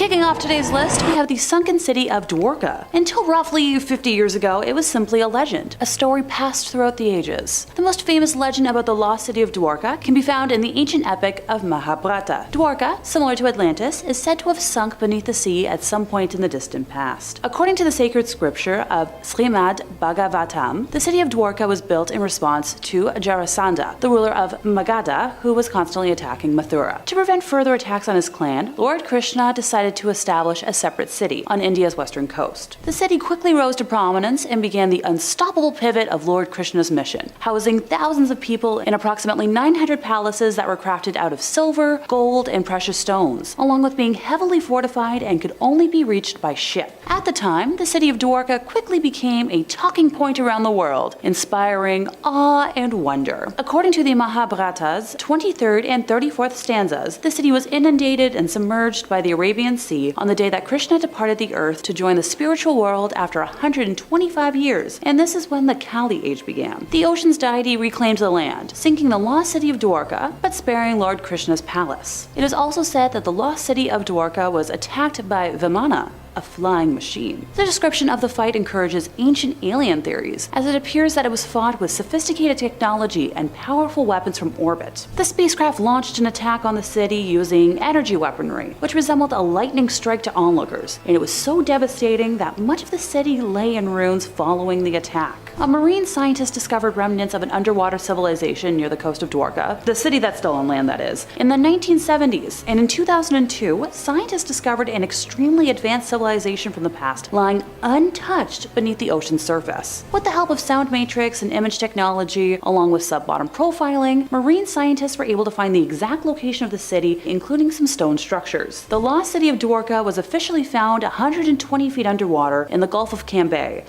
Kicking off today's list, we have the sunken city of Dwarka. Until roughly 50 years ago, it was simply a legend, a story passed throughout the ages. The most famous legend about the lost city of Dwarka can be found in the ancient epic of Mahabharata. Dwarka, similar to Atlantis, is said to have sunk beneath the sea at some point in the distant past. According to the sacred scripture of Srimad Bhagavatam, the city of Dwarka was built in response to Jarasandha, the ruler of Magadha, who was constantly attacking Mathura. To prevent further attacks on his clan, Lord Krishna decided to establish a separate city on India's western coast. The city quickly rose to prominence and began the unstoppable pivot of Lord Krishna's mission, housing thousands of people in approximately 900 palaces that were crafted out of silver, gold, and precious stones, along with being heavily fortified and could only be reached by ship. At the time, the city of Dwarka quickly became a talking point around the world, inspiring awe and wonder. According to the Mahabharata's 23rd and 34th stanzas, the city was inundated and submerged by the Arabian Sea on the day that Krishna departed the earth to join the spiritual world after 125 years, and this is when the Kali Age began. The ocean's deity reclaimed the land, sinking the lost city of Dwarka, but sparing Lord Krishna's palace. It is also said that the lost city of Dwarka was attacked by Vimana, a flying machine. The description of the fight encourages ancient alien theories, as it appears that it was fought with sophisticated technology and powerful weapons from orbit. The spacecraft launched an attack on the city using energy weaponry, which resembled a lightning strike to onlookers, and it was so devastating that much of the city lay in ruins following the attack. A marine scientist discovered remnants of an underwater civilization near the coast of Dwarka, the city that's still on land that is, in the 1970s, and in 2002, scientists discovered an extremely advanced civilization from the past lying untouched beneath the ocean's surface. With the help of sound matrix and image technology, along with sub-bottom profiling, marine scientists were able to find the exact location of the city, including some stone structures. The lost city of Dwarka was officially found 120 feet underwater in the Gulf of Cambay,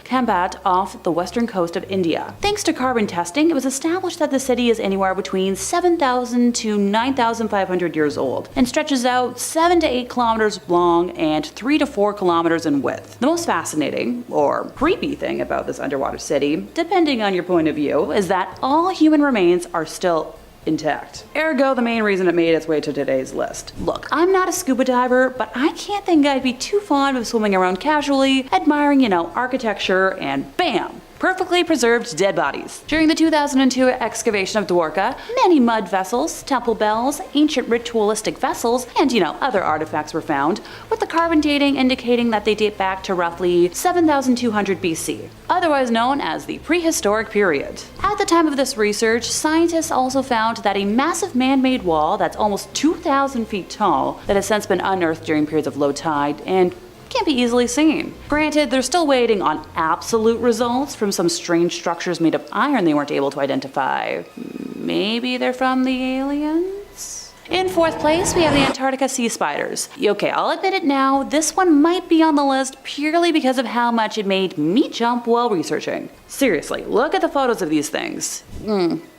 off the western coast of India. Thanks to carbon testing, it was established that the city is anywhere between 7,000 to 9,500 years old and stretches out 7 to 8 kilometers long and 3 to 4 kilometers in width. The most fascinating, or creepy thing about this underwater city, depending on your point of view, is that all human remains are still intact. Ergo, the main reason it made its way to today's list. Look, I'm not a scuba diver, but I can't think I'd be too fond of swimming around casually, admiring, architecture, and bam! Perfectly preserved dead bodies. During the 2002 excavation of Dwarka, many mud vessels, temple bells, ancient ritualistic vessels, and other artifacts were found, with the carbon dating indicating that they date back to roughly 7,200 BC, otherwise known as the prehistoric period. At the time of this research, scientists also found that a massive man-made wall that's almost 2,000 feet tall that has since been unearthed during periods of low tide and can't be easily seen. Granted, they're still waiting on absolute results from some strange structures made of iron they weren't able to identify. Maybe they're from the aliens? In fourth place, we have the Antarctica sea spiders. Okay, I'll admit it now, this one might be on the list purely because of how much it made me jump while researching. Seriously, look at the photos of these things.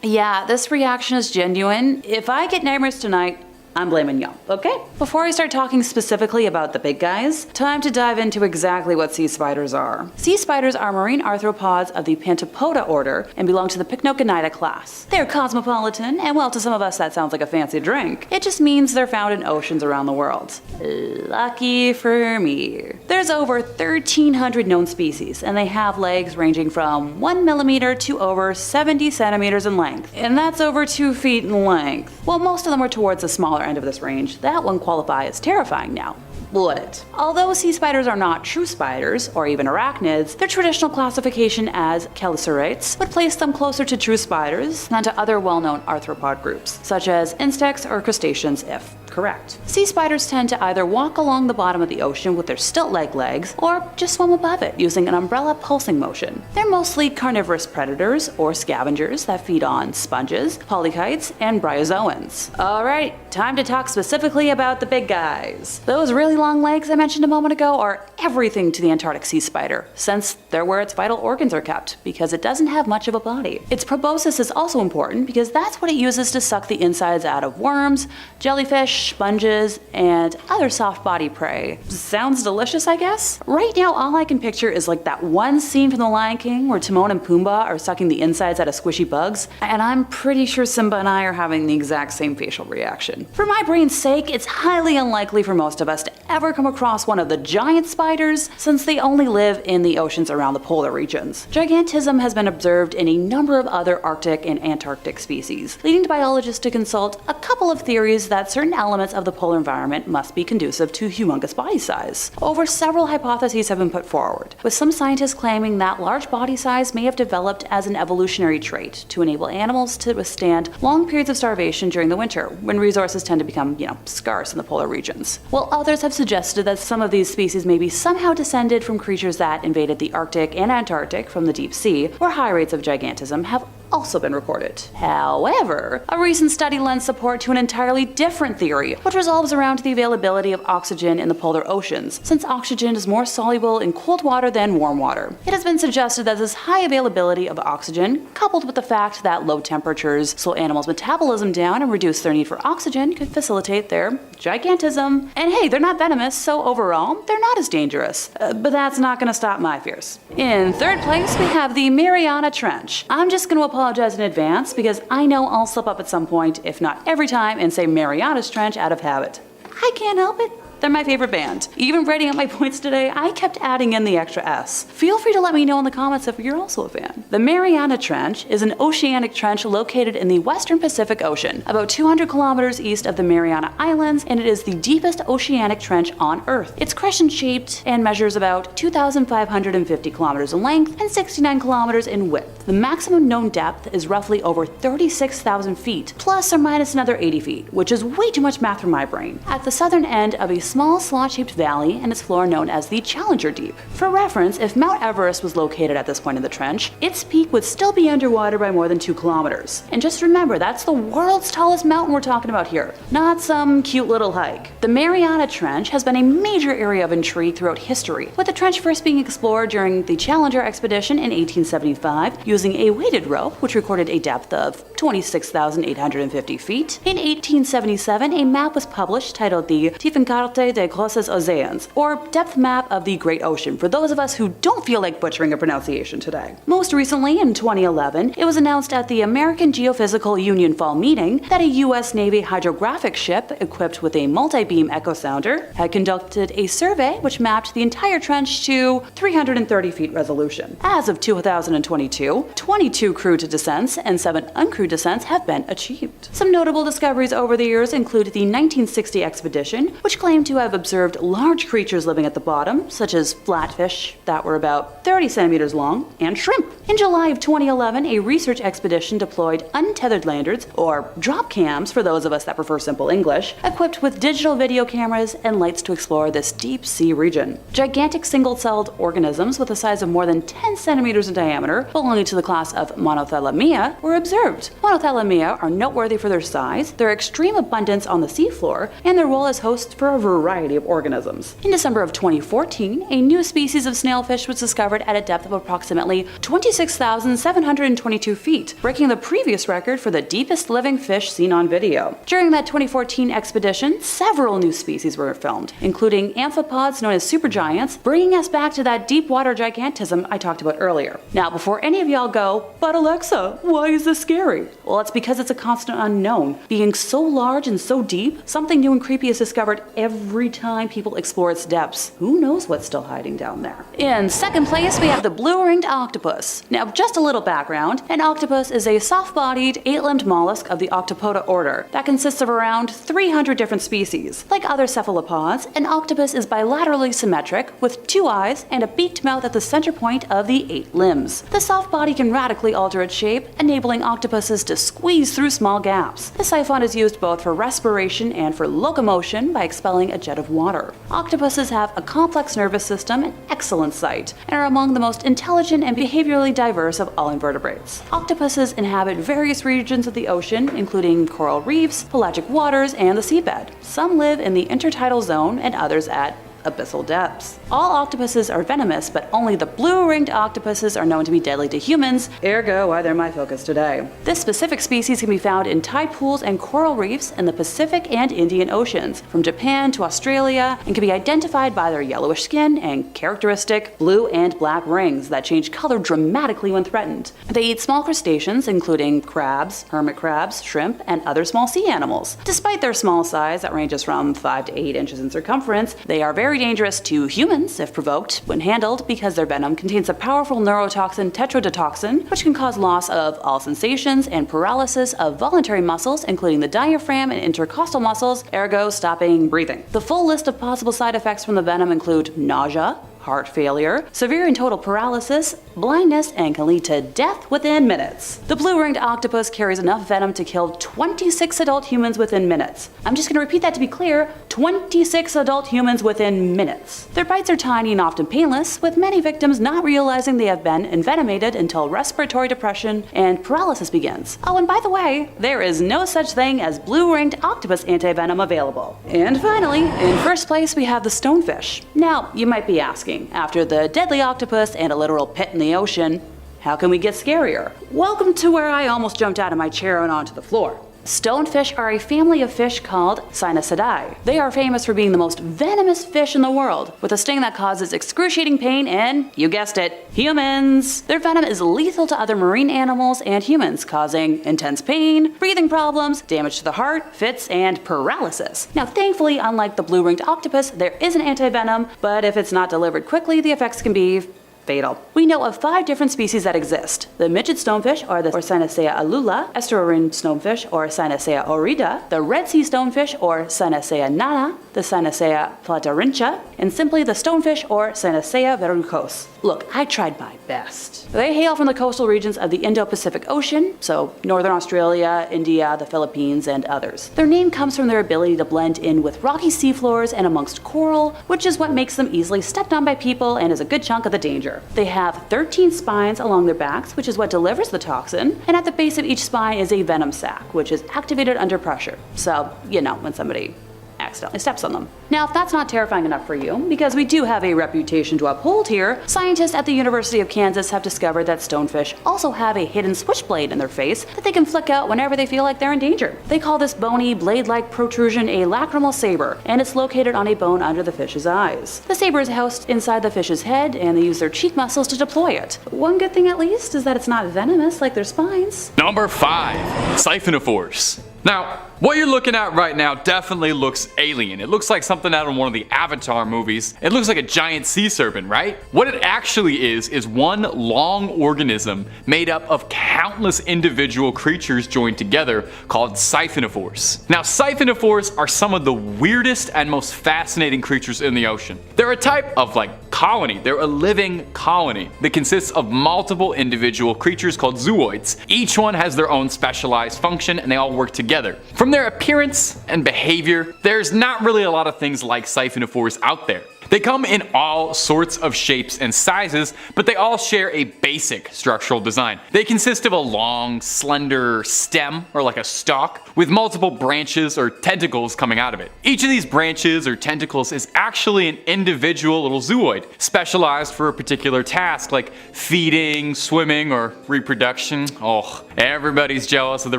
Yeah, this reaction is genuine. If I get nightmares tonight, I'm blaming y'all, okay? Before I start talking specifically about the big guys, time to dive into exactly what sea spiders are. Sea spiders are marine arthropods of the Pentapoda order and belong to the Pycnogonida class. They're cosmopolitan, and well, to some of us that sounds like a fancy drink. It just means they're found in oceans around the world. Lucky for me. There's over 1,300 known species, and they have legs ranging from 1 millimeter to over 70 centimeters in length, and that's over 2 feet in length. While most of them are towards the smaller end of this range, that one qualify as terrifying now. Would it? Although sea spiders are not true spiders, or even arachnids, their traditional classification as chelicerates would place them closer to true spiders than to other well-known arthropod groups, such as insects or crustaceans if correct. Sea spiders tend to either walk along the bottom of the ocean with their stilt-like legs, or just swim above it using an umbrella pulsing motion. They're mostly carnivorous predators or scavengers that feed on sponges, polychaetes, and bryozoans. Alright, time to talk specifically about the big guys. Those really long legs I mentioned a moment ago are everything to the Antarctic sea spider, since they're where its vital organs are kept, because it doesn't have much of a body. Its proboscis is also important because that's what it uses to suck the insides out of worms, jellyfish, sponges, and other soft body prey. Sounds delicious, I guess? Right now, all I can picture is like that one scene from The Lion King where Timon and Pumbaa are sucking the insides out of squishy bugs, and I'm pretty sure Simba and I are having the exact same facial reaction. For my brain's sake, it's highly unlikely for most of us to ever come across one of the giant spiders, since they only live in the oceans around the polar regions. Gigantism has been observed in a number of other Arctic and Antarctic species, leading biologists to consult a couple of theories that certain elements of the polar environment must be conducive to humongous body size. Over several hypotheses have been put forward, with some scientists claiming that large body size may have developed as an evolutionary trait to enable animals to withstand long periods of starvation during the winter, when resources tend to become, scarce in the polar regions. While others have suggested that some of these species may be somehow descended from creatures that invaded the Arctic and Antarctic from the deep sea, where high rates of gigantism have also been recorded. However, a recent study lends support to an entirely different theory, which revolves around the availability of oxygen in the polar oceans, since oxygen is more soluble in cold water than warm water. It has been suggested that this high availability of oxygen, coupled with the fact that low temperatures slow animals' metabolism down and reduce their need for oxygen, could facilitate their gigantism. And hey, they're not venomous, so overall, they're not as dangerous. But that's not gonna stop my fears. In third place, we have the Mariana Trench. I'm just gonna apologize in advance because I know I'll slip up at some point, if not every time, and say Mariana's Trench out of habit. I can't help it. They're my favorite band. Even writing up my points today, I kept adding in the extra S. Feel free to let me know in the comments if you're also a fan. The Mariana Trench is an oceanic trench located in the western Pacific Ocean, about 200 kilometers east of the Mariana Islands, and it is the deepest oceanic trench on Earth. It's crescent-shaped and measures about 2,550 kilometers in length and 69 kilometers in width. The maximum known depth is roughly over 36,000 feet, plus or minus another 80 feet, which is way too much math for my brain. At the southern end of a small slot-shaped valley and its floor known as the Challenger Deep. For reference, if Mount Everest was located at this point in the trench, its peak would still be underwater by more than 2 kilometers. And just remember, that's the world's tallest mountain we're talking about here, not some cute little hike. The Mariana Trench has been a major area of intrigue throughout history, with the trench first being explored during the Challenger expedition in 1875 using a weighted rope, which recorded a depth of 26,850 feet. In 1877, a map was published titled the Tiefenkarte des Grosses Oceans, or Depth Map of the Great Ocean, for those of us who don't feel like butchering a pronunciation today. Most recently, in 2011, it was announced at the American Geophysical Union Fall Meeting that a U.S. Navy hydrographic ship equipped with a multi-beam echo sounder had conducted a survey which mapped the entire trench to 330 feet resolution. As of 2022, 22 crewed descents and 7 uncrewed descents have been achieved. Some notable discoveries over the years include the 1960 expedition, which claimed to have observed large creatures living at the bottom, such as flatfish that were about 30 centimeters long, and shrimp. In July of 2011, a research expedition deployed untethered landers, or drop cams for those of us that prefer simple English, equipped with digital video cameras and lights to explore this deep sea region. Gigantic single-celled organisms with a size of more than 10 centimeters in diameter, belonging to the class of Monothelomia, were observed. Monothelomia are noteworthy for their size, their extreme abundance on the seafloor, and their role as hosts for a variety of organisms. In December of 2014, a new species of snailfish was discovered at a depth of approximately 26,722 feet, breaking the previous record for the deepest living fish seen on video. During that 2014 expedition, several new species were filmed, including amphipods known as supergiants, bringing us back to that deep water gigantism I talked about earlier. Now, before any of y'all go, but Alexa, why is this scary? Well, it's because it's a constant unknown. Being so large and so deep, something new and creepy is discovered every time people explore its depths. Who knows what's still hiding down there? In second place, we have the blue-ringed octopus. Now, just a little background. An octopus is a soft-bodied, 8-limbed mollusk of the Octopoda order that consists of around 300 different species. Like other cephalopods, an octopus is bilaterally symmetric, with 2 eyes and a beaked mouth at the center point of the 8 limbs. The soft body can radically alter its shape, enabling octopuses to squeeze through small gaps. The siphon is used both for respiration and for locomotion by expelling a jet of water. Octopuses have a complex nervous system and excellent sight, and are among the most intelligent and behaviorally diverse of all invertebrates. Octopuses inhabit various regions of the ocean, including coral reefs, pelagic waters, and the seabed. Some live in the intertidal zone and others at abyssal depths. All octopuses are venomous, but only the blue-ringed octopuses are known to be deadly to humans, ergo why they're my focus today. This specific species can be found in tide pools and coral reefs in the Pacific and Indian Oceans, from Japan to Australia, and can be identified by their yellowish skin and characteristic blue and black rings that change color dramatically when threatened. They eat small crustaceans, including crabs, hermit crabs, shrimp, and other small sea animals. Despite their small size that ranges from 5 to 8 inches in circumference, they are very dangerous to humans if provoked when handled because their venom contains a powerful neurotoxin tetrodotoxin, which can cause loss of all sensations and paralysis of voluntary muscles, including the diaphragm and intercostal muscles, ergo stopping breathing. The full list of possible side effects from the venom include nausea, heart failure, severe and total paralysis, blindness, and can lead to death within minutes. The blue-ringed octopus carries enough venom to kill 26 adult humans within minutes. I'm just going to repeat that to be clear, 26 adult humans within minutes. Their bites are tiny and often painless, with many victims not realizing they have been envenomated until respiratory depression and paralysis begins. Oh, and by the way, there is no such thing as blue-ringed octopus antivenom available. And finally, in first place we have the stonefish. Now, you might be asking, after the deadly octopus and a literal pit in the ocean, how can we get scarier? Welcome to where I almost jumped out of my chair and onto the floor. Stonefish are a family of fish called Sinister. They are famous for being the most venomous fish in the world, with a sting that causes excruciating pain in, you guessed it, humans. Their venom is lethal to other marine animals and humans, causing intense pain, breathing problems, damage to the heart, fits, and paralysis. Now thankfully, unlike the blue-ringed octopus, there is an antivenom, but if it's not delivered quickly, the effects can be fatal. We know of 5 different species that exist: the midget stonefish, or the Sinister alula, estuarine stonefish, or Sinister orida, the Red Sea stonefish, or Sinister nana, the Sinister platarincha, and simply the stonefish, or Sinister verrucos. Look, I tried my best. They hail from the coastal regions of the Indo-Pacific Ocean, so northern Australia, India, the Philippines, and others. Their name comes from their ability to blend in with rocky seafloors and amongst coral, which is what makes them easily stepped on by people and is a good chunk of the danger. They have 13 spines along their backs, which is what delivers the toxin, and at the base of each spine is a venom sac, which is activated under pressure. So, you know, when somebody accidentally steps on them. Now, if that's not terrifying enough for you, because we do have a reputation to uphold here, scientists at the University of Kansas have discovered that stonefish also have a hidden switchblade in their face that they can flick out whenever they feel like they're in danger. They call this bony, blade-like protrusion a lacrimal saber, and it's located on a bone under the fish's eyes. The saber is housed inside the fish's head, and they use their cheek muscles to deploy it. One good thing at least is that it's not venomous like their spines. Number 5. Siphonophores. Now, what you're looking at right now definitely looks alien. It looks like something out of one of the Avatar movies. It looks like a giant sea serpent, right? What it actually is one long organism made up of countless individual creatures joined together called siphonophores. Now, siphonophores are some of the weirdest and most fascinating creatures in the ocean. They're a type of colony. They're a living colony that consists of multiple individual creatures called zooids. Each one has their own specialized function and they all work together. From their appearance and behavior, there's not really a lot of things like siphonophores out there. They come in all sorts of shapes and sizes, but they all share a basic structural design. They consist of a long, slender stem, or like a stalk, with multiple branches or tentacles coming out of it. Each of these branches or tentacles is actually an individual little zooid, specialized for a particular task like feeding, swimming, or reproduction. Oh, everybody's jealous of the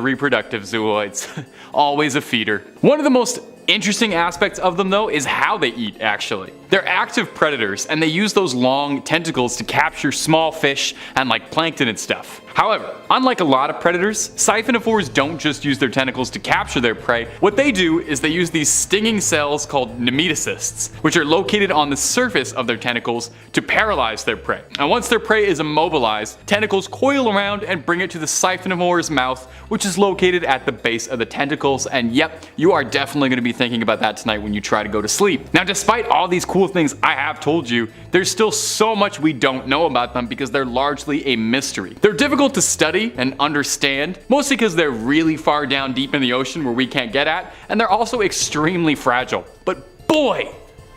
reproductive zooids. Always a feeder. One of the most interesting aspects of them though is how they eat actually. They're active predators and they use those long tentacles to capture small fish and plankton and stuff. However, unlike a lot of predators, siphonophores don't just use their tentacles to capture their prey. What they do is they use these stinging cells called nematocysts, which are located on the surface of their tentacles to paralyze their prey. And once their prey is immobilized, tentacles coil around and bring it to the siphonophore's mouth, which is located at the base of the tentacles. And yep, you are definitely going to be thinking about that tonight when you try to go to sleep. Now, despite all these cool things I have told you, there's still so much we don't know about them because they're largely a mystery. They're difficult to study and understand, mostly because they're really far down deep in the ocean where we can't get at, and they're also extremely fragile. But boy,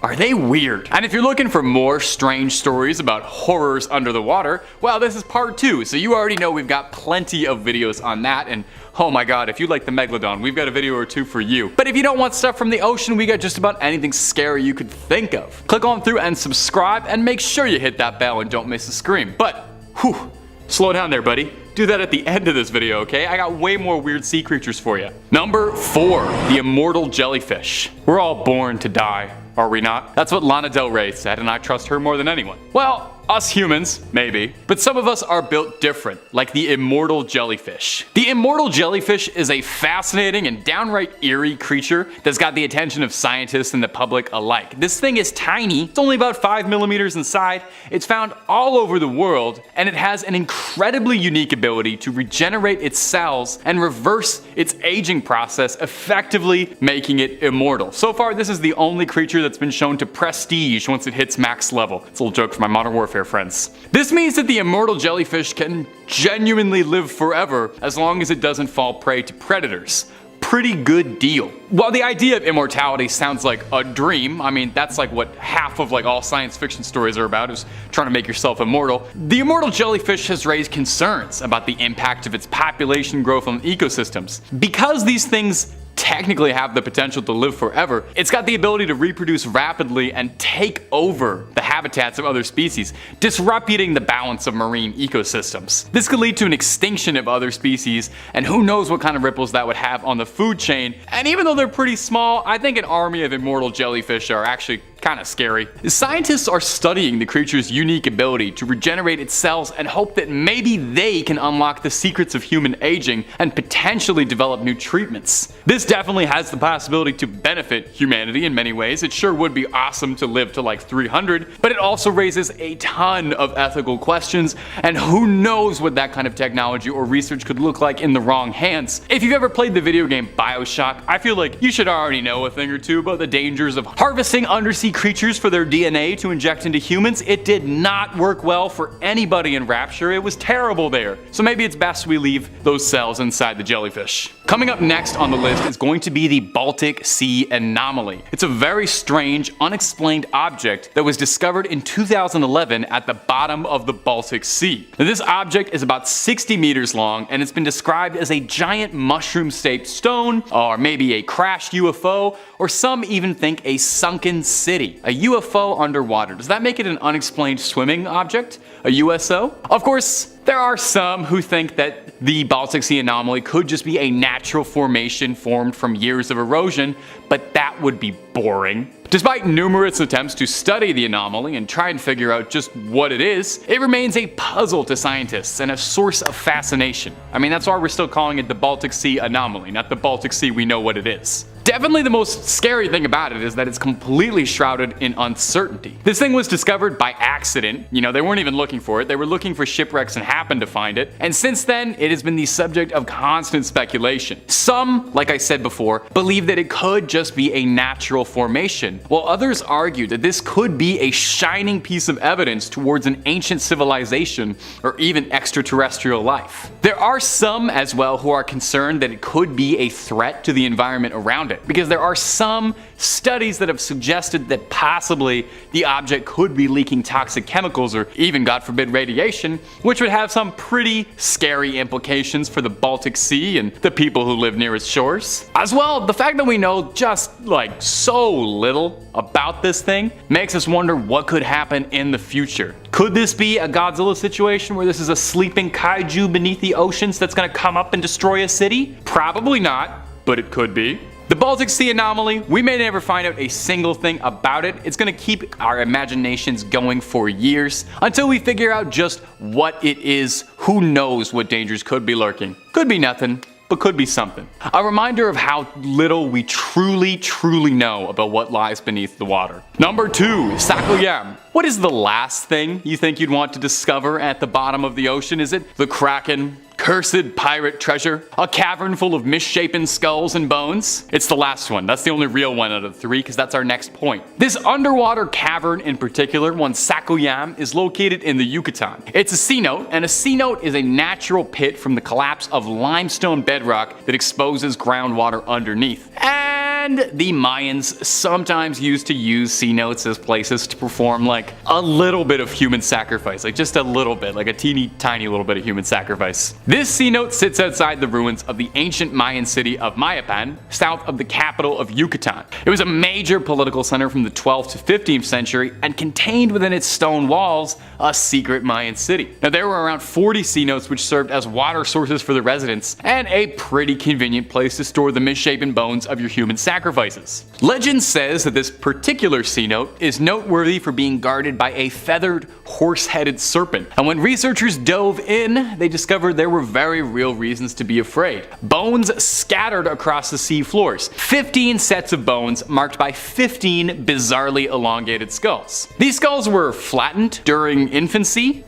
are they weird? And if you're looking for more strange stories about horrors under the water, well, this is part 2, so you already know we've got plenty of videos on that, and oh my god, if you like the Megalodon, we've got a video or 2 for you. But if you don't want stuff from the ocean, we got just about anything scary you could think of. Click on through and subscribe, and make sure you hit that bell and don't miss a scream. But, whew, slow down there, buddy. Do that at the end of this video, okay? I got way more weird sea creatures for you. Number 4, the immortal jellyfish. We're all born to die, are we not? That's what Lana Del Rey said, and I trust her more than anyone. Well, us humans, maybe. But some of us are built different, like the immortal jellyfish. The immortal jellyfish is a fascinating and downright eerie creature that's got the attention of scientists and the public alike. This thing is tiny, it's only about 5 millimeters inside, it's found all over the world, and it has an incredibly unique ability to regenerate its cells and reverse its aging process, effectively making it immortal. So far, this is the only creature that's been shown to prestige once it hits max level. It's a little joke for my Modern Warfare friends. This means that the immortal jellyfish can genuinely live forever as long as it doesn't fall prey to predators. Pretty good deal. While the idea of immortality sounds like a dream, I mean that's like what half of like all science fiction stories are about, is trying to make yourself immortal. The immortal jellyfish has raised concerns about the impact of its population growth on ecosystems. Because these things technically have the potential to live forever, it's got the ability to reproduce rapidly and take over the habitats of other species, disrupting the balance of marine ecosystems. This could lead to an extinction of other species, and who knows what kind of ripples that would have on the food chain. And even though they're pretty small, I think an army of immortal jellyfish are actually kind of scary. Scientists are studying the creature's unique ability to regenerate its cells and hope that maybe they can unlock the secrets of human aging and potentially develop new treatments. This definitely has the possibility to benefit humanity in many ways. It sure would be awesome to live to like 300, but it also raises a ton of ethical questions, and who knows what that kind of technology or research could look like in the wrong hands. If you've ever played the video game BioShock, I feel like you should already know a thing or two about the dangers of harvesting undersea creatures for their DNA to inject into humans. It did not work well for anybody in Rapture. It was terrible there. So maybe it's best we leave those cells inside the jellyfish. Coming up next on the list is going to be the Baltic Sea anomaly. It's a very strange, unexplained object that was discovered in 2011 at the bottom of the Baltic Sea. Now, this object is about 60 meters long, and it's been described as a giant mushroom-shaped stone, or maybe a crashed UFO, or some even think a sunken city. A UFO underwater. Does that make it an unexplained swimming object? A USO? Of course, there are some who think that the Baltic Sea anomaly could just be a natural formation formed from years of erosion, but that would be boring. Despite numerous attempts to study the anomaly and try and figure out just what it is, it remains a puzzle to scientists and a source of fascination. I mean, that's why we're still calling it the Baltic Sea anomaly, not the Baltic Sea we know what it is. Definitely the most scary thing about it is that it's completely shrouded in uncertainty. This thing was discovered by accident. You know, they weren't even looking for it. They were looking for shipwrecks and happened to find it. And since then, it has been the subject of constant speculation. Some, like I said before, believe that it could just be a natural formation, while others argue that this could be a shining piece of evidence towards an ancient civilization or even extraterrestrial life. There are some as well who are concerned that it could be a threat to the environment around it, because there are some studies that have suggested that possibly the object could be leaking toxic chemicals or even, God forbid, radiation, which would have some pretty scary implications for the Baltic Sea and the people who live near its shores. As well, the fact that we know just like so little about this thing makes us wonder what could happen in the future. Could this be a Godzilla situation where this is a sleeping kaiju beneath the oceans that's gonna come up and destroy a city? Probably not, but it could be. The Baltic Sea anomaly, we may never find out a single thing about it. It's gonna keep our imaginations going for years until we figure out just what it is. Who knows what dangers could be lurking? Could be nothing, but could be something. A reminder of how little we truly know about what lies beneath the water. Number 2, Skyquakes. What is the last thing you think you'd want to discover at the bottom of the ocean? Is it the Kraken? Cursed pirate treasure? A cavern full of misshapen skulls and bones? It's the last one. That's the only real one out of the 3, because that's our next point. This underwater cavern in particular, one Skyquakes, is located in the Yucatan. It's a cenote, and a cenote is a natural pit from the collapse of limestone bedrock that exposes groundwater underneath. And And the Mayans sometimes used to use cenotes as places to perform like a little bit of human sacrifice, like just a little bit, like a teeny tiny little bit of human sacrifice. This cenote sits outside the ruins of the ancient Mayan city of Mayapan, south of the capital of Yucatan. It was a major political center from the 12th to 15th century and contained within its stone walls a secret Mayan city. Now there were around 40 cenotes which served as water sources for the residents and a pretty convenient place to store the misshapen bones of your human sacrifices. Legend says that this particular cenote is noteworthy for being guarded by a feathered, horse-headed serpent, and when researchers dove in, they discovered there were very real reasons to be afraid. Bones scattered across the sea floors. 15 sets of bones marked by 15 bizarrely elongated skulls. These skulls were flattened during infancy.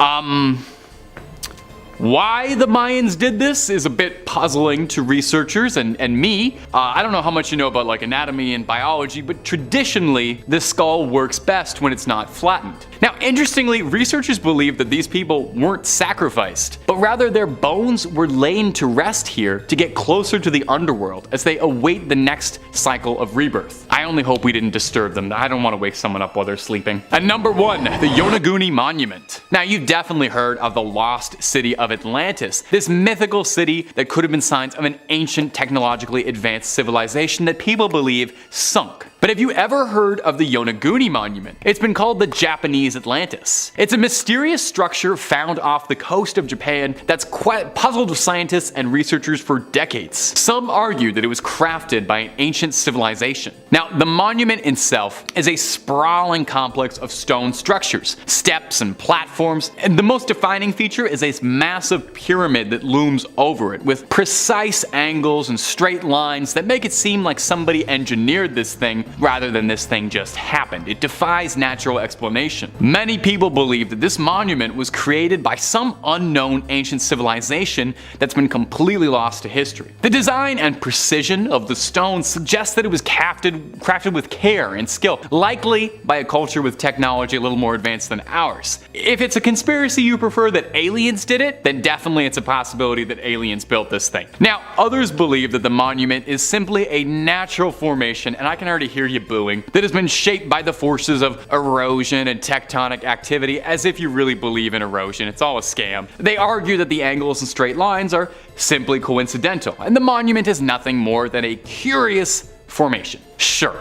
Why the Mayans did this is a bit puzzling to researchers and me. I don't know how much you know about like anatomy and biology, but traditionally the skull works best when it's not flattened. Now interestingly, researchers believe that these people weren't sacrificed, but rather their bones were laid to rest here to get closer to the underworld as they await the next cycle of rebirth. I only hope we didn't disturb them. I don't want to wake someone up while they're sleeping. And number 1, the Yonaguni Monument. Now you've definitely heard of the lost city of Atlantis, this mythical city that could have been signs of an ancient technologically advanced civilization that people believe sunk. But have you ever heard of the Yonaguni Monument? It's been called the Japanese Atlantis. It's a mysterious structure found off the coast of Japan that's puzzled scientists and researchers for decades. Some argue that it was crafted by an ancient civilization. Now, the monument itself is a sprawling complex of stone structures, steps and platforms, and the most defining feature is a massive pyramid that looms over it with precise angles and straight lines that make it seem like somebody engineered this thing rather than this thing just happened. It defies natural explanation. Many people believe that this monument was created by some unknown ancient civilization that's been completely lost to history. The design and precision of the stone suggests that it was crafted with care and skill, likely by a culture with technology a little more advanced than ours. If it's a conspiracy you prefer that aliens did it, then definitely it's a possibility that aliens built this thing. Now, others believe that the monument is simply a natural formation, and I can already hear you booing, that has been shaped by the forces of erosion and tectonic activity, as if you really believe in erosion. It's all a scam. They argue that the angles and straight lines are simply coincidental, and the monument is nothing more than a curious formation. Sure,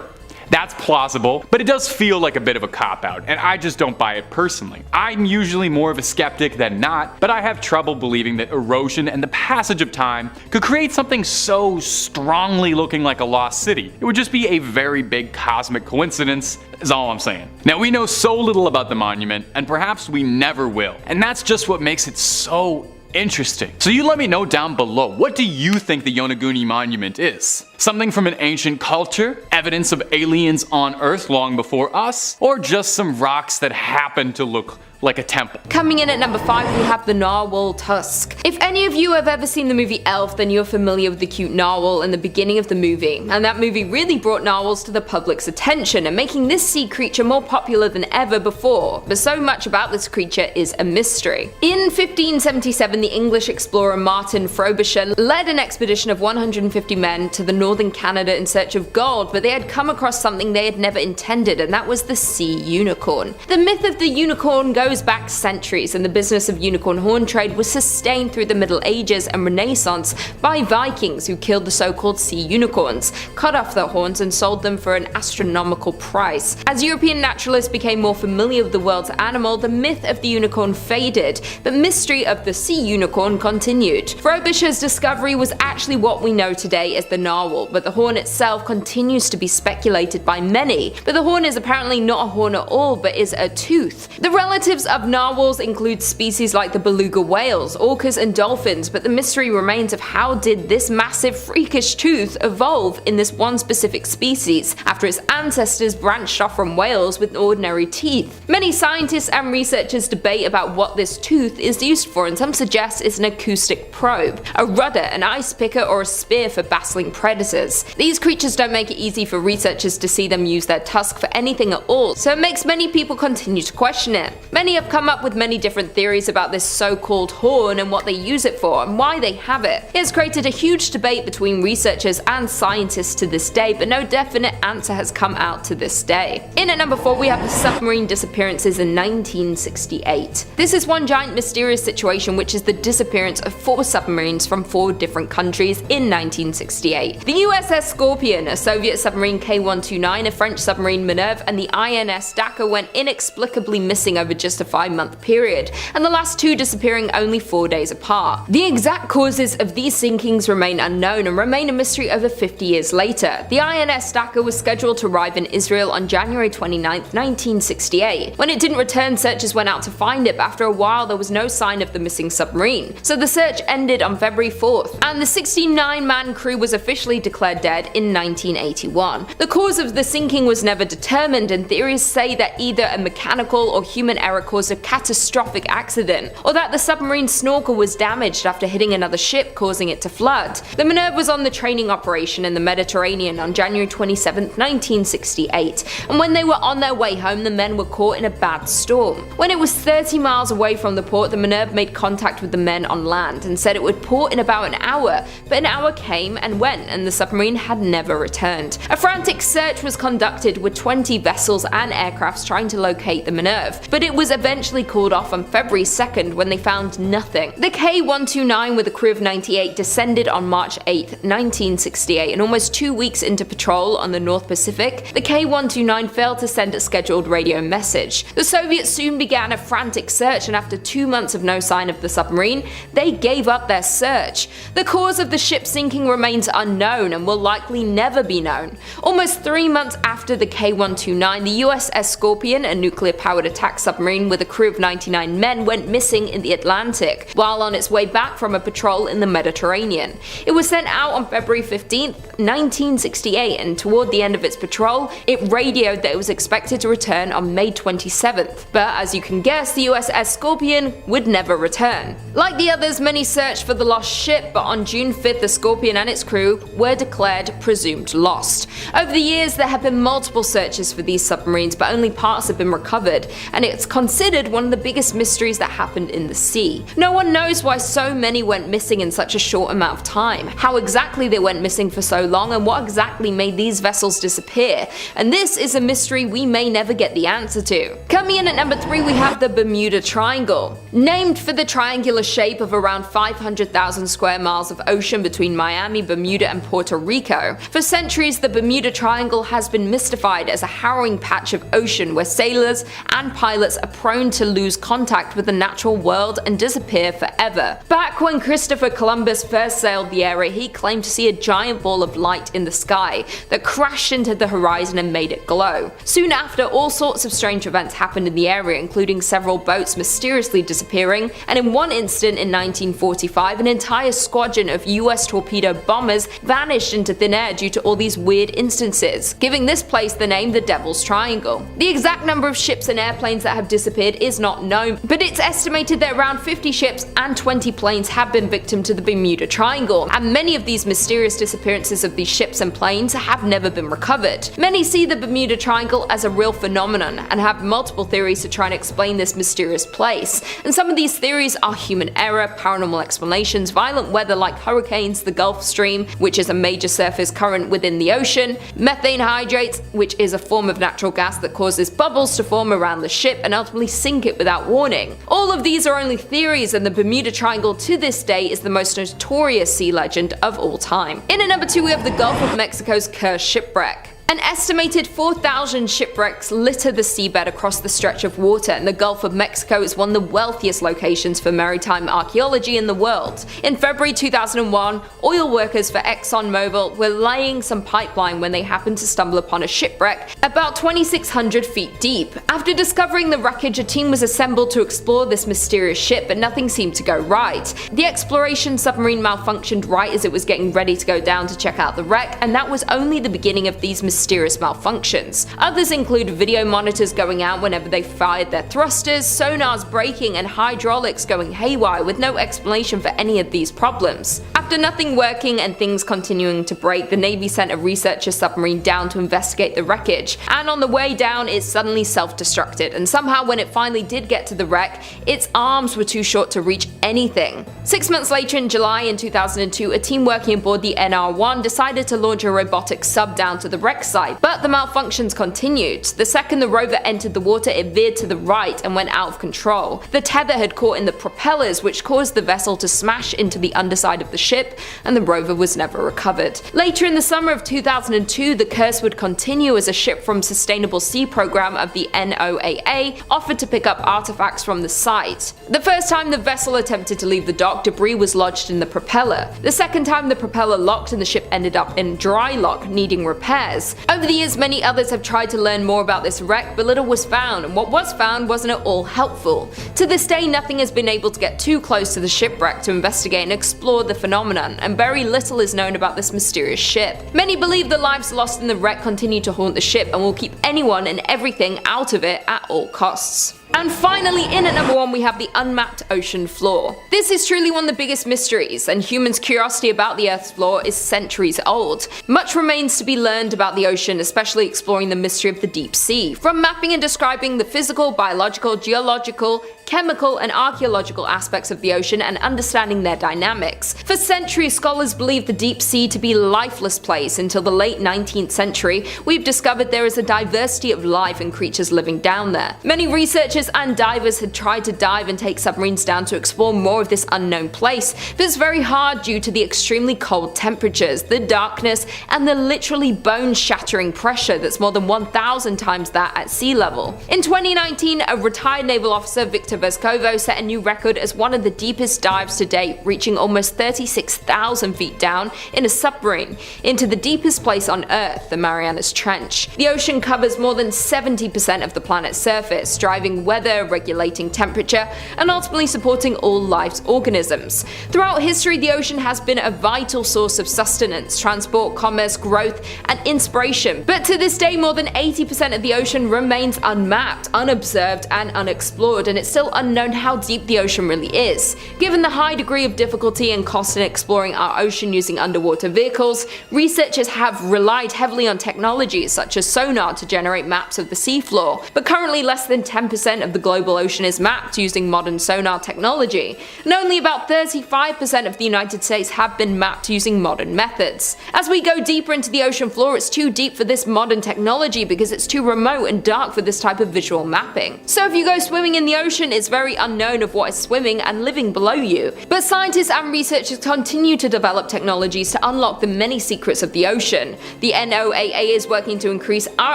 that's plausible, but it does feel like a bit of a cop-out, and I just don't buy it personally. I'm usually more of a skeptic than not, but I have trouble believing that erosion and the passage of time could create something so strongly looking like a lost city. It would just be a very big cosmic coincidence, is all I'm saying. Now, we know so little about the monument, and perhaps we never will, and that's just what makes it so interesting. So you let me know down below, what do you think the Yonaguni Monument is? Something from an ancient culture? Evidence of aliens on Earth long before us? Or just some rocks that happen to look like a temple? Coming in at number 5, we have the narwhal tusk. If any of you have ever seen the movie Elf, then you're familiar with the cute narwhal in the beginning of the movie, and that movie really brought narwhals to the public's attention and making this sea creature more popular than ever before, but so much about this creature is a mystery. In 1577, the English explorer Martin Frobisher led an expedition of 150 men to the northern Canada in search of gold, but they had come across something they had never intended, and that was the sea unicorn. The myth of the unicorn goes back centuries, and the business of unicorn horn trade was sustained through the Middle Ages and Renaissance by Vikings who killed the so-called sea unicorns, cut off their horns and sold them for an astronomical price. As European naturalists became more familiar with the world's animal, the myth of the unicorn faded, but mystery of the sea unicorn continued. Frobisher's discovery was actually what we know today as the narwhal, but the horn itself continues to be speculated by many. But the horn is apparently not a horn at all, but is a tooth. The relatives of narwhals include species like the beluga whales, orcas and dolphins, but the mystery remains of how did this massive freakish tooth evolve in this one specific species, after its ancestors branched off from whales with ordinary teeth. Many scientists and researchers debate about what this tooth is used for, and some suggest it's an acoustic probe, a rudder, an ice picker, or a spear for battling predators. These creatures don't make it easy for researchers to see them use their tusk for anything at all, so it makes many people continue to question it. Many Many have come up with many different theories about this so-called horn and what they use it for and why they have it. It has created a huge debate between researchers and scientists to this day, but no definite answer has come out to this day. In at number 4 we have the submarine disappearances in 1968. This is one giant mysterious situation, which is the disappearance of 4 submarines from 4 different countries in 1968. The USS Scorpion, a Soviet submarine K-129, a French submarine Minerve, and the INS Dwarka went inexplicably missing over just a 5-month period, and the last 2 disappearing only 4 days apart. The exact causes of these sinkings remain unknown and remain a mystery over 50 years later. The INS Dwarka was scheduled to arrive in Israel on January 29, 1968. When it didn't return, searchers went out to find it, but after a while there was no sign of the missing submarine. So the search ended on February 4th, and the 69-man crew was officially declared dead in 1981. The cause of the sinking was never determined, and theories say that either a mechanical or human error caused a catastrophic accident, or that the submarine snorkel was damaged after hitting another ship, causing it to flood. The Minerve was on the training operation in the Mediterranean on January 27, 1968, and when they were on their way home, the men were caught in a bad storm. When it was 30 miles away from the port, the Minerve made contact with the men on land and said it would port in about an hour, but an hour came and went, and the submarine had never returned. A frantic search was conducted with 20 vessels and aircrafts trying to locate the Minerve, but it was eventually called off on February 2nd when they found nothing. The K-129 with a crew of 98 descended on March 8, 1968, and almost 2 weeks into patrol on the North Pacific, the K-129 failed to send a scheduled radio message. The Soviets soon began a frantic search, and after 2 months of no sign of the submarine, they gave up their search. The cause of the ship sinking remains unknown and will likely never be known. Almost 3 months after the K-129, the USS Scorpion, a nuclear-powered attack submarine with a crew of 99 men, went missing in the Atlantic while on its way back from a patrol in the Mediterranean. It was sent out on February 15, 1968, and toward the end of its patrol, it radioed that it was expected to return on May 27th. But as you can guess, the USS Scorpion would never return. Like the others, many searched for the lost ship, but on June 5th, the Scorpion and its crew were declared presumed lost. Over the years, there have been multiple searches for these submarines, but only parts have been recovered, and it's considered one of the biggest mysteries that happened in the sea. No one knows why so many went missing in such a short amount of time, how exactly they went missing for so long, and what exactly made these vessels disappear. And this is a mystery we may never get the answer to. Coming in at number 3, we have the Bermuda Triangle. Named for the triangular shape of around 500,000 square miles of ocean between Miami, Bermuda, and Puerto Rico, for centuries the Bermuda Triangle has been mystified as a harrowing patch of ocean where sailors and pilots are prone to lose contact with the natural world and disappear forever. Back when Christopher Columbus first sailed the area, he claimed to see a giant ball of light in the sky that crashed into the horizon and made it glow. Soon after, all sorts of strange events happened in the area, including several boats mysteriously disappearing, and in one incident in 1945, an entire squadron of US torpedo bombers vanished into thin air due to all these weird instances, giving this place the name the Devil's Triangle. The exact number of ships and airplanes that have disappeared is not known, but it's estimated that around 50 ships and 20 planes have been victim to the Bermuda Triangle, and many of these mysterious disappearances of these ships and planes have never been recovered. Many see the Bermuda Triangle as a real phenomenon and have multiple theories to try and explain this mysterious place, and some of these theories are human error, paranormal explanations, violent weather like hurricanes, the Gulf Stream, which is a major surface current within the ocean, methane hydrates, which is a form of natural gas that causes bubbles to form around the ship and ultimately sink it without warning. All of these are only theories, and the Bermuda Triangle to this day is the most notorious sea legend of all time. In at number 2, we have the Gulf of Mexico's cursed shipwreck. An estimated 4,000 shipwrecks litter the seabed across the stretch of water, and the Gulf of Mexico is one of the wealthiest locations for maritime archaeology in the world. In February 2001, oil workers for ExxonMobil were laying some pipeline when they happened to stumble upon a shipwreck about 2,600 feet deep. After discovering the wreckage, a team was assembled to explore this mysterious ship, but nothing seemed to go right. The exploration submarine malfunctioned right as it was getting ready to go down to check out the wreck, and that was only the beginning of these mysterious mysterious malfunctions. Others include video monitors going out whenever they fired their thrusters, sonars breaking, and hydraulics going haywire with no explanation for any of these problems. After nothing working and things continuing to break, the Navy sent a researcher submarine down to investigate the wreckage, and on the way down it suddenly self-destructed, and somehow when it finally did get to the wreck, its arms were too short to reach anything. 6 months later, in July in 2002, a team working aboard the NR-1 decided to launch a robotic sub down to the wreck site, but the malfunctions continued. The second the rover entered the water, it veered to the right and went out of control. The tether had caught in the propellers, which caused the vessel to smash into the underside of the ship, and the rover was never recovered. Later in the summer of 2002, the curse would continue as a ship from Sustainable Sea Program of the NOAA offered to pick up artifacts from the site. The first time the vessel attempted to leave the dock, debris was lodged in the propeller. The second time, the propeller locked and the ship ended up in dry lock, needing repairs. Over the years, many others have tried to learn more about this wreck, but little was found, and what was found wasn't at all helpful. To this day, nothing has been able to get too close to the shipwreck to investigate and explore the phenomenon, and very little is known about this mysterious ship. Many believe the lives lost in the wreck continue to haunt the ship and will keep anyone and everything out of it at all costs. And finally, in at number 1, we have the unmapped ocean floor. This is truly one of the biggest mysteries, and humans' curiosity about the Earth's floor is centuries old. Much remains to be learned about the ocean, especially exploring the mystery of the deep sea. From mapping and describing the physical, biological, geological, chemical, and archaeological aspects of the ocean and understanding their dynamics. For centuries, scholars believed the deep sea to be a lifeless place. Until the late 19th century, we've discovered there is a diversity of life and creatures living down there. Many researchers and divers had tried to dive and take submarines down to explore more of this unknown place, but it's very hard due to the extremely cold temperatures, the darkness, and the literally bone-shattering pressure that's more than 1,000 times that at sea level. In 2019, a retired naval officer, Victor Vescovo, set a new record as one of the deepest dives to date, reaching almost 36,000 feet down in a submarine into the deepest place on Earth, the Marianas Trench. The ocean covers more than 70% of the planet's surface, driving weather, regulating temperature, and ultimately supporting all life's organisms. Throughout history, the ocean has been a vital source of sustenance, transport, commerce, growth, and inspiration. But to this day, more than 80% of the ocean remains unmapped, unobserved, and unexplored, and it's still unknown how deep the ocean really is. Given the high degree of difficulty and cost in exploring our ocean using underwater vehicles, researchers have relied heavily on technologies such as sonar to generate maps of the seafloor, but currently less than 10% of the global ocean is mapped using modern sonar technology, and only about 35% of the United States have been mapped using modern methods. As we go deeper into the ocean floor, it's too deep for this modern technology because it's too remote and dark for this type of visual mapping. So if you go swimming in the ocean, it's very unknown of what is swimming and living below you. But scientists and researchers continue to develop technologies to unlock the many secrets of the ocean. The NOAA is working to increase our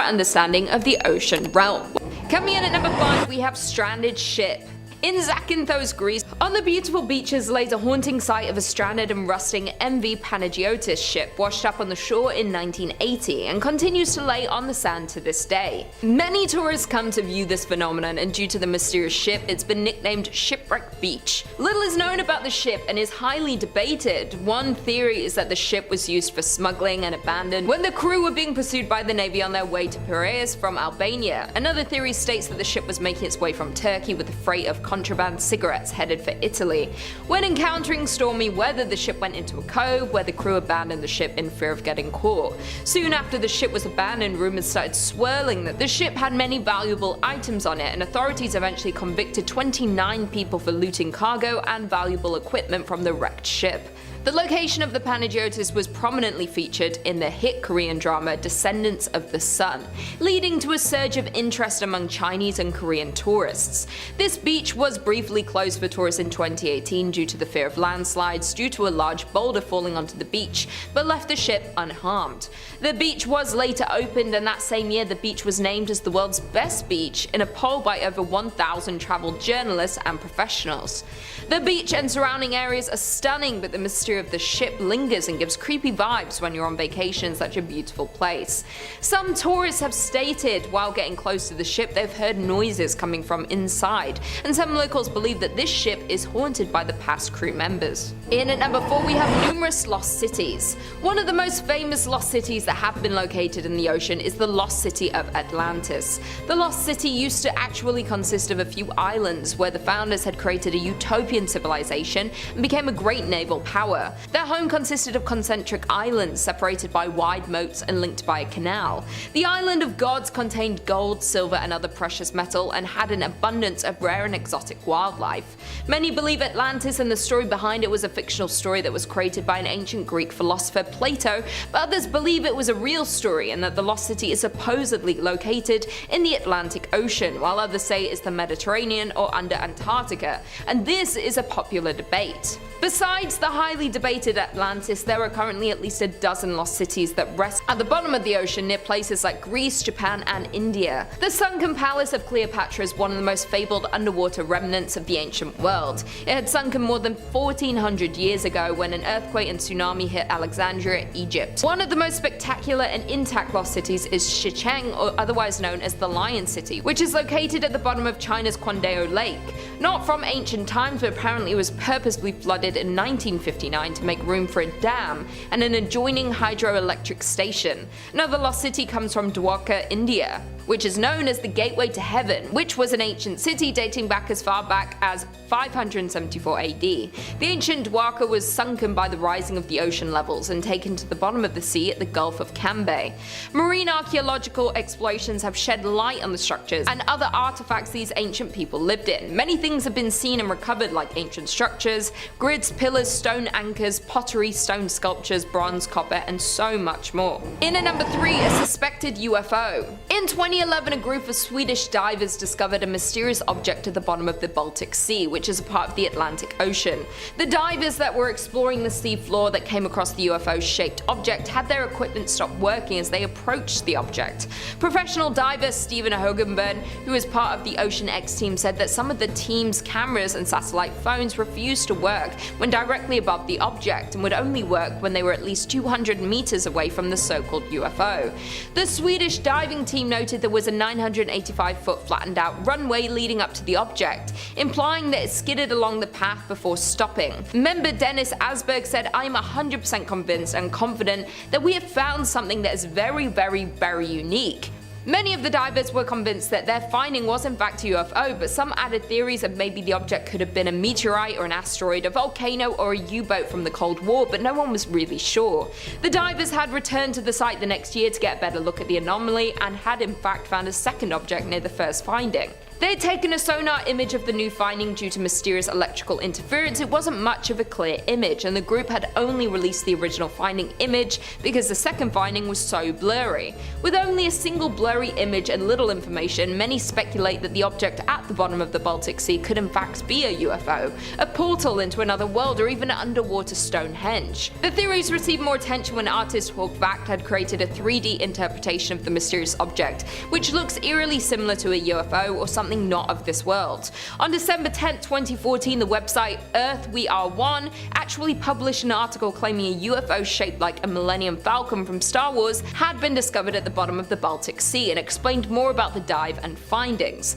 understanding of the ocean realm. Coming in at number 5, we have stranded ship. In Zakynthos, Greece, on the beautiful beaches lays a haunting sight of a stranded and rusting MV Panagiotis ship washed up on the shore in 1980 and continues to lay on the sand to this day. Many tourists come to view this phenomenon, and due to the mysterious ship, it's been nicknamed Shipwreck Beach. Little is known about the ship and is highly debated. One theory is that the ship was used for smuggling and abandoned when the crew were being pursued by the Navy on their way to Piraeus from Albania. Another theory states that the ship was making its way from Turkey with a freight of contraband cigarettes headed for Italy. When encountering stormy weather, the ship went into a cove where the crew abandoned the ship in fear of getting caught. Soon after the ship was abandoned, rumors started swirling that the ship had many valuable items on it, and authorities eventually convicted 29 people for looting cargo and valuable equipment from the wrecked ship. The location of the Panagiotis was prominently featured in the hit Korean drama Descendants of the Sun, leading to a surge of interest among Chinese and Korean tourists. This beach was briefly closed for tourists in 2018 due to the fear of landslides due to a large boulder falling onto the beach, but left the ship unharmed. The beach was later opened, and that same year the beach was named as the world's best beach in a poll by over 1,000 travel journalists and professionals. The beach and surrounding areas are stunning, but the mysterious atmosphere of the ship lingers and gives creepy vibes when you're on vacation in such a beautiful place. Some tourists have stated while getting close to the ship they've heard noises coming from inside, and some locals believe that this ship is haunted by the past crew members. In at number 4 we have numerous lost cities. One of the most famous lost cities that have been located in the ocean is the lost city of Atlantis. The lost city used to actually consist of a few islands where the founders had created a utopian civilization and became a great naval power. Their home consisted of concentric islands separated by wide moats and linked by a canal. The island of gods contained gold, silver and other precious metal and had an abundance of rare and exotic wildlife. Many believe Atlantis and the story behind it was a fictional story that was created by an ancient Greek philosopher Plato, but others believe it was a real story and that the lost city is supposedly located in the Atlantic Ocean, while others say it's the Mediterranean or under Antarctica, and this is a popular debate. Besides the highly debated Atlantis, there are currently at least a dozen lost cities that rest at the bottom of the ocean near places like Greece, Japan and India. The Sunken Palace of Cleopatra is one of the most fabled underwater remnants of the ancient world. It had sunken more than 1400 years ago when an earthquake and tsunami hit Alexandria, Egypt. One of the most spectacular and intact lost cities is Shisheng, or otherwise known as the Lion City, which is located at the bottom of China's Quandao Lake. Not from ancient times, but apparently it was purposely flooded in 1959 to make room for a dam and an adjoining hydroelectric station. Another lost city comes from Dwarka, India, which is known as the Gateway to Heaven, which was an ancient city dating back as far back as 574 AD. The ancient Dwarka was sunken by the rising of the ocean levels and taken to the bottom of the sea at the Gulf of Cambay. Marine archaeological explorations have shed light on the structures and other artifacts these ancient people lived in. Many things have been seen and recovered, like ancient structures, grids, pillars, stone anchors, pottery, stone sculptures, bronze, copper, and so much more. In at number 3, a suspected UFO. In 2011, a group of Swedish divers discovered a mysterious object at the bottom of the Baltic Sea, which is a part of the Atlantic Ocean. The divers that were exploring the sea floor that came across the UFO-shaped object had their equipment stop working as they approached the object. Professional diver Stephen Hogenburn, who is part of the Ocean X team, said that some of the team's cameras and satellite phones refused to work when directly above the object and would only work when they were at least 200 meters away from the so-called UFO. The Swedish diving team noted there was a 985-foot flattened out runway leading up to the object, implying that it skidded along the path before stopping. Member Dennis Asberg said, "I am 100% convinced and confident that we have found something that is very, very, very unique." Many of the divers were convinced that their finding was in fact a UFO, but some added theories that maybe the object could have been a meteorite or an asteroid, a volcano or a U-boat from the Cold War, but no one was really sure. The divers had returned to the site the next year to get a better look at the anomaly and had in fact found a second object near the first finding. They had taken a sonar image of the new finding due to mysterious electrical interference. It wasn't much of a clear image, and the group had only released the original finding image because the second finding was so blurry. With only a single blurry image and little information, many speculate that the object at the bottom of the Baltic Sea could in fact be a UFO, a portal into another world, or even an underwater Stonehenge. The theories received more attention when artist Hawk Vact had created a 3D interpretation of the mysterious object, which looks eerily similar to a UFO or something not of this world. On December 10, 2014, the website Earth We Are One actually published an article claiming a UFO shaped like a Millennium Falcon from Star Wars had been discovered at the bottom of the Baltic Sea and explained more about the dive and findings.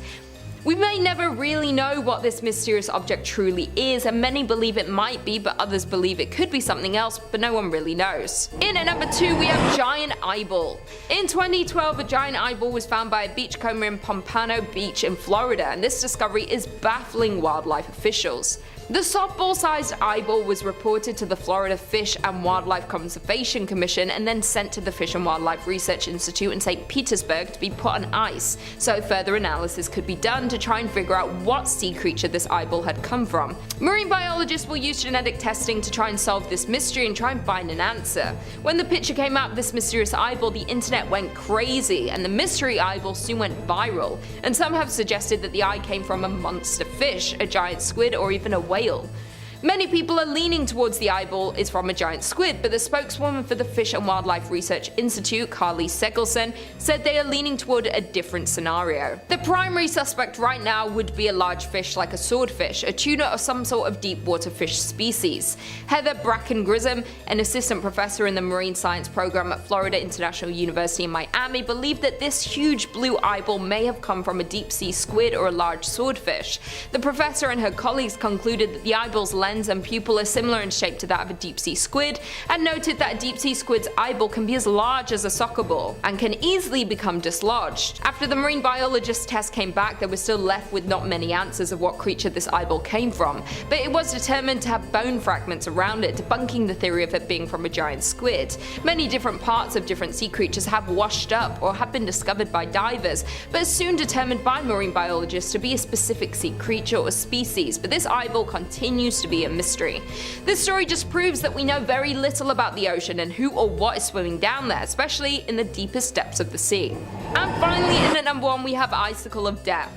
We may never really know what this mysterious object truly is, and many believe it might be, but others believe it could be something else, but no one really knows. In at number 2, we have giant eyeball. In 2012, a giant eyeball was found by a beachcomber in Pompano Beach in Florida, and this discovery is baffling wildlife officials. The softball-sized eyeball was reported to the Florida Fish and Wildlife Conservation Commission and then sent to the Fish and Wildlife Research Institute in St. Petersburg to be put on ice, so further analysis could be done to try and figure out what sea creature this eyeball had come from. Marine biologists will use genetic testing to try and solve this mystery and try and find an answer. When the picture came out of this mysterious eyeball, the internet went crazy, and the mystery eyeball soon went viral, and some have suggested that the eye came from a monster fish, a giant squid, or even a whale. Many people are leaning towards the eyeball is from a giant squid, but the spokeswoman for the Fish and Wildlife Research Institute, Carly Segelson, said they are leaning toward a different scenario. The primary suspect right now would be a large fish like a swordfish, a tuna or some sort of deep water fish species. Heather Bracken-Grissom, an assistant professor in the marine science program at Florida International University in Miami, believed that this huge blue eyeball may have come from a deep sea squid or a large swordfish. The professor and her colleagues concluded that the eyeball's lens and pupil are similar in shape to that of a deep sea squid, and noted that a deep sea squid's eyeball can be as large as a soccer ball and can easily become dislodged. After the marine biologist's test came back, they were still left with not many answers of what creature this eyeball came from, but it was determined to have bone fragments around it, debunking the theory of it being from a giant squid. Many different parts of different sea creatures have washed up or have been discovered by divers, but soon determined by marine biologists to be a specific sea creature or species, but this eyeball continues to be a mystery. This story just proves that we know very little about the ocean and who or what is swimming down there, especially in the deepest depths of the sea. And finally, in at number 1 we have Icicle of Death,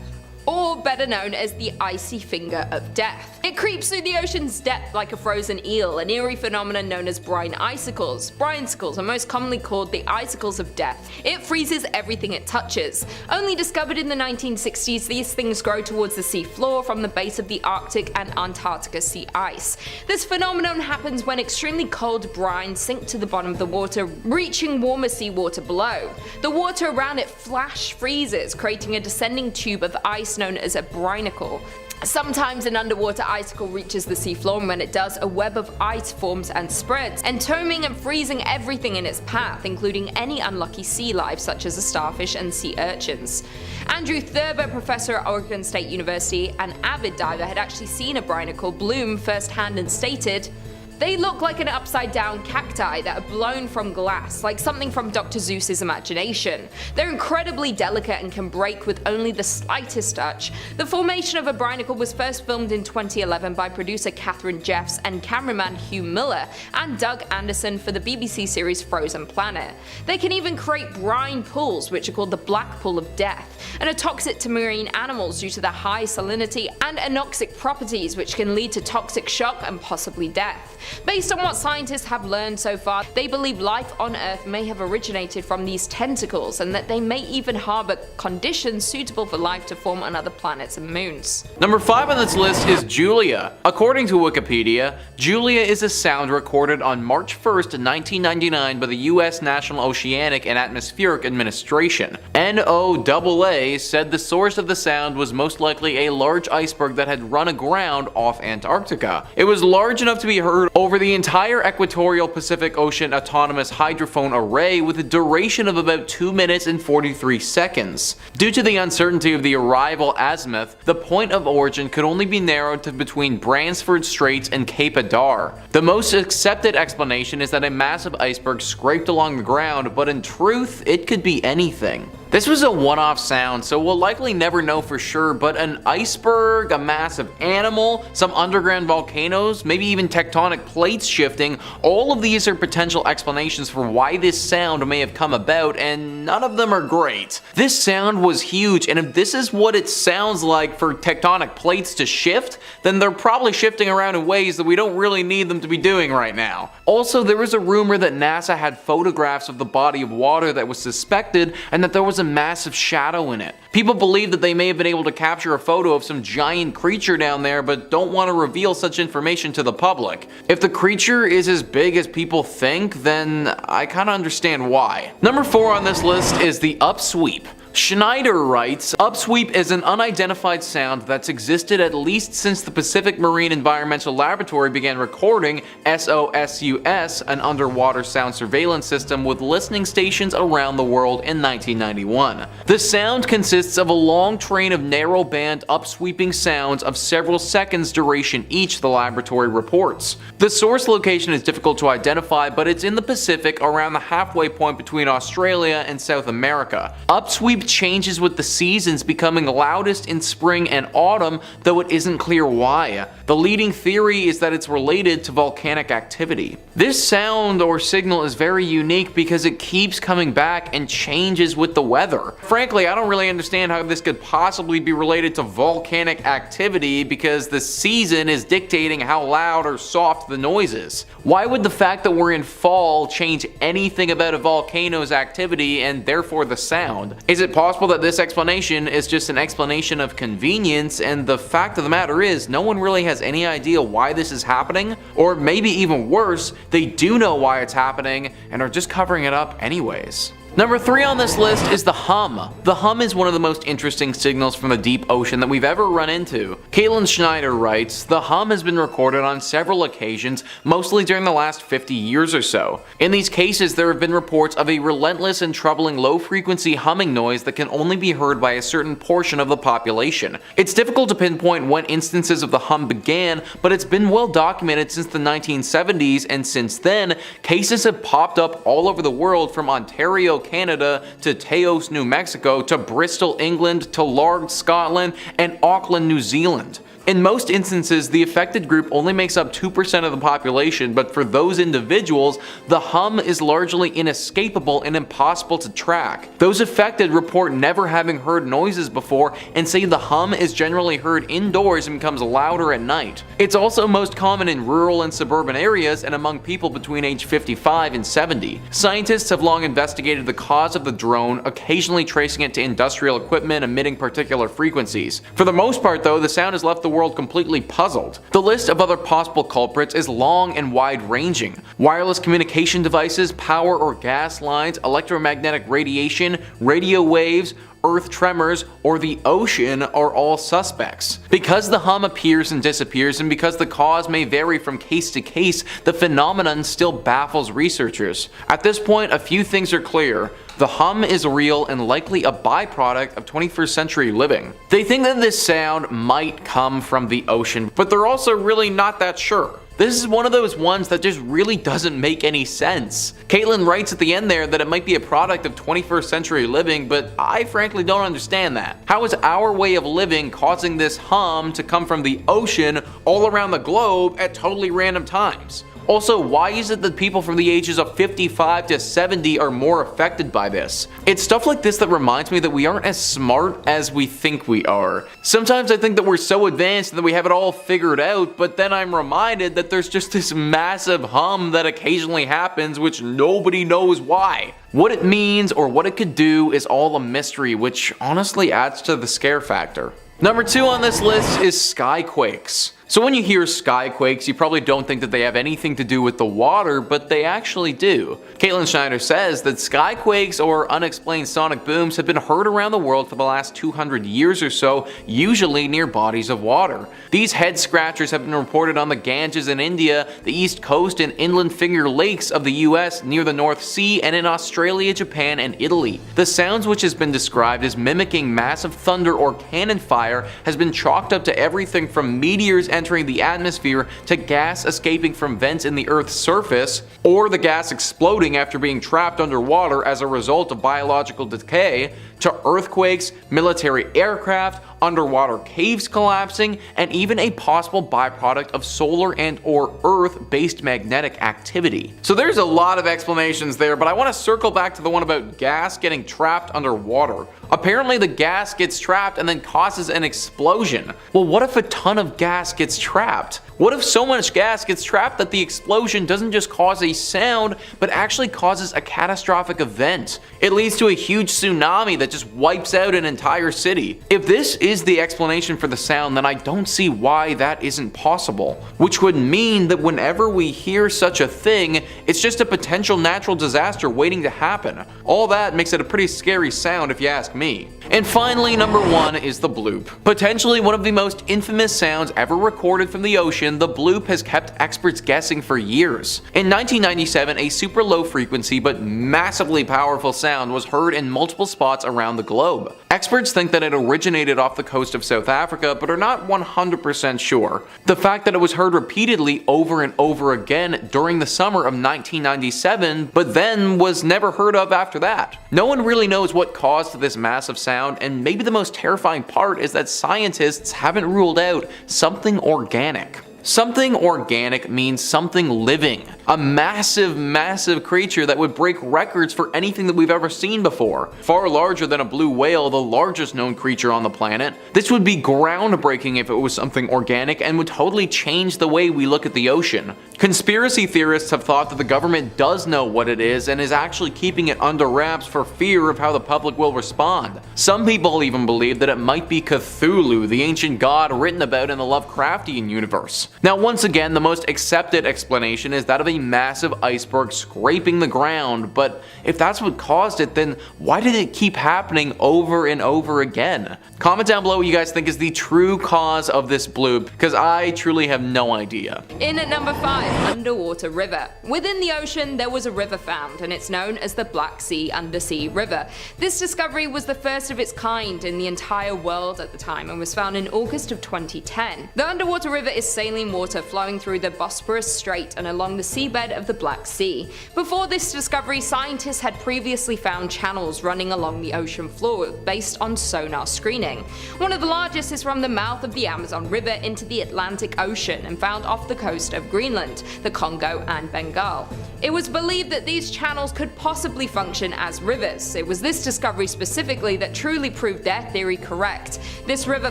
or better known as the icy finger of death. It creeps through the ocean's depth like a frozen eel, an eerie phenomenon known as brine icicles. Brinesicles are most commonly called the icicles of death. It freezes everything it touches. Only discovered in the 1960s, these things grow towards the sea floor from the base of the Arctic and Antarctica sea ice. This phenomenon happens when extremely cold brines sink to the bottom of the water, reaching warmer seawater below. The water around it flash freezes, creating a descending tube of ice known as a brinacle. Sometimes an underwater icicle reaches the seafloor, and when it does, a web of ice forms and spreads, entombing and freezing everything in its path, including any unlucky sea life such as a starfish and sea urchins. Andrew Thurber, professor at Oregon State University, an avid diver, had actually seen a brinacle bloom firsthand and stated, "They look like an upside-down cacti that are blown from glass, like something from Dr. Seuss's imagination. They're incredibly delicate and can break with only the slightest touch." The formation of a brinacle was first filmed in 2011 by producer Catherine Jeffs and cameraman Hugh Miller and Doug Anderson for the BBC series Frozen Planet. They can even create brine pools, which are called the Black Pool of Death, and are toxic to marine animals due to their high salinity and anoxic properties, which can lead to toxic shock and possibly death. Based on what scientists have learned so far, they believe life on Earth may have originated from these tentacles, and that they may even harbor conditions suitable for life to form on other planets and moons. Number 5 on this list is Julia. According to Wikipedia, Julia is a sound recorded on March 1st, 1999 by the US National Oceanic and Atmospheric Administration. NOAA said the source of the sound was most likely a large iceberg that had run aground off Antarctica. It was large enough to be heard over the entire equatorial Pacific Ocean autonomous hydrophone array with a duration of about 2 minutes and 43 seconds. Due to the uncertainty of the arrival azimuth, the point of origin could only be narrowed to between Bransford Straits and Cape Adar. The most accepted explanation is that a massive iceberg scraped along the ground, but in truth, it could be anything. This was a one-off sound, so we'll likely never know for sure, but an iceberg, a massive animal, some underground volcanoes, maybe even tectonic plates shifting, all of these are potential explanations for why this sound may have come about, and none of them are great. This sound was huge, and if this is what it sounds like for tectonic plates to shift, then they're probably shifting around in ways that we don't really need them to be doing right now. Also, there was a rumor that NASA had photographs of the body of water that was suspected, and that there was a massive shadow in it. People believe that they may have been able to capture a photo of some giant creature down there, but don't want to reveal such information to the public. If the creature is as big as people think, then I kinda understand why. Number 4 on this list is the upsweep. Schneider writes, "Upsweep is an unidentified sound that's existed at least since the Pacific Marine Environmental Laboratory began recording SOSUS, an underwater sound surveillance system with listening stations around the world in 1991. The sound consists of a long train of narrow band upsweeping sounds of several seconds duration each, the laboratory reports. The source location is difficult to identify, but it's in the Pacific around the halfway point between Australia and South America. Upsweep bleep changes with the seasons, becoming loudest in spring and autumn, though it isn't clear why. The leading theory is that it's related to volcanic activity. This sound or signal is very unique because it keeps coming back and changes with the weather. Frankly, I don't really understand how this could possibly be related to volcanic activity because the season is dictating how loud or soft the noise is. Why would the fact that we're in fall change anything about a volcano's activity and therefore the sound? Is it possible that this explanation is just an explanation of convenience, and the fact of the matter is no one really has any idea why this is happening? Or maybe even worse, they do know why it's happening and are just covering it up anyways. Number 3 on this list is the hum. The hum is one of the most interesting signals from the deep ocean that we've ever run into. Caitlin Schneider writes, the hum has been recorded on several occasions, mostly during the last 50 years or so. In these cases, there have been reports of a relentless and troubling low-frequency humming noise that can only be heard by a certain portion of the population. It's difficult to pinpoint when instances of the hum began, but it's been well documented since the 1970s, and since then, cases have popped up all over the world, from Ontario, Canada, to Taos, New Mexico, to Bristol, England, to Largs, Scotland, and Auckland, New Zealand. In most instances, the affected group only makes up 2% of the population, but for those individuals, the hum is largely inescapable and impossible to track. Those affected report never having heard noises before and say the hum is generally heard indoors and becomes louder at night. It's also most common in rural and suburban areas and among people between age 55 and 70. Scientists have long investigated the cause of the drone, occasionally tracing it to industrial equipment emitting particular frequencies. For the most part though, the sound has left the world completely puzzled. The list of other possible culprits is long and wide-ranging. Wireless communication devices, power or gas lines, electromagnetic radiation, radio waves, earth tremors, or the ocean are all suspects. Because the hum appears and disappears, and because the cause may vary from case to case, the phenomenon still baffles researchers. At this point, a few things are clear. The hum is real and likely a byproduct of 21st century living. They think that this sound might come from the ocean, but they're also really not that sure. This is one of those ones that just really doesn't make any sense. Caitlin writes at the end there that it might be a product of 21st century living, but I frankly don't understand that. How is our way of living causing this hum to come from the ocean all around the globe at totally random times? Also, why is it that people from the ages of 55 to 70 are more affected by this? It's stuff like this that reminds me that we aren't as smart as we think we are. Sometimes I think that we're so advanced and that we have it all figured out, but then I'm reminded that there's just this massive hum that occasionally happens which nobody knows why. What it means or what it could do is all a mystery, which honestly adds to the scare factor. Number 2 on this list is Skyquakes. So when you hear Skyquakes, you probably don't think that they have anything to do with the water, but they actually do. Caitlin Schneider says that Skyquakes, or unexplained sonic booms, have been heard around the world for the last 200 years or so, usually near bodies of water. These head scratchers have been reported on the Ganges in India, the East Coast and inland Finger Lakes of the US, near the North Sea, and in Australia, Japan, and Italy. The sounds, which has been described as mimicking massive thunder or cannon fire, has been chalked up to everything from meteors entering the atmosphere to gas escaping from vents in the Earth's surface, or the gas exploding after being trapped underwater as a result of biological decay, to earthquakes, military aircraft, underwater caves collapsing, and even a possible byproduct of solar and or Earth-based magnetic activity. So there's a lot of explanations there, but I want to circle back to the one about gas getting trapped underwater. Apparently the gas gets trapped and then causes an explosion. Well, what if a ton of gas gets trapped? What if so much gas gets trapped that the explosion doesn't just cause a sound, but actually causes a catastrophic event? It leads to a huge tsunami that just wipes out an entire city. If this is the explanation for the sound, then I don't see why that isn't possible. Which would mean that whenever we hear such a thing, it's just a potential natural disaster waiting to happen. All that makes it a pretty scary sound if you ask me. And finally, number 1 is the bloop. Potentially one of the most infamous sounds ever recorded from the ocean, the bloop has kept experts guessing for years. In 1997, a super low frequency but massively powerful sound was heard in multiple spots around the globe. Experts think that it originated off the coast of South Africa, but are not 100% sure. The fact that it was heard repeatedly over and over again during the summer of 1997, but then was never heard of after that. No one really knows what caused this massive sound, and maybe the most terrifying part is that scientists haven't ruled out something organic. Something organic means something living. A massive creature that would break records for anything that we've ever seen before. Far larger than a blue whale, the largest known creature on the planet. This would be groundbreaking if it was something organic and would totally change the way we look at the ocean. Conspiracy theorists have thought that the government does know what it is and is actually keeping it under wraps for fear of how the public will respond. Some people even believe that it might be Cthulhu, the ancient god written about in the Lovecraftian universe. Now once again, the most accepted explanation is that of a massive iceberg scraping the ground, but if that's what caused it, then why did it keep happening over and over again? Comment down below what you guys think is the true cause of this bloop, because I truly have no idea. In at number 5, underwater river. Within the ocean, there was a river found, and it's known as the Black Sea Undersea River. This discovery was the first of its kind in the entire world at the time and was found in August of 2010. The underwater river is saline water flowing through the Bosporus Strait and along the seabed of the Black Sea. Before this discovery, scientists had previously found channels running along the ocean floor based on sonar screening. One of the largest is from the mouth of the Amazon River into the Atlantic Ocean and found off the coast of Greenland, the Congo and Bengal. It was believed that these channels could possibly function as rivers. It was this discovery specifically that truly proved their theory correct. This river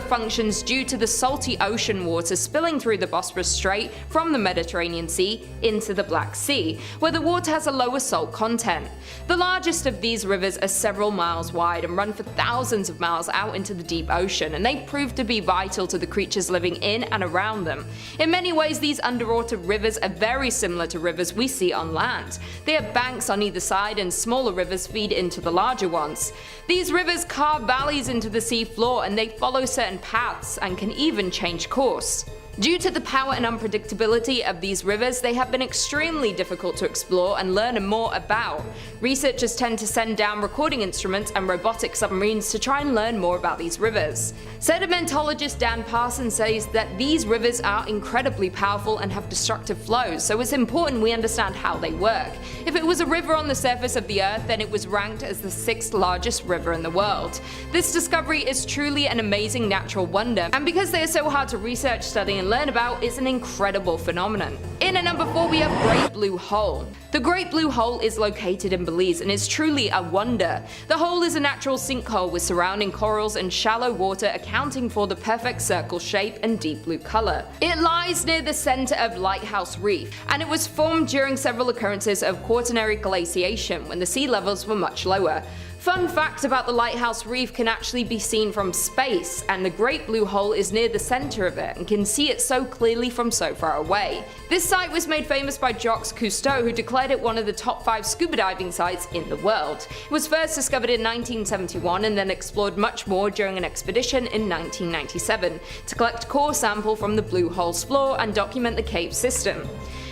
functions due to the salty ocean water spilling through the Bosporus Strait from the Mediterranean Sea into the Black Sea, where the water has a lower salt content. The largest of these rivers are several miles wide and run for thousands of miles out into the deep ocean, and they prove to be vital to the creatures living in and around them. In many ways, these underwater rivers are very similar to rivers we see on land. They have banks on either side, and smaller rivers feed into the larger ones. These rivers carve valleys into the sea floor, and they follow certain paths and can even change course. Due to the power and unpredictability of these rivers, they have been extremely difficult to explore and learn more about. Researchers tend to send down recording instruments and robotic submarines to try and learn more about these rivers. Sedimentologist Dan Parsons says that these rivers are incredibly powerful and have destructive flows, so it's important we understand how they work. If it was a river on the surface of the earth, then it was ranked as the 6th largest river in the world. This discovery is truly an amazing natural wonder, and because they are so hard to research, study, and learn about, is an incredible phenomenon. In at number 4, we have Great Blue Hole. The Great Blue Hole is located in Belize and is truly a wonder. The hole is a natural sinkhole with surrounding corals and shallow water, accounting for the perfect circle shape and deep blue color. It lies near the center of Lighthouse Reef, and it was formed during several occurrences of Quaternary glaciation when the sea levels were much lower. Fun fact about the Lighthouse Reef can actually be seen from space, and the Great Blue Hole is near the center of it and can see it so clearly from so far away. This site was made famous by Jacques Cousteau, who declared it one of the top 5 scuba diving sites in the world. It was first discovered in 1971 and then explored much more during an expedition in 1997 to collect core sample from the Blue Hole's floor and document the cave system.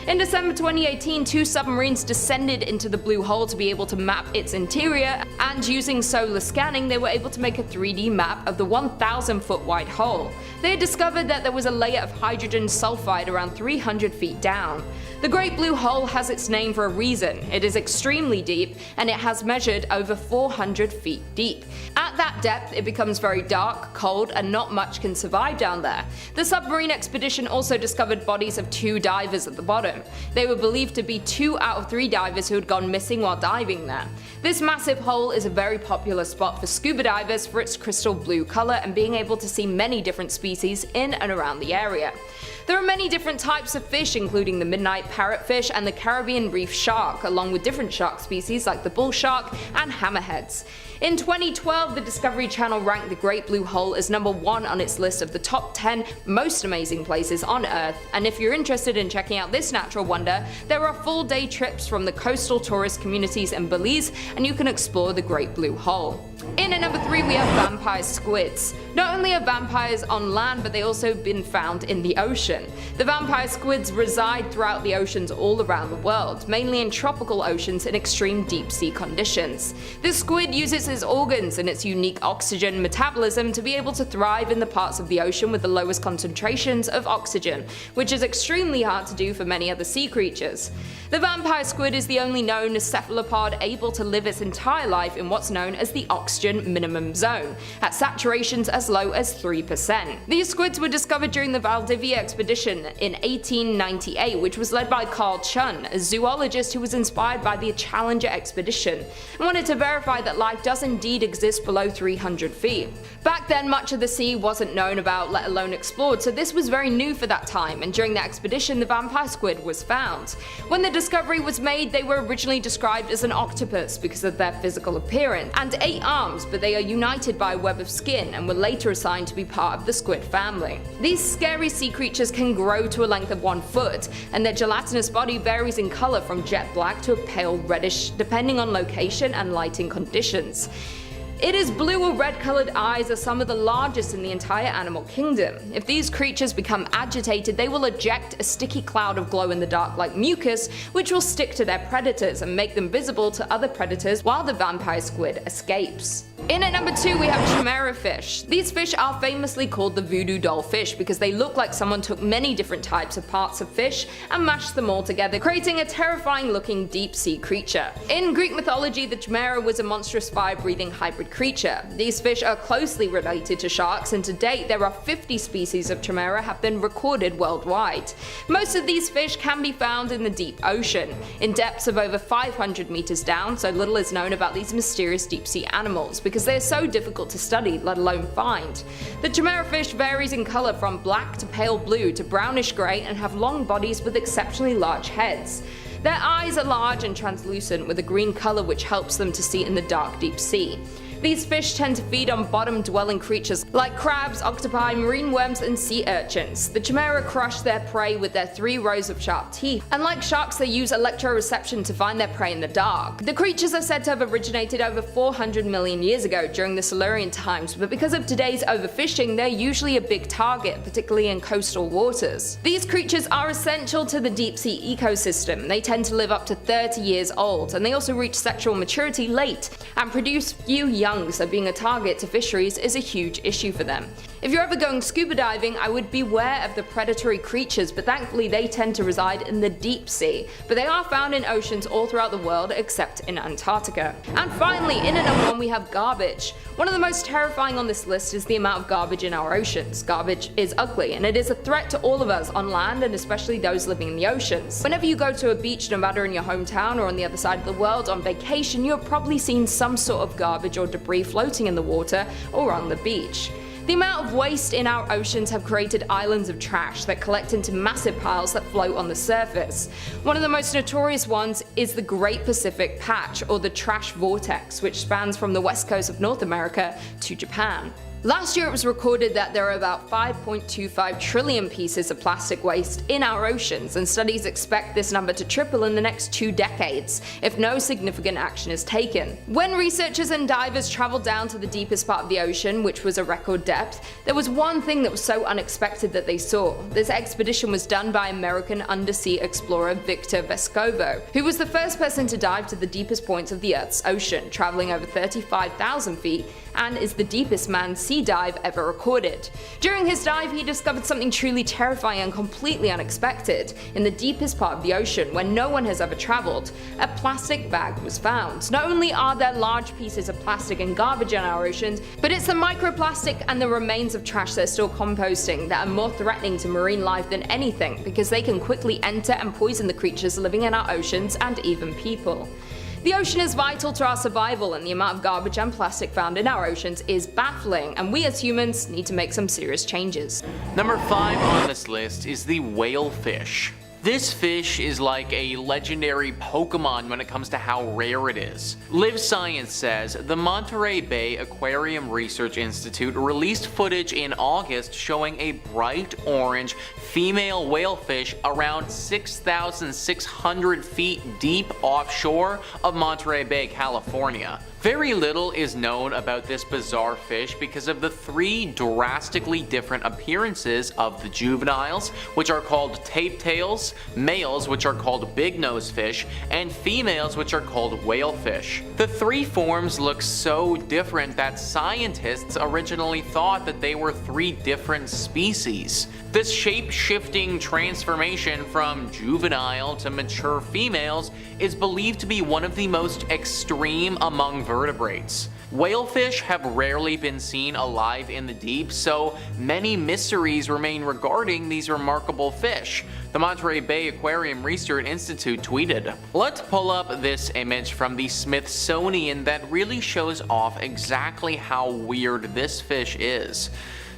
In December 2018, 2 submarines descended into the Blue Hole to be able to map its interior, and using solar scanning, they were able to make a 3D map of the 1,000-foot wide hole. They had discovered that there was a layer of hydrogen sulfide around 300 feet down. The Great Blue Hole has its name for a reason. It is extremely deep, and it has measured over 400 feet deep. At that depth, it becomes very dark, cold, and not much can survive down there. The submarine expedition also discovered bodies of 2 divers at the bottom. They were believed to be 2 out of 3 divers who had gone missing while diving there. This massive hole is a very popular spot for scuba divers for its crystal blue color and being able to see many different species in and around the area. There are many different types of fish, including the midnight parrotfish and the Caribbean reef shark, along with different shark species like the bull shark and hammerheads. In 2012, the Discovery Channel ranked the Great Blue Hole as number 1 on its list of the top 10 most amazing places on Earth, and if you're interested in checking out this natural wonder, there are full-day trips from the coastal tourist communities in Belize, and you can explore the Great Blue Hole. In at number 3 we have vampire squids. Not only are vampires on land, but they also been found in the ocean. The vampire squids reside throughout the oceans all around the world, mainly in tropical oceans in extreme deep sea conditions. This squid uses its organs and its unique oxygen metabolism to be able to thrive in the parts of the ocean with the lowest concentrations of oxygen, which is extremely hard to do for many other sea creatures. The vampire squid is the only known cephalopod able to live its entire life in what's known as the oxygen minimum zone, at saturations as low as 3%. These squids were discovered during the Valdivia expedition in 1898, which was led by Carl Chun, a zoologist who was inspired by the Challenger expedition, and wanted to verify that life does indeed exist below 300 feet. Back then, much of the sea wasn't known about, let alone explored, so this was very new for that time, and during the expedition the vampire squid was found. When the discovery was made, they were originally described as an octopus because of their physical appearance, and 8 arms, but they are united by a web of skin and were later assigned to be part of the squid family. These scary sea creatures can grow to a length of 1 foot, and their gelatinous body varies in color from jet black to a pale reddish depending on location and lighting conditions. Its blue or red colored eyes are some of the largest in the entire animal kingdom. If these creatures become agitated, they will eject a sticky cloud of glow-in-the-dark like mucus, which will stick to their predators and make them visible to other predators while the vampire squid escapes. In at number 2 we have chimera fish. These fish are famously called the voodoo doll fish because they look like someone took many different types of parts of fish and mashed them all together, creating a terrifying looking deep sea creature. In Greek mythology, the chimera was a monstrous fire-breathing hybrid creature. These fish are closely related to sharks, and to date there are 50 species of chimera have been recorded worldwide. Most of these fish can be found in the deep ocean, in depths of over 500 meters down, so little is known about these mysterious deep sea animals because they are so difficult to study, let alone find. The chimera fish varies in color from black to pale blue to brownish gray and have long bodies with exceptionally large heads. Their eyes are large and translucent with a green color which helps them to see in the dark deep sea. These fish tend to feed on bottom-dwelling creatures like crabs, octopi, marine worms, and sea urchins. The chimera crush their prey with their 3 rows of sharp teeth, and like sharks they use electroreception to find their prey in the dark. The creatures are said to have originated over 400 million years ago during the Silurian times, but because of today's overfishing they're usually a big target, particularly in coastal waters. These creatures are essential to the deep sea ecosystem. They tend to live up to 30 years old, and they also reach sexual maturity late and produce few young, so being a target to fisheries is a huge issue for them. If you're ever going scuba diving, I would beware of the predatory creatures, but thankfully they tend to reside in the deep sea, but they are found in oceans all throughout the world except in Antarctica. And finally, in at number 1 we have garbage. One of the most terrifying on this list is the amount of garbage in our oceans. Garbage is ugly, and it is a threat to all of us on land and especially those living in the oceans. Whenever you go to a beach, no matter in your hometown or on the other side of the world on vacation, you have probably seen some sort of garbage or debris floating in the water or on the beach. The amount of waste in our oceans have created islands of trash that collect into massive piles that float on the surface. One of the most notorious ones is the Great Pacific Patch, or the Trash Vortex, which spans from the west coast of North America to Japan. Last year it was recorded that there are about 5.25 trillion pieces of plastic waste in our oceans, and studies expect this number to triple in the next 2 decades if no significant action is taken. When researchers and divers traveled down to the deepest part of the ocean, which was a record depth, there was one thing that was so unexpected that they saw. This expedition was done by American undersea explorer Victor Vescovo, who was the first person to dive to the deepest points of the Earth's ocean, traveling over 35,000 feet, and is the deepest manned sea dive ever recorded. During his dive, he discovered something truly terrifying and completely unexpected. In the deepest part of the ocean, where no one has ever traveled, a plastic bag was found. Not only are there large pieces of plastic and garbage in our oceans, but it's the microplastic and the remains of trash that are still composting that are more threatening to marine life than anything, because they can quickly enter and poison the creatures living in our oceans and even people. The ocean is vital to our survival, and the amount of garbage and plastic found in our oceans is baffling, and we as humans need to make some serious changes. Number 5 on this list is the whale fish. This fish is like a legendary Pokemon when it comes to how rare it is. Live Science says the Monterey Bay Aquarium Research Institute released footage in August showing a bright orange female whalefish around 6,600 feet deep offshore of Monterey Bay, California. Very little is known about this bizarre fish because of the three drastically different appearances of the juveniles, which are called tape tails, males, which are called big nose fish, and females, which are called whalefish. The three forms look so different that scientists originally thought that they were three different species. This shape-shifting transformation from juvenile to mature females is believed to be one of the most extreme among vertebrates. Whalefish have rarely been seen alive in the deep, so many mysteries remain regarding these remarkable fish. The Monterey Bay Aquarium Research Institute tweeted, "Let's pull up this image from the Smithsonian that really shows off exactly how weird this fish is."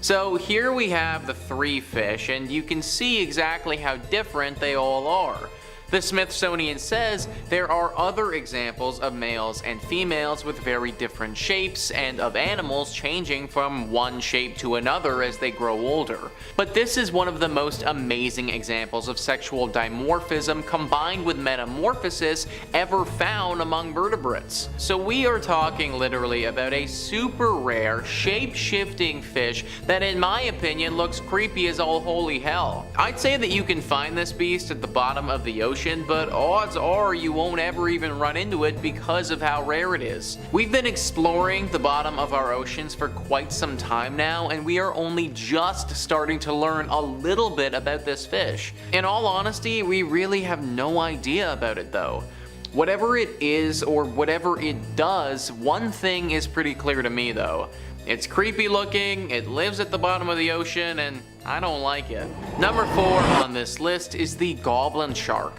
So here we have the three fish, and you can see exactly how different they all are. The Smithsonian says there are other examples of males and females with very different shapes and of animals changing from one shape to another as they grow older. But this is one of the most amazing examples of sexual dimorphism combined with metamorphosis ever found among vertebrates. So we are talking literally about a super rare, shape-shifting fish that in my opinion looks creepy as all holy hell. I'd say that you can find this beast at the bottom of the ocean, but odds are you won't ever even run into it because of how rare it is. We've been exploring the bottom of our oceans for quite some time now, and we are only just starting to learn a little bit about this fish. In all honesty, we really have no idea about it though. Whatever it is or whatever it does, one thing is pretty clear to me though. It's creepy looking, it lives at the bottom of the ocean, and I don't like it. Number 4 on this list is the goblin shark.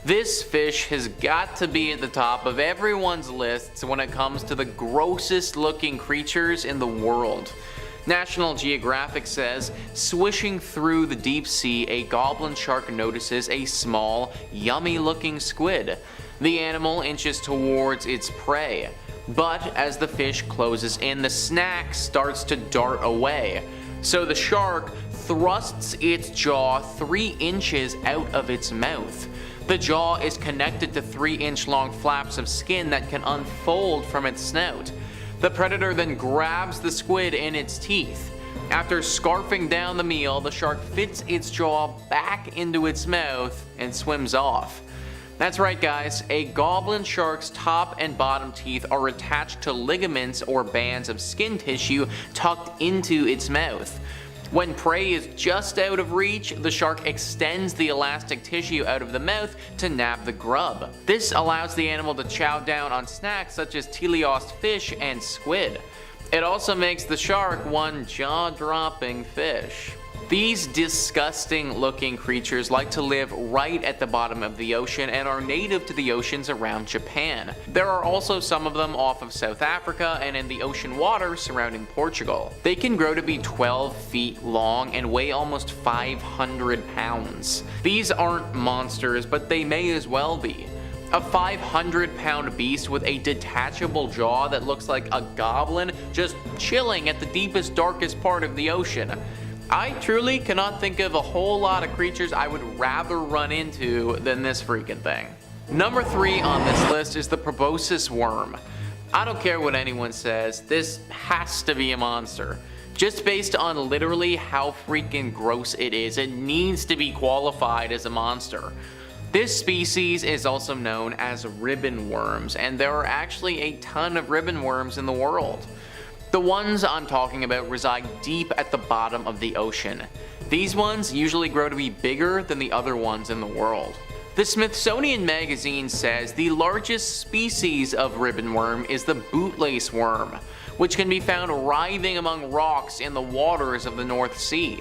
This fish has got to be at the top of everyone's lists when it comes to the grossest looking creatures in the world. National Geographic says, swishing through the deep sea, a goblin shark notices a small, yummy looking squid. The animal inches towards its prey. But as the fish closes in, the snack starts to dart away. So the shark thrusts its jaw 3 inches out of its mouth. The jaw is connected to 3-inch long flaps of skin that can unfold from its snout. The predator then grabs the squid in its teeth. After scarfing down the meal, the shark fits its jaw back into its mouth and swims off. That's right guys, a goblin shark's top and bottom teeth are attached to ligaments or bands of skin tissue tucked into its mouth. When prey is just out of reach, the shark extends the elastic tissue out of the mouth to nab the grub. This allows the animal to chow down on snacks such as teleost fish and squid. It also makes the shark one jaw-dropping fish. These disgusting looking creatures like to live right at the bottom of the ocean and are native to the oceans around Japan. There are also some of them off of South Africa and in the ocean water surrounding Portugal. They can grow to be 12 feet long and weigh almost 500 pounds. These aren't monsters, but they may as well be. A 500-pound beast with a detachable jaw that looks like a goblin just chilling at the deepest, darkest part of the ocean. I truly cannot think of a whole lot of creatures I would rather run into than this freaking thing. Number 3 on this list is the proboscis worm. I don't care what anyone says, this has to be a monster. Just based on literally how freaking gross it is, it needs to be qualified as a monster. This species is also known as ribbon worms, and there are actually a ton of ribbon worms in the world. The ones I'm talking about reside deep at the bottom of the ocean. These ones usually grow to be bigger than the other ones in the world. The Smithsonian Magazine says the largest species of ribbon worm is the bootlace worm, which can be found writhing among rocks in the waters of the North Sea.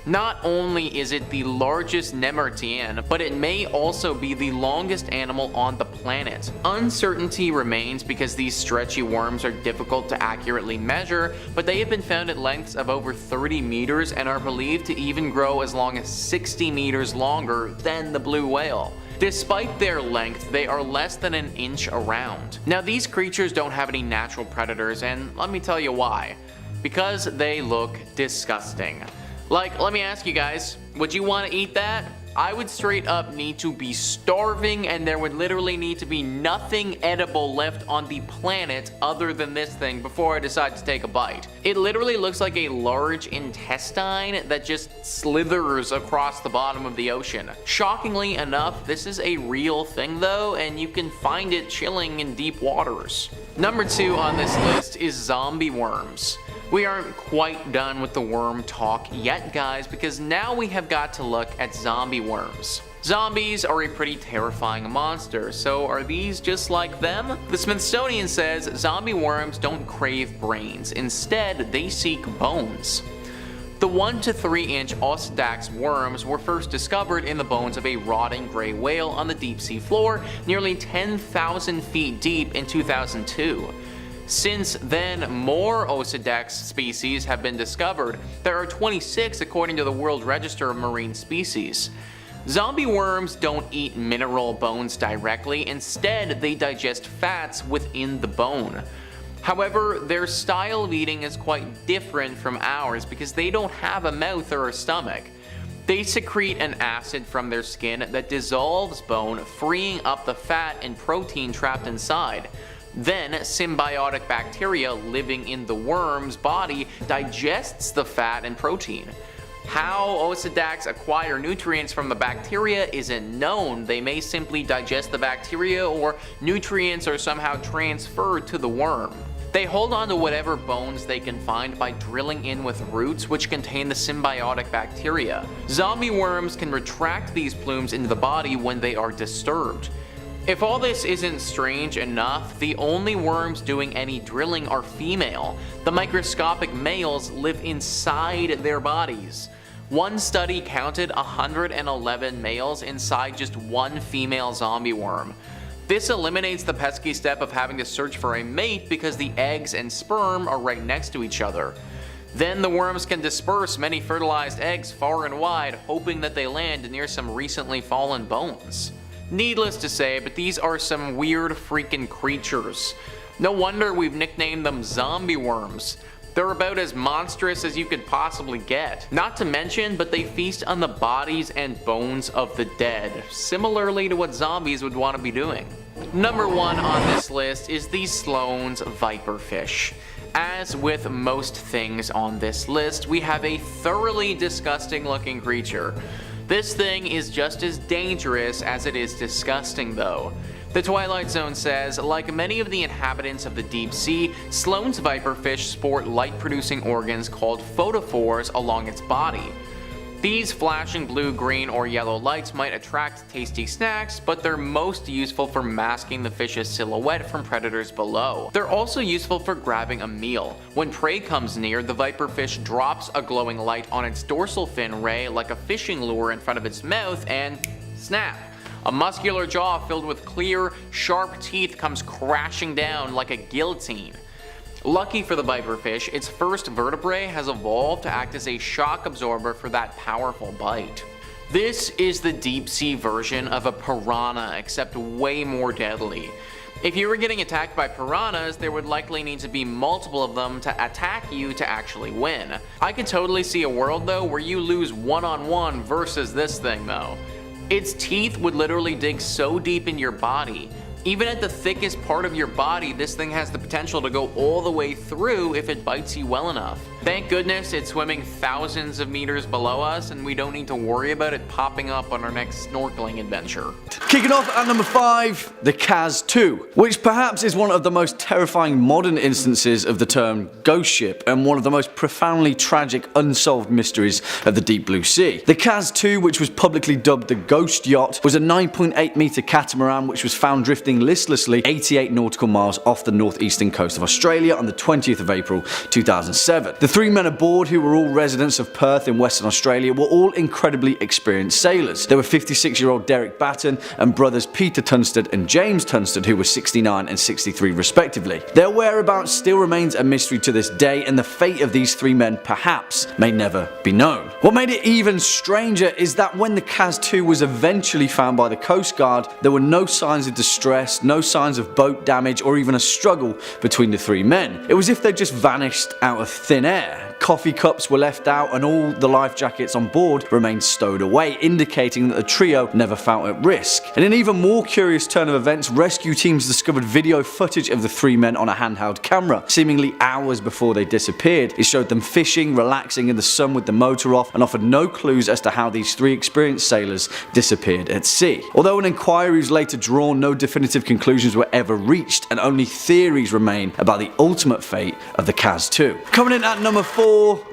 Not only is it the largest Nemertean, but it may also be the longest animal on the planet. Uncertainty remains because these stretchy worms are difficult to accurately measure, but they have been found at lengths of over 30 meters and are believed to even grow as long as 60 meters longer than the blue whale. Despite their length, they are less than an inch around. Now, these creatures don't have any natural predators, and let me tell you why. Because they look disgusting. Like, let me ask you guys, would you want to eat that? I would straight up need to be starving, and there would literally need to be nothing edible left on the planet other than this thing before I decide to take a bite. It literally looks like a large intestine that just slithers across the bottom of the ocean. Shockingly enough, this is a real thing though, and you can find it chilling in deep waters. Number 2 on this list is zombie worms. We aren't quite done with the worm talk yet, guys, because now we have got to look at zombie worms. Zombies are a pretty terrifying monster, so are these just like them? The Smithsonian says zombie worms don't crave brains, instead they seek bones. The 1 to 3 inch Osedax worms were first discovered in the bones of a rotting gray whale on the deep sea floor, nearly 10,000 feet deep in 2002. Since then, more Osedax species have been discovered. There are 26 according to the World Register of Marine Species. Zombie worms don't eat mineral bones directly, instead they digest fats within the bone. However, their style of eating is quite different from ours because they don't have a mouth or a stomach. They secrete an acid from their skin that dissolves bone, freeing up the fat and protein trapped inside. Then, symbiotic bacteria living in the worm's body digests the fat and protein. How Osedax acquire nutrients from the bacteria isn't known. They may simply digest the bacteria, or nutrients are somehow transferred to the worm. They hold on to whatever bones they can find by drilling in with roots which contain the symbiotic bacteria. Zombie worms can retract these plumes into the body when they are disturbed. If all this isn't strange enough, the only worms doing any drilling are female. The microscopic males live inside their bodies. One study counted 111 males inside just one female zombie worm. This eliminates the pesky step of having to search for a mate because the eggs and sperm are right next to each other. Then the worms can disperse many fertilized eggs far and wide, hoping that they land near some recently fallen bones. Needless to say, but these are some weird freaking creatures. No wonder we've nicknamed them zombie worms. They're about as monstrous as you could possibly get. Not to mention, but they feast on the bodies and bones of the dead, similarly to what zombies would want to be doing. Number 1 on this list is the Sloane's viperfish. As with most things on this list, we have a thoroughly disgusting looking creature. This thing is just as dangerous as it is disgusting though. The Twilight Zone says, like many of the inhabitants of the deep sea, Sloane's viperfish sport light-producing organs called photophores along its body. These flashing blue, green, or yellow lights might attract tasty snacks, but they're most useful for masking the fish's silhouette from predators below. They're also useful for grabbing a meal. When prey comes near, the viperfish drops a glowing light on its dorsal fin ray like a fishing lure in front of its mouth and snap! A muscular jaw filled with clear, sharp teeth comes crashing down like a guillotine. Lucky for the viperfish, its first vertebrae has evolved to act as a shock absorber for that powerful bite. This is the deep sea version of a piranha, except way more deadly. If you were getting attacked by piranhas, there would likely need to be multiple of them to attack you to actually win. I could totally see a world though where you lose one-on-one versus this thing though. Its teeth would literally dig so deep in your body. Even at the thickest part of your body, this thing has the potential to go all the way through if it bites you well enough. Thank goodness it's swimming thousands of meters below us and we don't need to worry about it popping up on our next snorkeling adventure. Kicking off at number 5, the Kaz 2, which perhaps is one of the most terrifying modern instances of the term ghost ship and one of the most profoundly tragic unsolved mysteries of the deep blue sea. The Kaz 2, which was publicly dubbed the Ghost Yacht, was a 9.8 meter catamaran which was found drifting listlessly 88 nautical miles off the northeastern coast of Australia on the 20th of April 2007. The 3 men aboard, who were all residents of Perth in Western Australia, were all incredibly experienced sailors. There were 56-year-old Derek Batten and brothers Peter Tunstall and James Tunstall, who were 69 and 63 respectively. Their whereabouts still remains a mystery to this day, and the fate of these 3 men perhaps may never be known. What made it even stranger is that when the CAS-2 was eventually found by the Coast Guard, there were no signs of distress, no signs of boat damage, or even a struggle between the 3 men. It was as if they just vanished out of thin air. Coffee cups were left out and all the life jackets on board remained stowed away, indicating that the trio never felt at risk. In an even more curious turn of events, rescue teams discovered video footage of the 3 men on a handheld camera, seemingly hours before they disappeared. It showed them fishing, relaxing in the sun with the motor off, and offered no clues as to how these 3 experienced sailors disappeared at sea. Although an inquiry was later drawn, no definitive conclusions were ever reached, and only theories remain about the ultimate fate of the CAS-2. Coming in at number 4,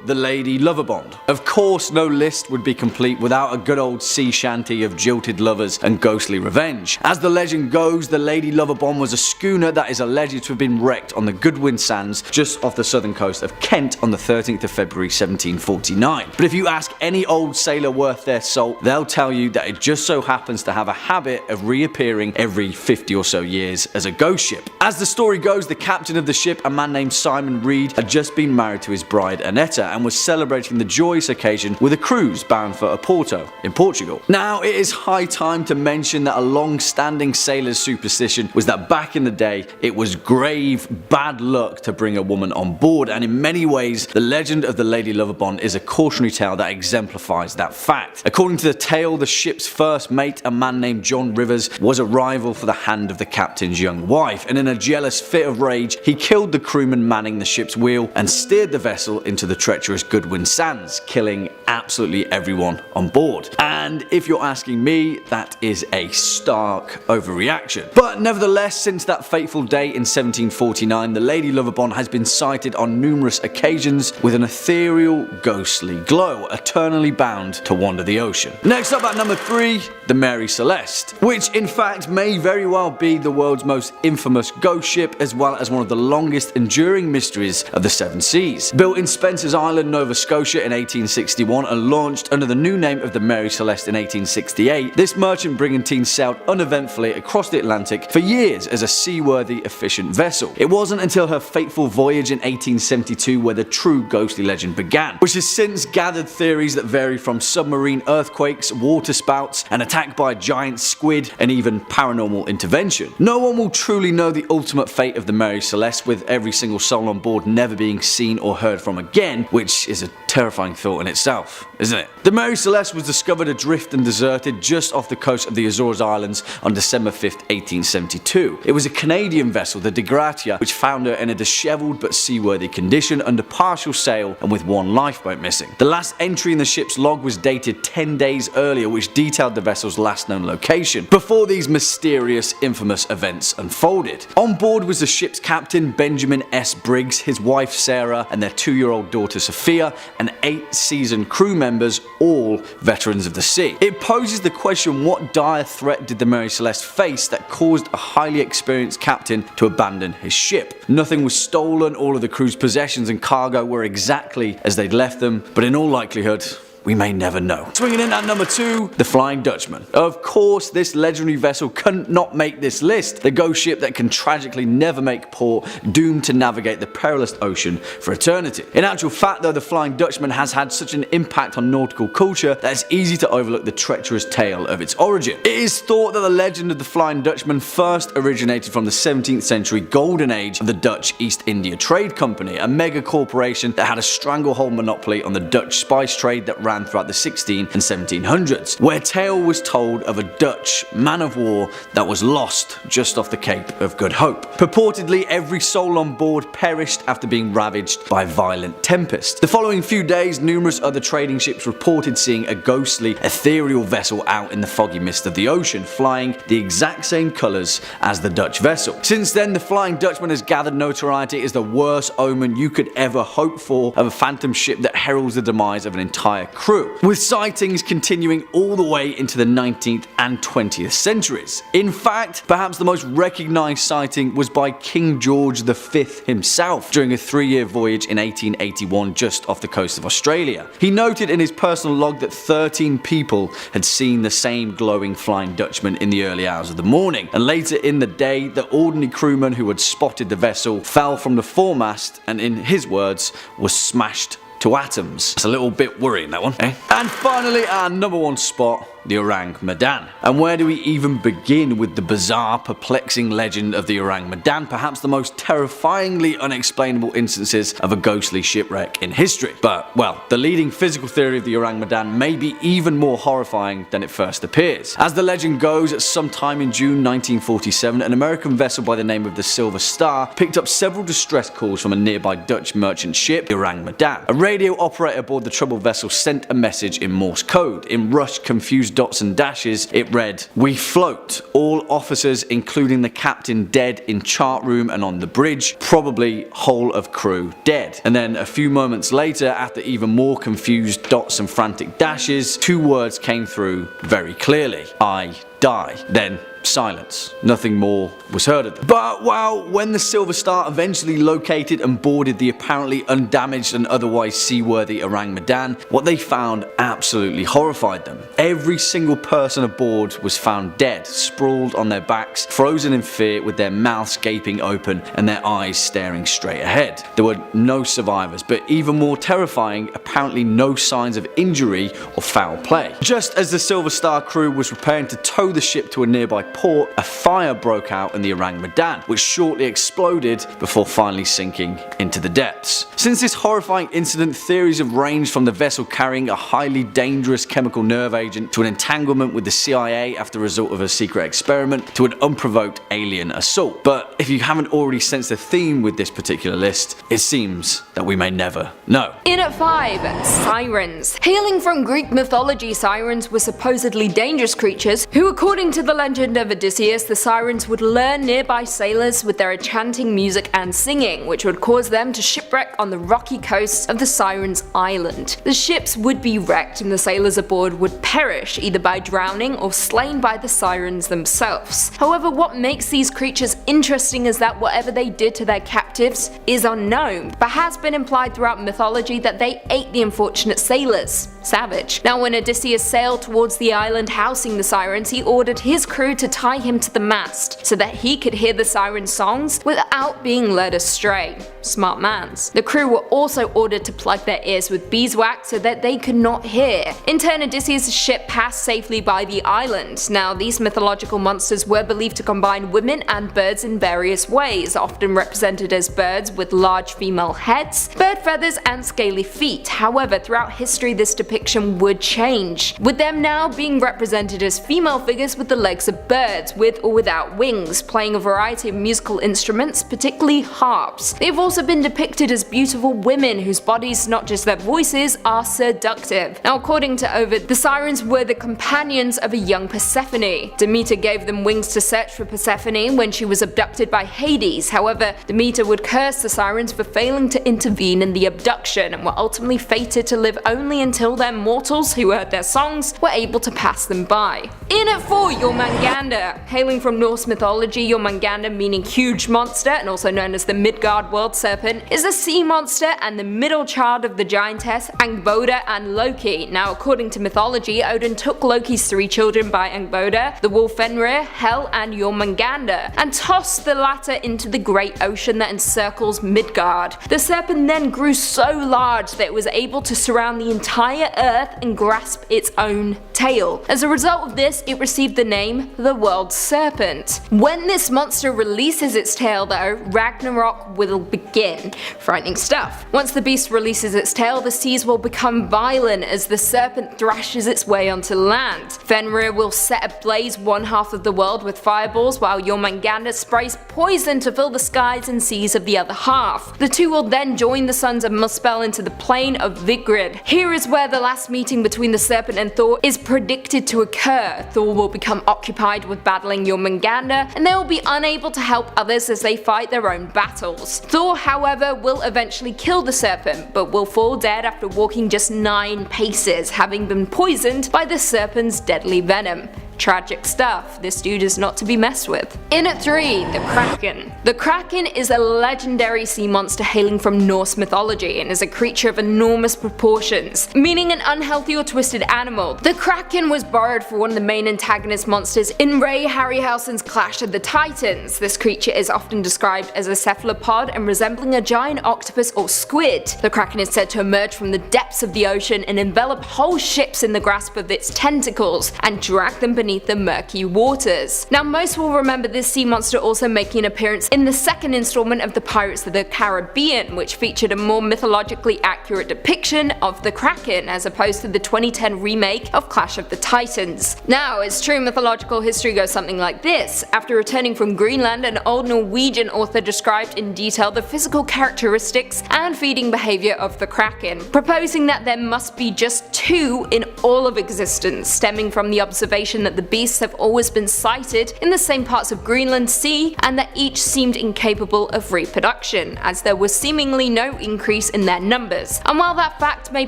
the Lady Loverbond. Of course, no list would be complete without a good old sea shanty of jilted lovers and ghostly revenge. As the legend goes, the Lady Loverbond was a schooner that is alleged to have been wrecked on the Goodwin Sands just off the southern coast of Kent on the 13th of February 1749. But if you ask any old sailor worth their salt, they'll tell you that it just so happens to have a habit of reappearing every 50 or so years as a ghost ship. As the story goes, the captain of the ship, a man named Simon Reed, had just been married to his bride Annetta and was celebrating the joyous occasion with a cruise bound for Oporto in Portugal. Now, it is high time to mention that a long-standing sailor's superstition was that back in the day it was grave bad luck to bring a woman on board, and in many ways the legend of the Lady Loverbond is a cautionary tale that exemplifies that fact. According to the tale, the ship's first mate, a man named John Rivers, was a rival for the hand of the captain's young wife, and in a jealous fit of rage he killed the crewman manning the ship's wheel and steered the vessel into the treacherous Goodwin Sands, killing absolutely everyone on board. And if you're asking me, that is a stark overreaction. But nevertheless, since that fateful day in 1749, the Lady Loverbond has been sighted on numerous occasions with an ethereal, ghostly glow, eternally bound to wander the ocean. Next up at number 3, the Mary Celeste, which in fact may very well be the world's most infamous ghost ship, as well as one of the longest enduring mysteries of the 7 seas. Built in Spencer's Island, Nova Scotia in 1861 and launched under the new name of the Mary Celeste in 1868, this merchant brigantine sailed uneventfully across the Atlantic for years as a seaworthy, efficient vessel. It wasn't until her fateful voyage in 1872 where the true ghostly legend began, which has since gathered theories that vary from submarine earthquakes, water spouts, an attack by a giant squid, and even paranormal intervention. No one will truly know the ultimate fate of the Mary Celeste, with every single soul on board never being seen or heard from again, which is a terrifying thought in itself, isn't it? The Mary Celeste was discovered adrift and deserted just off the coast of the Azores Islands on December 5th, 1872. It was a Canadian vessel, the De Gratia, which found her in a disheveled but seaworthy condition under partial sail and with one lifeboat missing. The last entry in the ship's log was dated 10 days earlier, which detailed the vessel's last known location, before these mysterious, infamous events unfolded. On board was the ship's captain, Benjamin S. Briggs, his wife Sarah, and their 2-year-old daughter Sophia, and 8 seasoned crew members, all veterans of the sea. It poses the question, what dire threat did the Mary Celeste face that caused a highly experienced captain to abandon his ship? Nothing was stolen, all of the crew's possessions and cargo were exactly as they'd left them, but in all likelihood, we may never know. Swinging in at number 2, the Flying Dutchman. Of course, this legendary vessel couldn't not make this list. The ghost ship that can tragically never make port, doomed to navigate the perilous ocean for eternity. In actual fact though, the Flying Dutchman has had such an impact on nautical culture that it's easy to overlook the treacherous tale of its origin. It is thought that the legend of the Flying Dutchman first originated from the 17th century golden age of the Dutch East India Trade Company, a mega corporation that had a stranglehold monopoly on the Dutch spice trade that ran throughout the 16 and 1700s, where tale was told of a Dutch man of war that was lost just off the Cape of Good Hope. Purportedly, every soul on board perished after being ravaged by a violent tempest. The following few days, numerous other trading ships reported seeing a ghostly, ethereal vessel out in the foggy mist of the ocean, flying the exact same colours as the Dutch vessel. Since then, the Flying Dutchman has gathered notoriety as the worst omen you could ever hope for of a phantom ship that heralds the demise of an entire crew crew, with sightings continuing all the way into the 19th and 20th centuries. In fact, perhaps the most recognised sighting was by King George V himself during a 3-year voyage in 1881 just off the coast of Australia. He noted in his personal log that 13 people had seen the same glowing Flying Dutchman in the early hours of the morning, and later in the day the ordinary crewman who had spotted the vessel fell from the foremast and, in his words, was smashed to atoms. It's a little bit worrying, that one, eh? And finally, our number 1 spot, the Orang Medan. And where do we even begin with the bizarre, perplexing legend of the Orang Medan, perhaps the most terrifyingly unexplainable instances of a ghostly shipwreck in history? But, well, the leading physical theory of the Orang Medan may be even more horrifying than it first appears. As the legend goes, at some time in June 1947, an American vessel by the name of the Silver Star picked up several distress calls from a nearby Dutch merchant ship, the Orang Medan. A radio operator aboard the troubled vessel sent a message in Morse code. In rushed, confused dots and dashes, it read, "We float. All officers, including the captain, dead in chart room and on the bridge. Probably whole of crew dead." And then a few moments later, after even more confused dots and frantic dashes, 2 words came through very clearly. "I die." Then silence. Nothing more was heard of them. But well, when the Silver Star eventually located and boarded the apparently undamaged and otherwise seaworthy Orang Medan, what they found absolutely horrified them. Every single person aboard was found dead, sprawled on their backs, frozen in fear, with their mouths gaping open and their eyes staring straight ahead. There were no survivors, but even more terrifying, apparently no signs of injury or foul play. Just as the Silver Star crew was preparing to tow the ship to a nearby port, a fire broke out in the Orang Medan, which shortly exploded before finally sinking into the depths. Since this horrifying incident, theories have ranged from the vessel carrying a highly dangerous chemical nerve agent to an entanglement with the CIA after the result of a secret experiment to an unprovoked alien assault. But if you haven't already sensed a theme with this particular list, it seems that we may never know. In at 5, sirens. Hailing from Greek mythology, sirens were supposedly dangerous creatures who, according to the legend of Odysseus, the sirens would lure nearby sailors with their enchanting music and singing, which would cause them to shipwreck on the rocky coast of the Sirens' Island. The ships would be wrecked and the sailors aboard would perish, either by drowning or slain by the sirens themselves. However, what makes these creatures interesting is that whatever they did to their captives is unknown, but has been implied throughout mythology that they ate the unfortunate sailors. Savage. Now, when Odysseus sailed towards the island housing the sirens, he ordered his crew to tie him to the mast so that he could hear the siren songs without being led astray. Smart mans. The crew were also ordered to plug their ears with beeswax so that they could not hear. In turn, Odysseus' ship passed safely by the island. Now, these mythological monsters were believed to combine women and birds in various ways, often represented as birds with large female heads, bird feathers, and scaly feet. However, throughout history, this depiction would change, with them now being represented as female figures with the legs of birds, with or without wings, playing a variety of musical instruments, particularly harps. They have also been depicted as beautiful women whose bodies, not just their voices, are seductive. Now, according to Ovid, the sirens were the companions of a young Persephone. Demeter gave them wings to search for Persephone when she was abducted by Hades. However, Demeter would curse the sirens for failing to intervene in the abduction and were ultimately fated to live only until their mortals who heard their songs were able to pass them by. In at 4, Jormungandr. Hailing from Norse mythology, Jormungandr, meaning huge monster and also known as the Midgard world serpent, is a sea monster and the middle child of the giantess Angbodr and Loki. Now, according to mythology, Odin took Loki's 3 children by Angbodr, the wolf Fenrir, Hel, and Jormungandr, and tossed the latter into the great ocean that encircles Midgard. The serpent then grew so large that it was able to surround the entire earth and grasp its own tail. As a result of this, it received the name the World Serpent. When this monster releases its tail though, Ragnarok will begin. Frightening stuff. Once the beast releases its tail, the seas will become violent as the serpent thrashes its way onto land. Fenrir will set ablaze one half of the world with fireballs, while Jormungandr sprays poison to fill the skies and seas of the other half. The two will then join the sons of Muspel into the plain of Vigrid. Here is where the last meeting between the serpent and Thor is predicted to occur. Thor will will become occupied with battling Jormungandr, and they will be unable to help others as they fight their own battles. Thor, however, will eventually kill the serpent, but will fall dead after walking just 9 paces, having been poisoned by the serpent's deadly venom. Tragic stuff, this dude is not to be messed with. In at 3, the Kraken. The Kraken is a legendary sea monster hailing from Norse mythology and is a creature of enormous proportions, meaning an unhealthy or twisted animal. The Kraken was borrowed for one of the main antagonist monsters in Ray Harryhausen's Clash of the Titans. This creature is often described as a cephalopod and resembling a giant octopus or squid. The Kraken is said to emerge from the depths of the ocean and envelop whole ships in the grasp of its tentacles and drag them beneath the murky waters. Now, most will remember this sea monster also making an appearance in the second installment of the Pirates of the Caribbean, which featured a more mythologically accurate depiction of the Kraken as opposed to the 2010 remake of Clash of the Titans. Now, its true mythological history goes something like this. After returning from Greenland, an old Norwegian author described in detail the physical characteristics and feeding behavior of the Kraken, proposing that there must be just 2 in all of existence, stemming from the observation that the beasts have always been sighted in the same parts of Greenland Sea and that each seemed incapable of reproduction, as there was seemingly no increase in their numbers. And while that fact may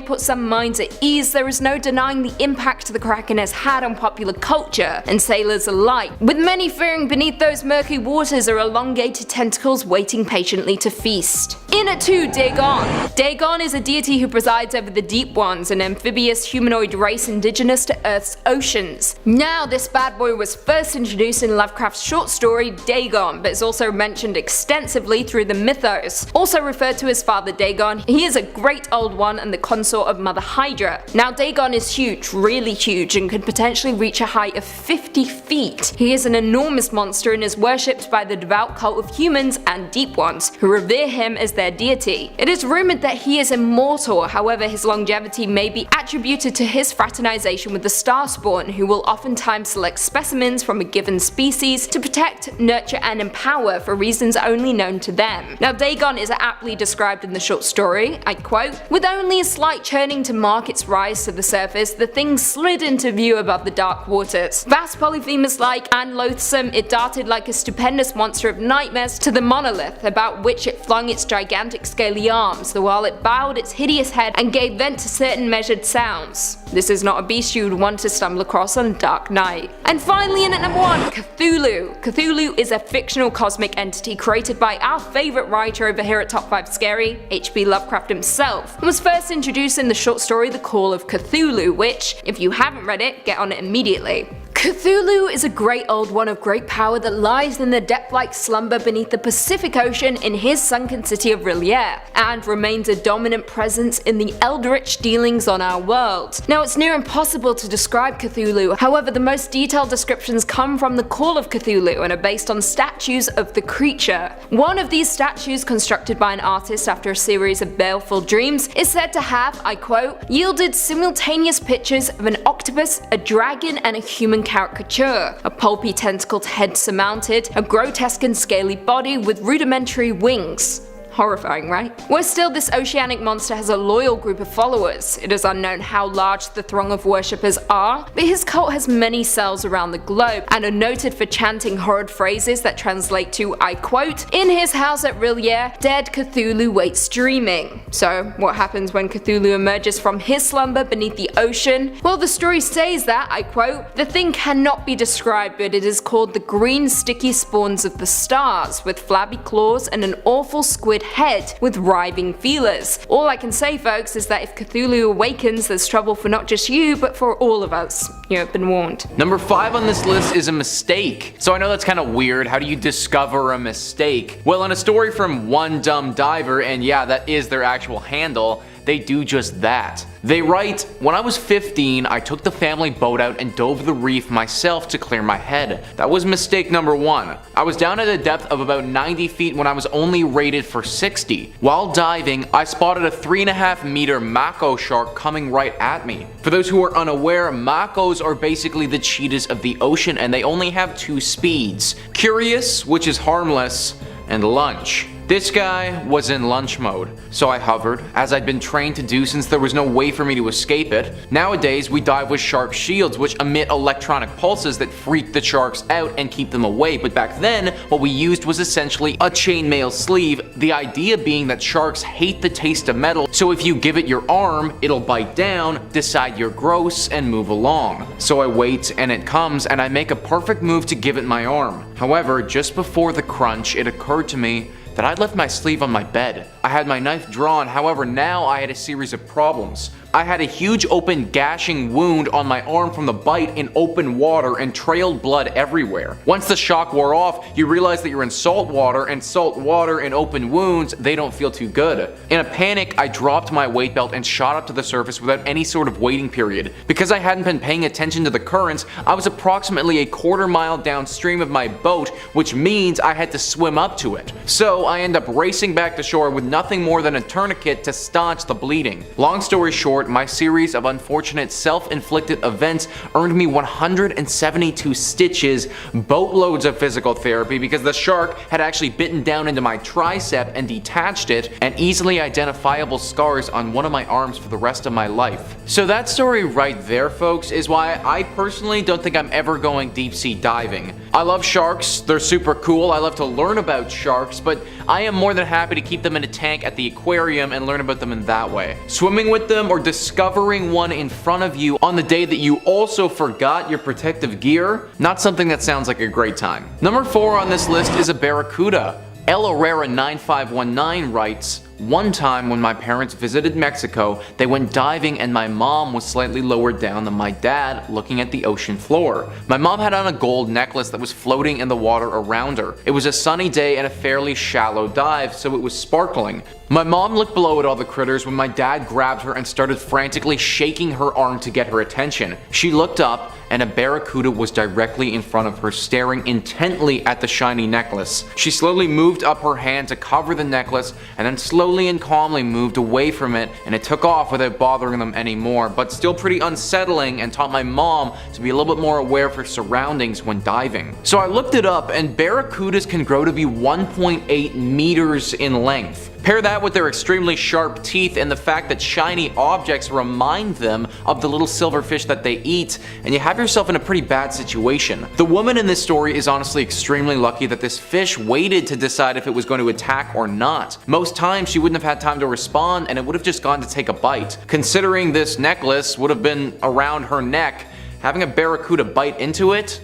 put some minds at ease, there is no denying the impact the Kraken has had on popular culture and sailors alike, with many fearing beneath those murky waters are elongated tentacles waiting patiently to feast. In at 2, Dagon. Dagon is a deity who presides over the Deep Ones, an amphibious humanoid race indigenous to Earth's oceans. Now, this bad boy was first introduced in Lovecraft's short story Dagon, but is also mentioned extensively through the mythos. Also referred to as Father Dagon, he is a great old one and the consort of Mother Hydra. Now, Dagon is huge, really huge, and could potentially reach a height of 50 feet. He is an enormous monster and is worshipped by the devout cult of humans and Deep Ones, who revere him as their deity. It is rumored that he is immortal, however his longevity may be attributed to his fraternization with the Starspawn, who will oftentimes select specimens from a given species to protect, nurture, and empower for reasons only known to them. Now, Dagon is aptly described in the short story, I quote, "With only a slight churning to mark its rise to the surface, the thing slid into view above the dark waters. Vast Polyphemus-like and loathsome, it darted like a stupendous monster of nightmares to the monolith, about which it flung its gigantic scaly arms, the while it bowed its hideous head and gave vent to certain measured sounds. This is not a beast you would want to stumble across on a dark night." And finally, in at number 1, Cthulhu. Cthulhu is a fictional cosmic entity created by our favourite writer over here at Top 5 Scary, H.P. Lovecraft himself, and was first introduced in the short story The Call of Cthulhu, which, if you haven't read it, get on it immediately. Cthulhu is a great old one of great power that lies in the depth-like slumber beneath the Pacific Ocean in his sunken city of R'lyeh, and remains a dominant presence in the eldritch dealings on our world. Now, it's near impossible to describe Cthulhu, however the most detailed descriptions come from the Call of Cthulhu and are based on statues of the creature. One of these statues, constructed by an artist after a series of baleful dreams, is said to have, I quote, "yielded simultaneous pictures of an octopus, a dragon, and a human caricature, a pulpy tentacled head surmounted, a grotesque and scaly body with rudimentary wings." Horrifying, right? Worse still, this oceanic monster has a loyal group of followers. It is unknown how large the throng of worshippers are, but his cult has many cells around the globe and are noted for chanting horrid phrases that translate to, I quote, "In his house at R'lyeh, dead Cthulhu waits dreaming." So, what happens when Cthulhu emerges from his slumber beneath the ocean? Well, the story says that, I quote, "the thing cannot be described, but it is called the green sticky spawns of the stars, with flabby claws and an awful squid head with writhing feelers. All I can say, folks, is that if Cthulhu awakens, there's trouble for not just you, but for all of us. You have been warned." Number 5 on this list is a mistake. So I know that's kind of weird. How do you discover a mistake? Well, in a story from One Dumb Diver, and yeah, that is their actual handle, they do just that. They write, "When I was 15, I took the family boat out and dove the reef myself to clear my head. That was mistake number 1. I was down at a depth of about 90 feet when I was only rated for 60. While diving, I spotted a 3.5 meter mako shark coming right at me. For those who are unaware, makos are basically the cheetahs of the ocean, and they only have 2 speeds. Curious, which is harmless, and lunch, This guy was in lunch mode, so I hovered, as I'd been trained to do since there was no way for me to escape it. Nowadays, we dive with shark shields which emit electronic pulses that freak the sharks out and keep them away, but back then, what we used was essentially a chainmail sleeve, the idea being that sharks hate the taste of metal, so if you give it your arm, it'll bite down, decide you're gross, and move along. So I wait, and it comes, and I make a perfect move to give it my arm. However, just before the crunch, it occurred to me that I'd left my sleeve on my bed. I had my knife drawn, however now I had a series of problems. I had a huge open gashing wound on my arm from the bite in open water and trailed blood everywhere. Once the shock wore off, you realize that you're in salt water, and salt water and open wounds, they don't feel too good. In a panic, I dropped my weight belt and shot up to the surface without any sort of waiting period. Because I hadn't been paying attention to the currents, I was approximately a quarter mile downstream of my boat, which means I had to swim up to it. So I end up racing back to shore with nothing more than a tourniquet to staunch the bleeding. Long story short, my series of unfortunate self-inflicted events earned me 172 stitches, boatloads of physical therapy because the shark had actually bitten down into my tricep and detached it, and easily identifiable scars on one of my arms for the rest of my life. So that story right there, folks, is why I personally don't think I'm ever going deep sea diving. I love sharks, they're super cool, I love to learn about sharks, but I am more than happy to keep them in a tank at the aquarium and learn about them in that way. Swimming with them or discovering one in front of you on the day that you also forgot your protective gear, not something that sounds like a great time. Number 4 on this list is a barracuda. El Herrera 9519 writes, "One time when my parents visited Mexico, they went diving and my mom was slightly lower down than my dad, looking at the ocean floor. My mom had on a gold necklace that was floating in the water around her. It was a sunny day and a fairly shallow dive, so it was sparkling. My mom looked below at all the critters when my dad grabbed her and started frantically shaking her arm to get her attention. She looked up, and a barracuda was directly in front of her, staring intently at the shiny necklace. She slowly moved up her hand to cover the necklace, and then slowly and calmly moved away from it, and it took off without bothering them anymore, but still pretty unsettling, and taught my mom to be a little bit more aware of her surroundings when diving." So I looked it up, and barracudas can grow to be 1.8 meters in length. Pair that with their extremely sharp teeth and the fact that shiny objects remind them of the little silverfish that they eat, and you have yourself in a pretty bad situation. The woman in this story is honestly extremely lucky that this fish waited to decide if it was going to attack or not. Most times she wouldn't have had time to respond and it would have just gone to take a bite. Considering this necklace would have been around her neck, having a barracuda bite into it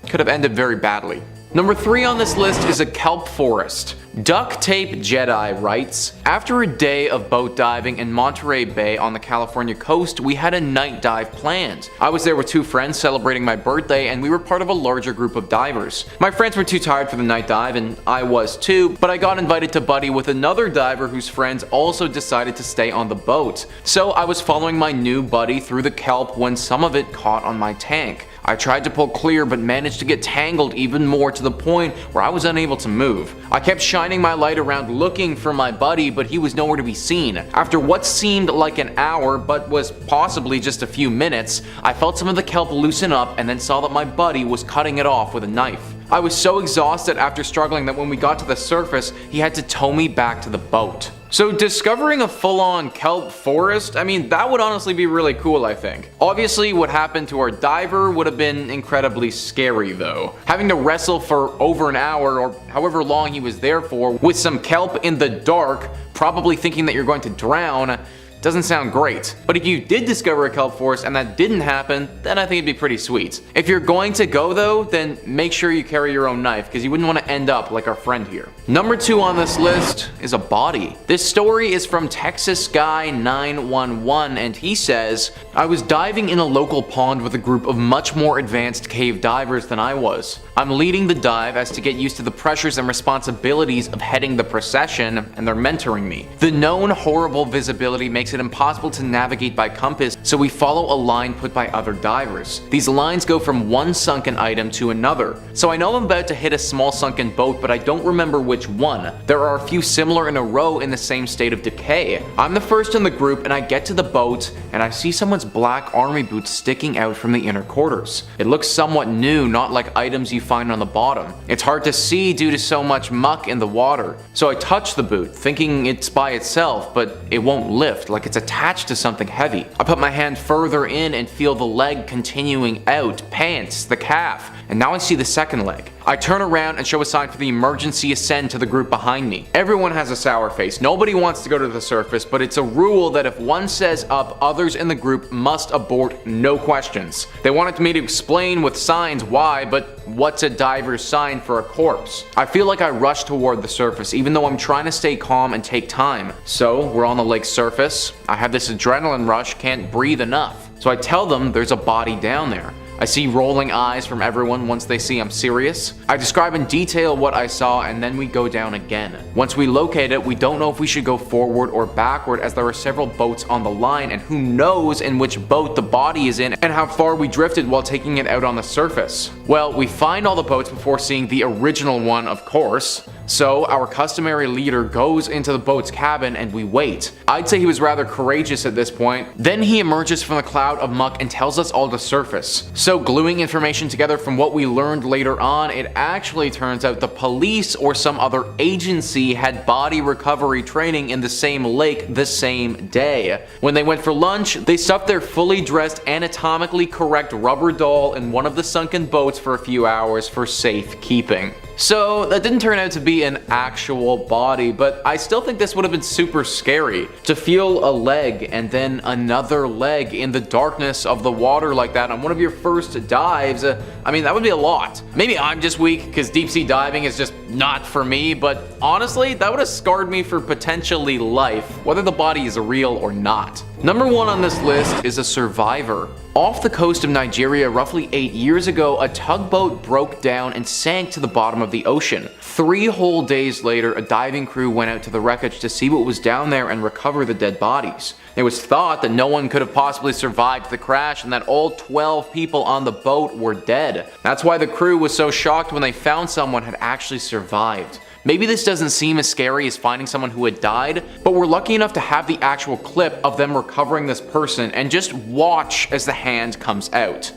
could have ended very badly. Number 3 on this list is a kelp forest. Duct Tape Jedi writes, "After a day of boat diving in Monterey Bay on the California coast, we had a night dive planned. I was there with 2 friends celebrating my birthday, and we were part of a larger group of divers. My friends were too tired for the night dive, and I was too, but I got invited to buddy with another diver whose friends also decided to stay on the boat. So I was following my new buddy through the kelp when some of it caught on my tank. I tried to pull clear but managed to get tangled even more to the point where I was unable to move. I kept shining my light around looking for my buddy, but he was nowhere to be seen. After what seemed like an hour but was possibly just a few minutes, I felt some of the kelp loosen up and then saw that my buddy was cutting it off with a knife. I was so exhausted after struggling that when we got to the surface, he had to tow me back to the boat." So discovering a full-on kelp forest, I mean, that would honestly be really cool, I think. Obviously, what happened to our diver would have been incredibly scary though. Having to wrestle for over an hour or however long he was there for with some kelp in the dark, probably thinking that you're going to drown, doesn't sound great. But if you did discover a kelp forest and that didn't happen, then I think it'd be pretty sweet. If you're going to go though, then make sure you carry your own knife because you wouldn't want to end up like our friend here. Number 2 on this list is a body. This story is from Texas Guy 911 and he says, "I was diving in a local pond with a group of much more advanced cave divers than I was. I'm leading the dive as to get used to the pressures and responsibilities of heading the procession, and they're mentoring me. The known horrible visibility makes makes it impossible to navigate by compass, so we follow a line put by other divers. These lines go from one sunken item to another. So I know I'm about to hit a small sunken boat, but I don't remember which one. There are a few similar in a row in the same state of decay. I'm the first in the group and I get to the boat and I see someone's black army boots sticking out from the inner quarters. It looks somewhat new, not like items you find on the bottom. It's hard to see due to so much muck in the water. So I touch the boot, thinking it's by itself, but it won't lift, like it's attached to something heavy. I put my hand further in and feel the leg continuing out, pants, the calf, and now I see the second leg. I turn around and show a sign for the emergency ascend to the group behind me. Everyone has a sour face. Nobody wants to go to the surface, but it's a rule that if one says up, others in the group must abort, no questions. They wanted me to explain with signs why, but what's a diver's sign for a corpse? I feel like I rush toward the surface, even though I'm trying to stay calm and take time. So we're on the lake's surface. I have this adrenaline rush, can't breathe enough. So I tell them there's a body down there. I see rolling eyes from everyone once they see I'm serious. I describe in detail what I saw and then we go down again. Once we locate it, we don't know if we should go forward or backward as there are several boats on the line and who knows in which boat the body is in and how far we drifted while taking it out on the surface. Well, we find all the boats before seeing the original one, of course. So our customary leader goes into the boat's cabin and we wait. I'd say he was rather courageous at this point. Then he emerges from the cloud of muck and tells us all to surface. So gluing information together from what we learned later on, it actually turns out the police or some other agency had body recovery training in the same lake the same day. When they went for lunch, they stuffed their fully dressed, anatomically correct rubber doll in one of the sunken boats for a few hours for safekeeping. So that didn't turn out to be an actual body, but I still think this would have been super scary. To feel a leg and then another leg in the darkness of the water like that on one of your first dives, I mean, that would be a lot. Maybe I'm just weak because deep sea diving is just not for me, but honestly, that would have scarred me for potentially life, whether the body is real or not. Number 1 on this list is a survivor. Off the coast of Nigeria roughly 8 years ago, a tugboat broke down and sank to the bottom of the ocean. 3 whole days later, a diving crew went out to the wreckage to see what was down there and recover the dead bodies. It was thought that no one could have possibly survived the crash and that all 12 people on the boat were dead. That's why the crew was so shocked when they found someone had actually survived. Maybe this doesn't seem as scary as finding someone who had died, but we're lucky enough to have the actual clip of them recovering this person and just watch as the hand comes out.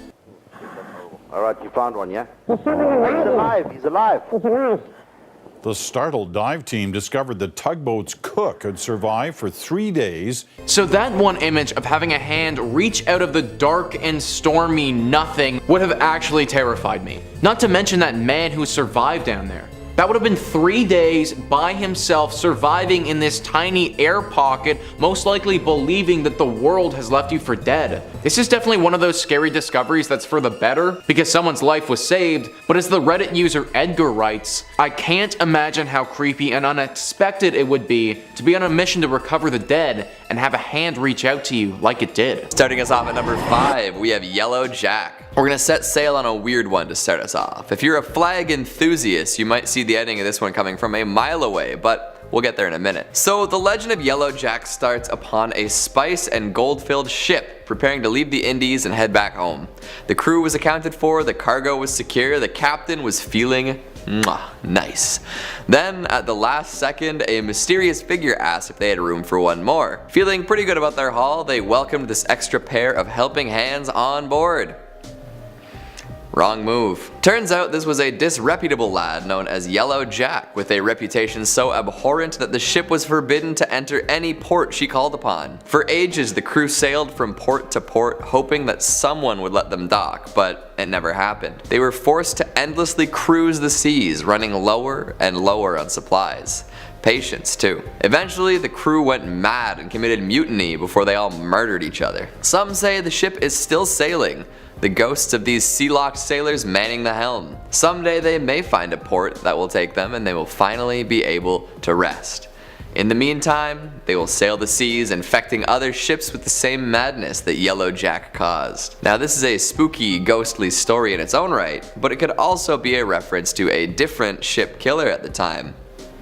Alright, you found one, yeah? He's alive, he's alive. The startled dive team discovered the tugboat's cook had survived for 3 days. So that one image of having a hand reach out of the dark and stormy nothing would have actually terrified me. Not to mention that man who survived down there. That would have been 3 days by himself surviving in this tiny air pocket, most likely believing that the world has left you for dead. This is definitely one of those scary discoveries that's for the better, because someone's life was saved, but as the Reddit user Edgar writes, I can't imagine how creepy and unexpected it would be to be on a mission to recover the dead and have a hand reach out to you like it did. Starting us off at number 5, we have Yellow Jack. We're gonna set sail on a weird one to start us off. If you're a flag enthusiast, you might see the ending of this one coming from a mile away, but we'll get there in a minute. So the legend of Yellow Jack starts upon a spice and gold-filled ship preparing to leave the Indies and head back home. The crew was accounted for, the cargo was secure, the captain was feeling nice. Then, at the last second, a mysterious figure asked if they had room for one more. Feeling pretty good about their haul, they welcomed this extra pair of helping hands on board. Wrong move. Turns out this was a disreputable lad known as Yellow Jack, with a reputation so abhorrent that the ship was forbidden to enter any port she called upon. For ages, the crew sailed from port to port, hoping that someone would let them dock, but it never happened. They were forced to endlessly cruise the seas, running lower and lower on supplies. Patience, too. Eventually, the crew went mad and committed mutiny before they all murdered each other. Some say the ship is still sailing, the ghosts of these sea-locked sailors manning the helm. Someday they may find a port that will take them and they will finally be able to rest. In the meantime, they will sail the seas, infecting other ships with the same madness that Yellow Jack caused. Now this is a spooky, ghostly story in its own right, but it could also be a reference to a different ship killer at the time.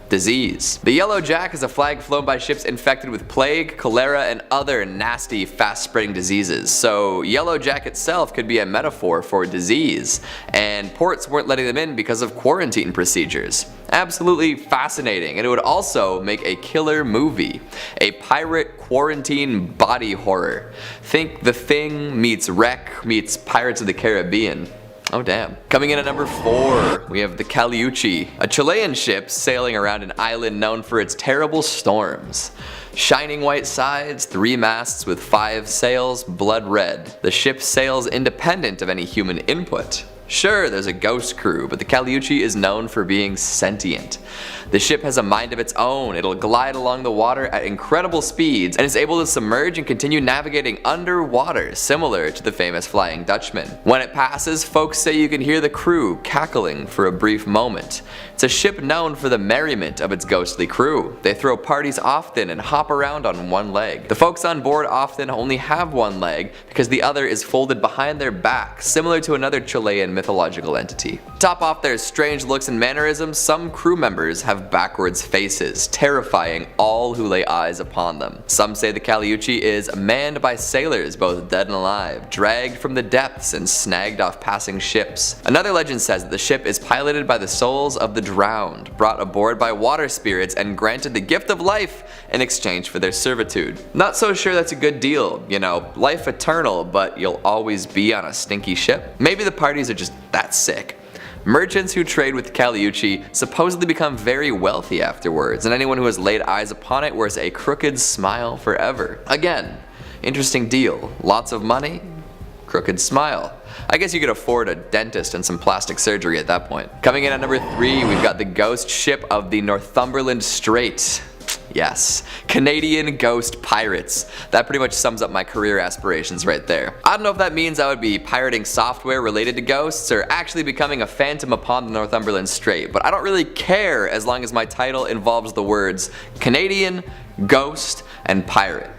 disease. The Yellow Jack is a flag flown by ships infected with plague, cholera, and other nasty, fast-spreading diseases. So Yellow Jack itself could be a metaphor for disease, and ports weren't letting them in because of quarantine procedures. Absolutely fascinating, and it would also make a killer movie. A pirate quarantine body horror. Think The Thing meets Wreck meets Pirates of the Caribbean. Oh damn. Coming in at number 4, we have the Caleuche, a Chilean ship sailing around an island known for its terrible storms. Shining white sides, 3 masts with 5 sails, blood red. The ship sails independent of any human input. Sure, there's a ghost crew, but the Caleuche is known for being sentient. The ship has a mind of its own. It'll glide along the water at incredible speeds and is able to submerge and continue navigating underwater, similar to the famous Flying Dutchman. When it passes, folks say you can hear the crew cackling for a brief moment. It's a ship known for the merriment of its ghostly crew. They throw parties often and hop around on one leg. The folks on board often only have one leg because the other is folded behind their back, similar to another Chilean mythological entity. To top off their strange looks and mannerisms, some crew members have backwards faces, terrifying all who lay eyes upon them. Some say the Caleuche is manned by sailors, both dead and alive, dragged from the depths and snagged off passing ships. Another legend says that the ship is piloted by the souls of the drowned, brought aboard by water spirits and granted the gift of life in exchange for their servitude. Not so sure that's a good deal, you know, life eternal, but you'll always be on a stinky ship? Maybe the parties are just that sick. Merchants who trade with Caleuche supposedly become very wealthy afterwards, and anyone who has laid eyes upon it wears a crooked smile forever. Again, interesting deal. Lots of money, crooked smile. I guess you could afford a dentist and some plastic surgery at that point. Coming in at number 3, we've got the ghost ship of the Northumberland Strait. Yes, Canadian ghost pirates. That pretty much sums up my career aspirations right there. I don't know if that means I would be pirating software related to ghosts or actually becoming a phantom upon the Northumberland Strait, but I don't really care as long as my title involves the words Canadian, ghost, and pirate.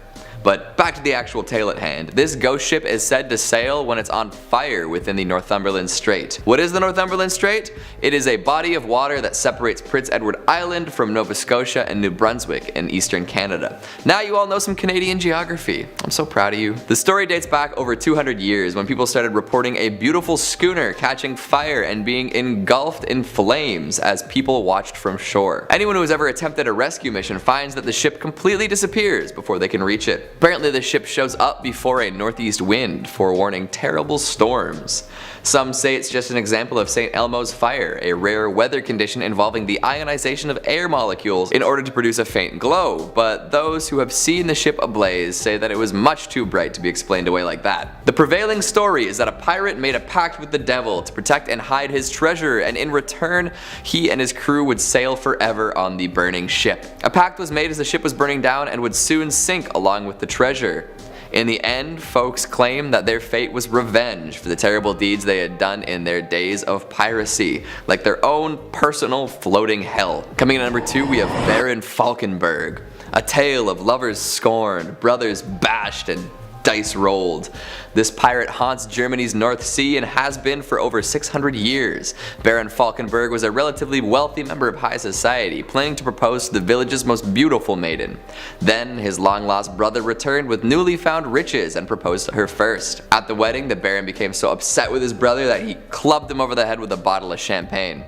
But back to the actual tale at hand. This ghost ship is said to sail when it's on fire within the Northumberland Strait. What is the Northumberland Strait? It is a body of water that separates Prince Edward Island from Nova Scotia and New Brunswick in eastern Canada. Now you all know some Canadian geography. I'm so proud of you. The story dates back over 200 years when people started reporting a beautiful schooner catching fire and being engulfed in flames as people watched from shore. Anyone who has ever attempted a rescue mission finds that the ship completely disappears before they can reach it. Apparently the ship shows up before a northeast wind, forewarning terrible storms. Some say it's just an example of St. Elmo's fire, a rare weather condition involving the ionization of air molecules in order to produce a faint glow, but those who have seen the ship ablaze say that it was much too bright to be explained away like that. The prevailing story is that a pirate made a pact with the devil to protect and hide his treasure, and in return, he and his crew would sail forever on the burning ship. A pact was made as the ship was burning down and would soon sink along with the treasure. In the end, folks claim that their fate was revenge for the terrible deeds they had done in their days of piracy, like their own personal floating hell. Coming in at number 2, we have Baron Falkenberg, a tale of lovers scorned, brothers bashed, and dice rolled. This pirate haunts Germany's North Sea and has been for over 600 years. Baron Falkenberg was a relatively wealthy member of high society, planning to propose to the village's most beautiful maiden. Then his long-lost brother returned with newly found riches and proposed to her first. At the wedding, the Baron became so upset with his brother that he clubbed him over the head with a bottle of champagne.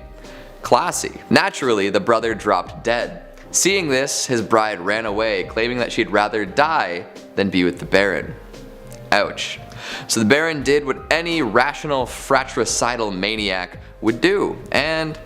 Classy. Naturally, the brother dropped dead. Seeing this, his bride ran away, claiming that she'd rather die than be with the Baron. Ouch. So the Baron did what any rational fratricidal maniac would do, and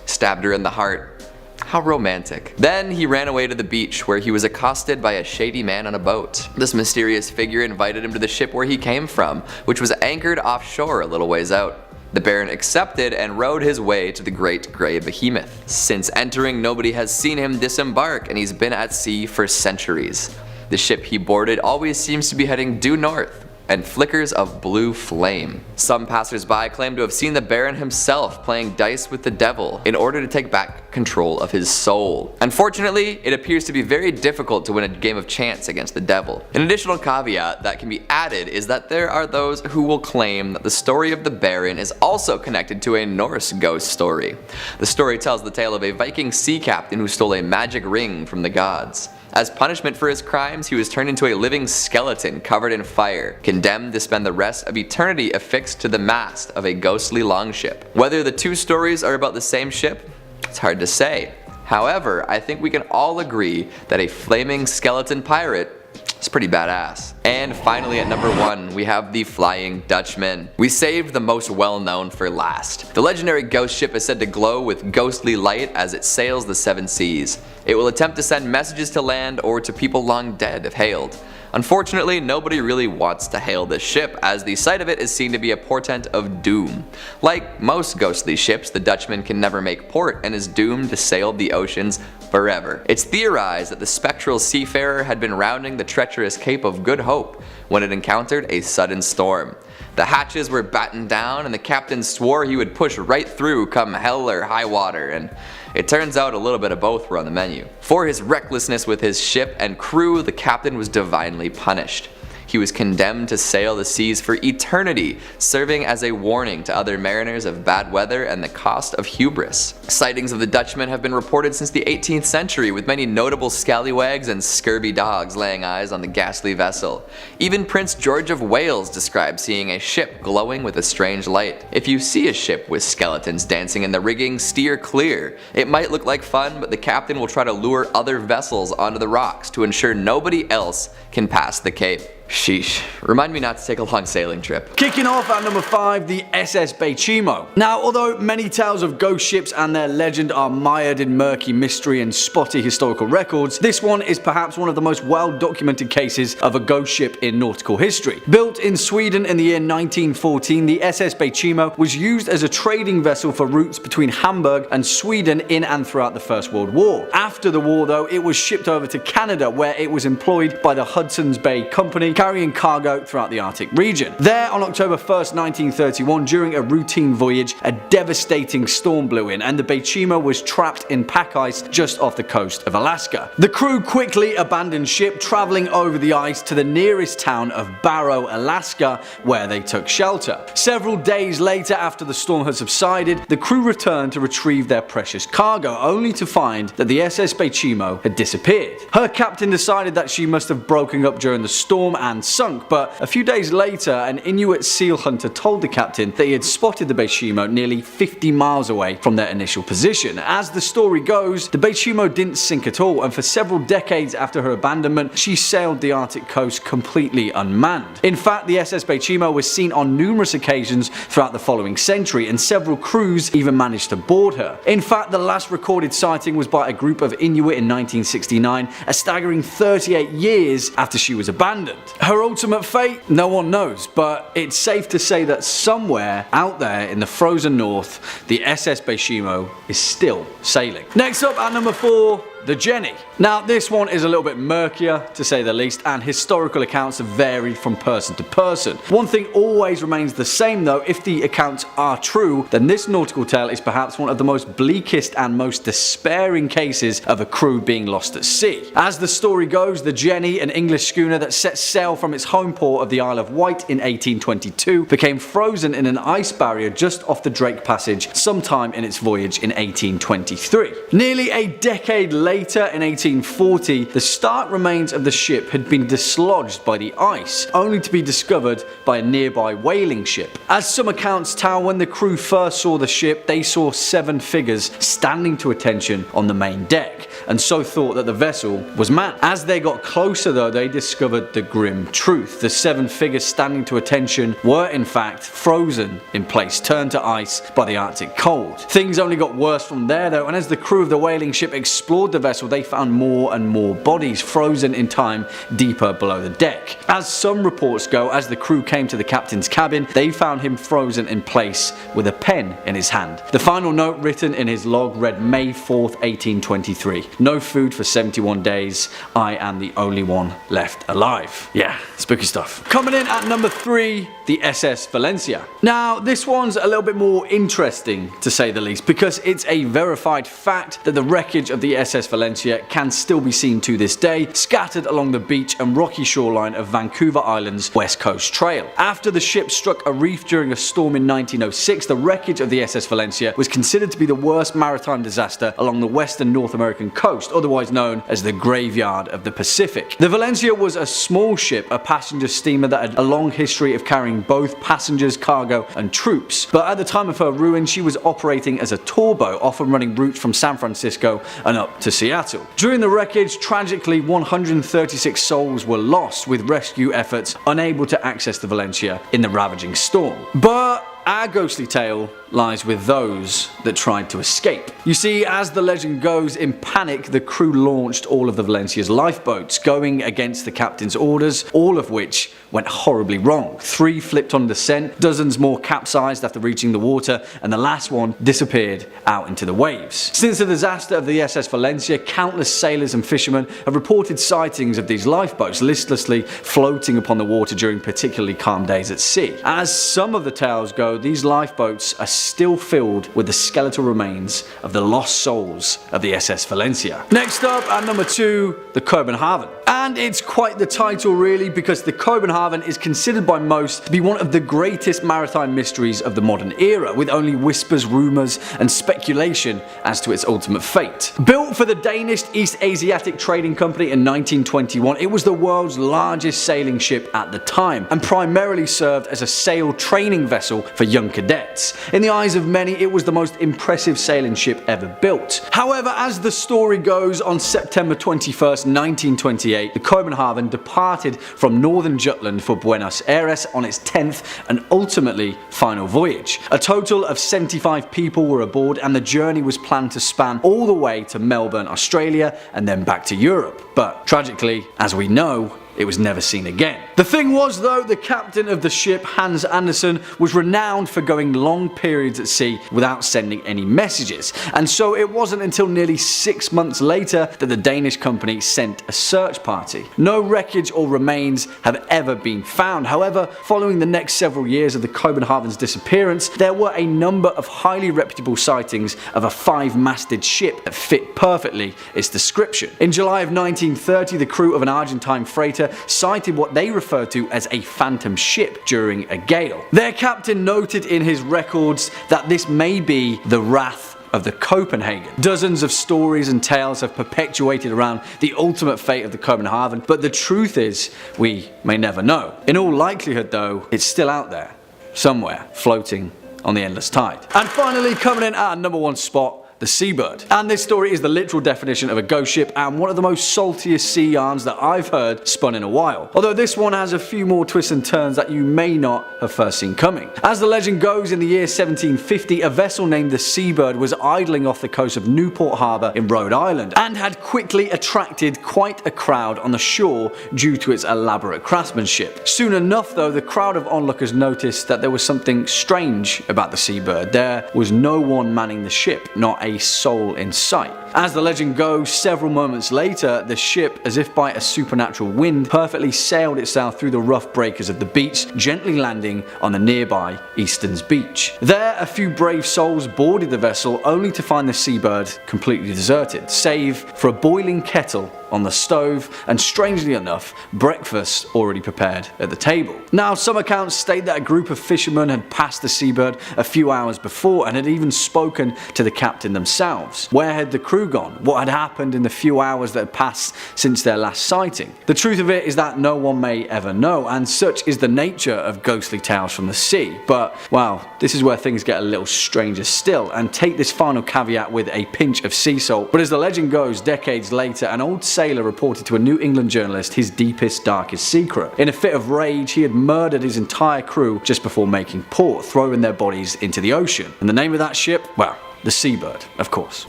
stabbed her in the heart. How romantic. Then he ran away to the beach where he was accosted by a shady man on a boat. This mysterious figure invited him to the ship where he came from, which was anchored offshore a little ways out. The Baron accepted and rowed his way to the Great Grey Behemoth. Since entering, nobody has seen him disembark, and he's been at sea for centuries. The ship he boarded always seems to be heading due north, and flickers of blue flame. Some passersby claim to have seen the Baron himself playing dice with the devil in order to take back control of his soul. Unfortunately, it appears to be very difficult to win a game of chance against the devil. An additional caveat that can be added is that there are those who will claim that the story of the Baron is also connected to a Norse ghost story. The story tells the tale of a Viking sea captain who stole a magic ring from the gods. As punishment for his crimes, he was turned into a living skeleton covered in fire, condemned to spend the rest of eternity affixed to the mast of a ghostly longship. Whether the two stories are about the same ship, it's hard to say. However, I think we can all agree that a flaming skeleton pirate is pretty badass. And finally at number 1, we have the Flying Dutchman. We saved the most well known for last. The legendary ghost ship is said to glow with ghostly light as it sails the 7 seas. It will attempt to send messages to land or to people long dead if hailed. Unfortunately, nobody really wants to hail this ship, as the sight of it is seen to be a portent of doom. Like most ghostly ships, the Dutchman can never make port and is doomed to sail the oceans forever. It's theorized that the spectral seafarer had been rounding the treacherous Cape of Good Hope when it encountered a sudden storm. The hatches were battened down and the captain swore he would push right through come hell or high water, and it turns out a little bit of both were on the menu. For his recklessness with his ship and crew, the captain was divinely punished. He was condemned to sail the seas for eternity, serving as a warning to other mariners of bad weather and the cost of hubris. Sightings of the Dutchman have been reported since the 18th century, with many notable scallywags and scurvy dogs laying eyes on the ghastly vessel. Even Prince George of Wales described seeing a ship glowing with a strange light. If you see a ship with skeletons dancing in the rigging, steer clear. It might look like fun, but the captain will try to lure other vessels onto the rocks to ensure nobody else can pass the cape. Sheesh. Remind me not to take a long sailing trip. Kicking off at number 5, the SS Beijimo. Now, although many tales of ghost ships and their legend are mired in murky mystery and spotty historical records, this one is perhaps one of the most well-documented cases of a ghost ship in nautical history. Built in Sweden in the year 1914, the SS Beijimo was used as a trading vessel for routes between Hamburg and Sweden in and throughout the First World War. After the war, though, it was shipped over to Canada, where it was employed by the Hudson's Bay Company, carrying cargo throughout the Arctic region. There, on October 1st, 1931, during a routine voyage, a devastating storm blew in and the Beijimo was trapped in pack ice just off the coast of Alaska. The crew quickly abandoned ship, traveling over the ice to the nearest town of Barrow, Alaska, where they took shelter. Several days later, after the storm had subsided, the crew returned to retrieve their precious cargo, only to find that the SS Beijimo had disappeared. Her captain decided that she must have broken up during the storm and sunk, but a few days later an Inuit seal hunter told the captain that he had spotted the Beijimo nearly 50 miles away from their initial position. As the story goes, the Beijimo didn't sink at all, and for several decades after her abandonment, she sailed the Arctic coast completely unmanned. In fact, the SS Beijimo was seen on numerous occasions throughout the following century, and several crews even managed to board her. In fact, the last recorded sighting was by a group of Inuit in 1969, a staggering 38 years after she was abandoned. Her ultimate fate? No one knows, but it's safe to say that somewhere out there in the frozen north, the SS Beijimo is still sailing. Next up at number 4, the Jenny. Now, this one is a little bit murkier, to say the least, and historical accounts have varied from person to person. One thing always remains the same though: if the accounts are true, then this nautical tale is perhaps one of the most bleakest and most despairing cases of a crew being lost at sea. As the story goes, the Jenny, an English schooner that set sail from its home port of the Isle of Wight in 1822, became frozen in an ice barrier just off the Drake Passage sometime in its voyage in 1823. Nearly a decade later, in 1840, the stark remains of the ship had been dislodged by the ice, only to be discovered by a nearby whaling ship. As some accounts tell, when the crew first saw the ship, they saw 7 figures standing to attention on the main deck, and so thought that the vessel was manned. As they got closer though, they discovered the grim truth. The 7 figures standing to attention were in fact frozen in place, turned to ice by the Arctic cold. Things only got worse from there though, and as the crew of the whaling ship explored the the vessel, they found more and more bodies frozen in time deeper below the deck. As some reports go, as the crew came to the captain's cabin, they found him frozen in place with a pen in his hand. The final note written in his log read May 4th, 1823. No food for 71 days. I am the only one left alive. Yeah, spooky stuff. Coming in at number 3, the SS Valencia. Now, this one's a little bit more interesting to say the least, because it's a verified fact that the wreckage of the SS Valencia can still be seen to this day, scattered along the beach and rocky shoreline of Vancouver Island's West Coast Trail. After the ship struck a reef during a storm in 1906, the wreckage of the SS Valencia was considered to be the worst maritime disaster along the western North American coast, otherwise known as the Graveyard of the Pacific. The Valencia was a small ship, a passenger steamer that had a long history of carrying both passengers, cargo and troops, but at the time of her ruin she was operating as a tour boat, often running routes from San Francisco and up to Seattle. During the wreckage, tragically 136 souls were lost, with rescue efforts unable to access the Valencia in the ravaging storm. But our ghostly tale lies with those that tried to escape. You see, as the legend goes, in panic the crew launched all of the Valencia's lifeboats, going against the captain's orders, all of which went horribly wrong. 3 flipped on descent, dozens more capsized after reaching the water, and the last one disappeared out into the waves. Since the disaster of the SS Valencia, countless sailors and fishermen have reported sightings of these lifeboats listlessly floating upon the water during particularly calm days at sea. As some of the tales go, these lifeboats are still filled with the skeletal remains of the lost souls of the SS Valencia. Next up, at number 2, the Copenhagen. And it's quite the title really, because the Copenhagen is considered by most to be one of the greatest maritime mysteries of the modern era, with only whispers, rumours and speculation as to its ultimate fate. Built for the Danish East Asiatic Trading Company in 1921, it was the world's largest sailing ship at the time, and primarily served as a sail training vessel for young cadets. In the eyes of many, it was the most impressive sailing ship ever built. However, as the story goes, on September 21st, 1928, the Copenhagen departed from northern Jutland for Buenos Aires on its 10th and ultimately final voyage. A total of 75 people were aboard, and the journey was planned to span all the way to Melbourne, Australia, and then back to Europe. But tragically, as we know, it was never seen again. The thing was though, the captain of the ship, Hans Andersen, was renowned for going long periods at sea without sending any messages, and so it wasn't until nearly 6 months later that the Danish company sent a search party. No wreckage or remains have ever been found. However, following the next several years of the Copenhagen's disappearance, there were a number of highly reputable sightings of a 5-masted ship that fit perfectly its description. In July of 1930, the crew of an Argentine freighter cited what they referred to as a phantom ship during a gale. Their captain noted in his records that this may be the Wrath of the Copenhagen. Dozens of stories and tales have perpetuated around the ultimate fate of the Copenhagen, but the truth is, we may never know. In all likelihood though, it's still out there, somewhere, floating on the endless tide. And finally, coming in at our number 1 spot, the Seabird. And this story is the literal definition of a ghost ship, and one of the most saltiest sea yarns that I've heard spun in a while. Although this one has a few more twists and turns that you may not have first seen coming. As the legend goes, in the year 1750, a vessel named the Seabird was idling off the coast of Newport Harbour in Rhode Island, and had quickly attracted quite a crowd on the shore due to its elaborate craftsmanship. Soon enough though, the crowd of onlookers noticed that there was something strange about the Seabird. There was no one manning the ship, not a soul in sight. As the legend goes, several moments later, the ship, as if by a supernatural wind, perfectly sailed itself through the rough breakers of the beach, gently landing on the nearby Easton's beach. There, a few brave souls boarded the vessel, only to find the Seabird completely deserted, save for a boiling kettle on the stove, and strangely enough, breakfast already prepared at the table. Now, some accounts state that a group of fishermen had passed the Seabird a few hours before and had even spoken to the captain themselves. Where had the crew gone? What had happened in the few hours that had passed since their last sighting? The truth of it is that no one may ever know, and such is the nature of ghostly tales from the sea. But, well, this is where things get a little stranger still, and take this final caveat with a pinch of sea salt. But as the legend goes, decades later, an old sailor reported to a New England journalist his deepest, darkest secret. In a fit of rage, he had murdered his entire crew just before making port, throwing their bodies into the ocean. And the name of that ship? Well, the seabird, of course.